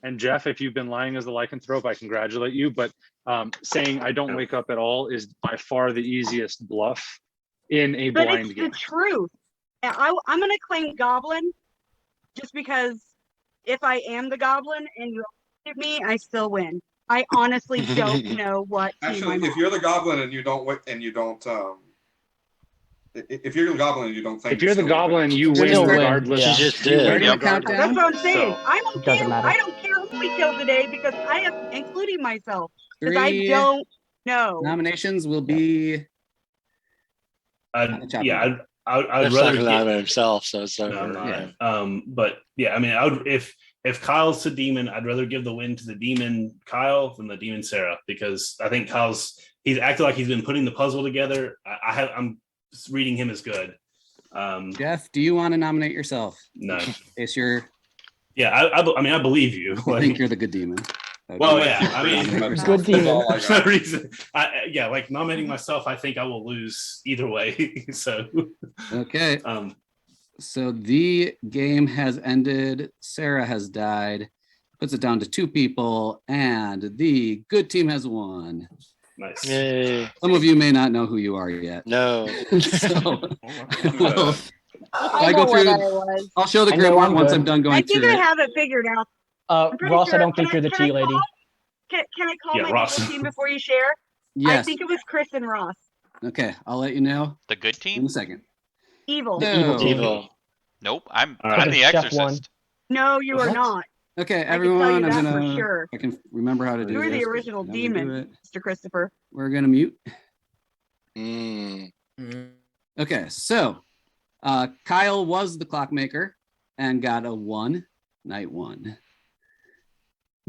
And Jeff, if you've been lying as a lycanthrope, I congratulate you. But saying I don't wake up at all is by far the easiest bluff in a But blind it's game. the truth. And I'm going to claim goblin just because if I am the goblin and you give me, I still win. I honestly don't know what team Actually, I'm if on. you're the goblin and you don't if you're the goblin and you don't think If you're the goblin, you win Still win, regardless. yeah. She just You did. win Yep. regardless. That's what I'm saying. So I'm okay. Doesn't matter. I don't care who we kill today because I am including myself because I 3 don't know. nominations will be. I'd chopping rather not gonna get, lie himself, so it's no, over. I'm not. Yeah. But yeah, I mean, I would if Kyle's the demon, I'd rather give the win to the demon Kyle than the demon Sarah, because I think he's acted like he's been putting the puzzle together. I'm reading him as good. Jeff, do you want to nominate yourself? No. In case you're. Yeah, I mean, I believe you. I think you're the good demon. Well, yeah, I mean, Good demon. There's no reason. Yeah, like nominating myself, I think I will lose either way. So Okay. So the game has ended. Sarah has died. Puts it down to 2 people, and the good team has won. Nice. Yay. Some of you may not know who you are yet. No. So, well, I know what I was. I'll show the I know grimoire I'm once good. I'm done going I think through I it. have it figured out. I'm pretty Ross, sure. I don't think you're the Can I tea lady. Can I call Yeah, my Ross. evil team before you share? Yes. I think it was Chris and Ross. Okay, I'll let you know The good in team? a second. Evil. The evil team. Evil. Nope. I'm right. the Jeff exorcist. won. No, you are What? not. Okay, I can tell everyone, you I'm that gonna. for sure. I can remember how to do You were this. the original I'm gonna do demon, it. Mr. Christopher. We're gonna mute. Mm. Okay, so Kyle was the clockmaker and got a 1, night 1.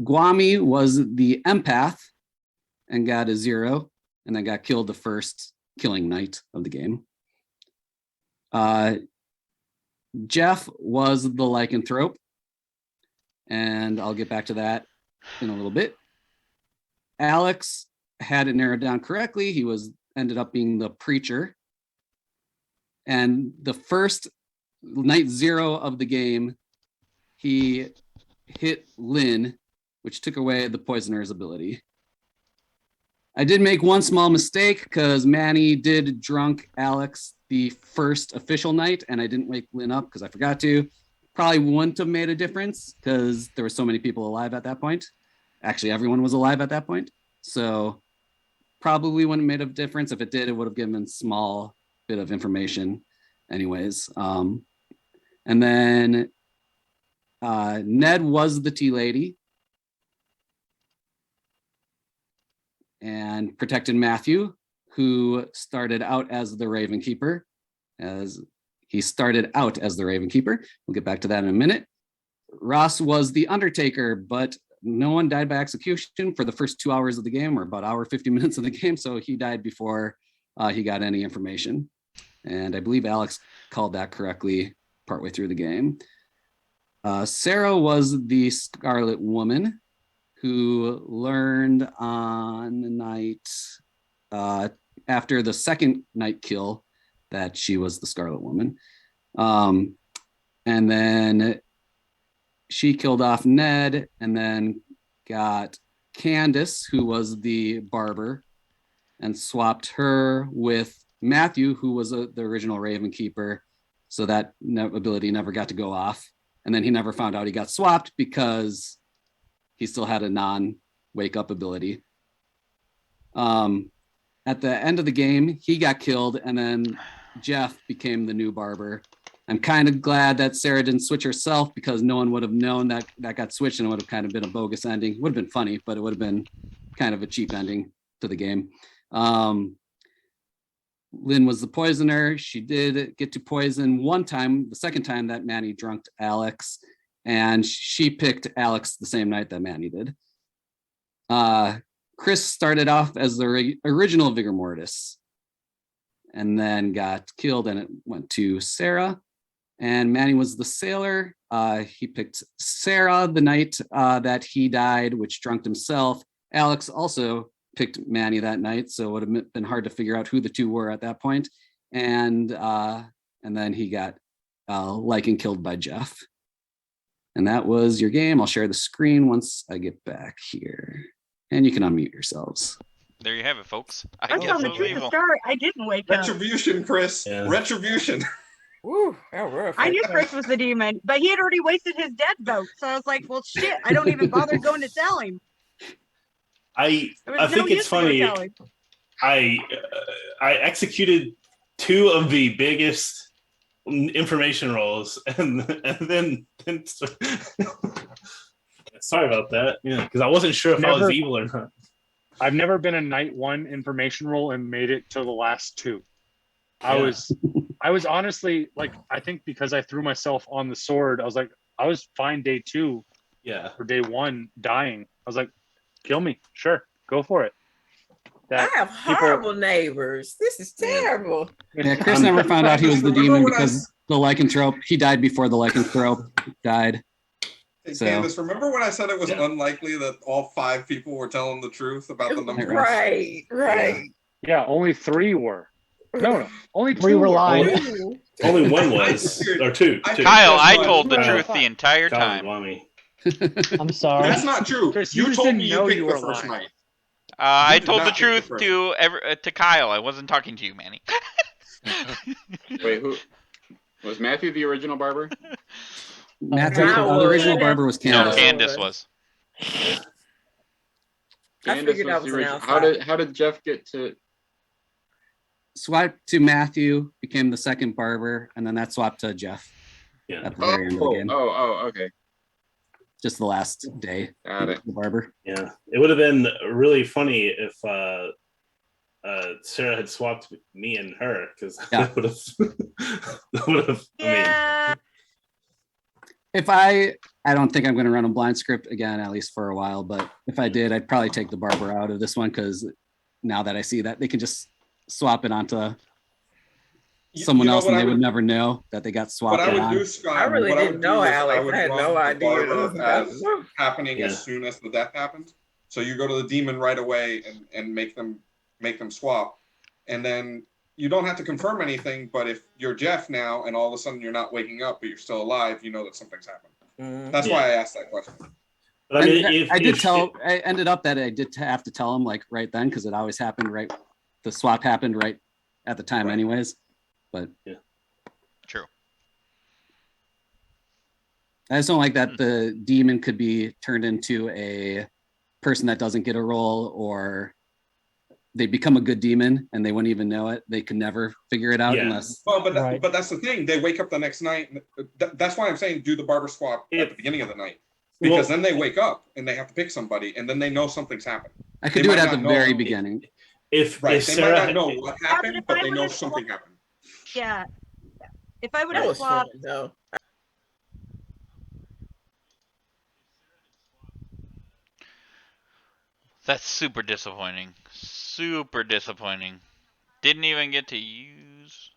Guami was the empath and got a 0, and then got killed the first killing night of the game. Jeff was the lycanthrope, and I'll get back to that in a little bit. Alex had it narrowed down correctly. He ended up being the preacher. And the first night 0 of the game, he hit Lynn, which took away the poisoner's ability. I did make one small mistake because Manny did drunk Alex the first official night, and I didn't wake Lynn up because I forgot to. Probably wouldn't have made a difference because there were so many people alive at that point. Actually, everyone was alive at that point. So probably wouldn't have made a difference. If it did, it would have given a small bit of information anyways. And then Ned was the tea lady and protected Matthew, who started out as the Raven Keeper. We'll get back to that in a minute. Ross was the Undertaker, but no one died by execution for the first 2 hours of the game, or about hour 50 minutes of the game. So he died before he got any information. And I believe Alex called that correctly partway through the game. Sarah was the Scarlet Woman, who learned on the night after the second night kill that she was the Scarlet Woman. And then she killed off Ned and then got Candace, who was the barber, and swapped her with Matthew, who was the original Raven Keeper. So that ability never got to go off. And then he never found out he got swapped because he still had a non-wake up ability. At the end of the game, he got killed, and then Jeff became the new barber. I'm kind of glad that Sarah didn't switch herself because no one would have known that got switched, and it would have kind of been a bogus ending. Would have been funny, but it would have been kind of a cheap ending to the game. Lynn was the poisoner. She did get to poison one time, the second time that Manny drunked Alex, and she picked Alex the same night that Manny did. Chris started off as the original Vigor Mortis and then got killed, and it went to Sarah. And Manny was the sailor. He picked Sarah the night that he died, which drunked himself. Alex also picked Manny that night, so it would have been hard to figure out who the two were at that point. And then he got Lycan killed by Jeff. And that was your game. I'll share the screen once I get back here. And you can unmute yourselves. There you have it, folks. I was telling the truth to start. I didn't wake up. Retribution, Chris. Yeah. Retribution. Woo, that rough. I knew Chris was the demon, but he had already wasted his dead vote. So I was like, well, shit, I don't even bother going to tell him. I There was no think it's use to go funny. tell him. I executed two of the biggest information rolls, and then sorry about that. Yeah, because I wasn't sure if I was evil or not. I've never been a night 1 information roll and made it to the last 2. I was honestly like, I think because I threw myself on the sword, I was fine day 2. Yeah. Or day 1 dying. I was like, kill me. Sure. Go for it. I have horrible neighbors. This is terrible. Yeah, Chris never found out he was the demon because the lycanthrope, he died before the lycanthrope died. Hey, So- Candace, remember when I said it was unlikely that all 5 people were telling the truth about the number? Right. Yeah, only 3 were. No, only 2 We were lying. Only one was, or two. Kyle, I told the truth the entire time. I'm sorry. That's not true. Chris, you just told didn't me know you you picked were the first lying. night. I did told the not pick the truth first to Kyle. I wasn't talking to you, Manny. Wait, who was Matthew the original barber? Matthew, the original barber was Candace. No, Candace was. Candace figured I was the an original. outsider. How did Jeff get to? Swapped to Matthew, became the second barber, and then that swapped to Jeff. Yeah. At the very end of the game. Okay. Just the last day. Got it. The barber. Yeah, it would have been really funny if Sarah had swapped me and her, because that would have. Yeah. If I don't think I'm going to run a blind script again, at least for a while. But if I did, I'd probably take the barber out of this one because now that I see that they can just swap it onto someone else and they would never know that they got swapped. What I would on. do, Scott, I really what I didn't would know do is Alex. would I had run no the idea. barber as happening Yeah. as soon as the death happens. So you go to the demon right away and make them swap, and then you don't have to confirm anything. But if you're Jeff now and all of a sudden you're not waking up but you're still alive, you know that something's happened. That's why I asked that question. But I mean, I ended up that I did have to tell him like right then because it always happened right. The swap happened right at the time, anyways. But yeah, true. I just don't like that the demon could be turned into a person that doesn't get a role, or they become a good demon and they wouldn't even know it. They could never figure it out unless. Well, but that's the thing. They wake up the next night. That's why I'm saying do the barber swap at the beginning of the night, because then they wake up and they have to pick somebody, and then they know something's happened. I could do it at the very beginning. If Right, if they Sarah might not know what happened, but they know something happened. Yeah. If I would That have was fun, swapped, though. That's super disappointing. Super disappointing. Didn't even get to use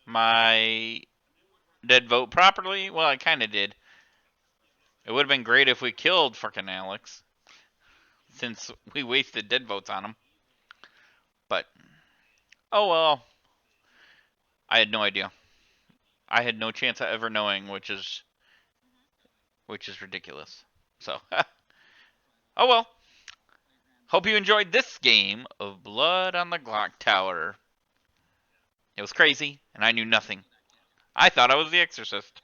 my dead vote properly. Well, I kind of did. It would have been great if we killed frickin' Alex, since we wasted dead votes on him. But, oh well. I had no idea. I had no chance of ever knowing, which is ridiculous. So, oh well. Hope you enjoyed this game of Blood on the Clocktower. It was crazy, and I knew nothing. I thought I was the Exorcist.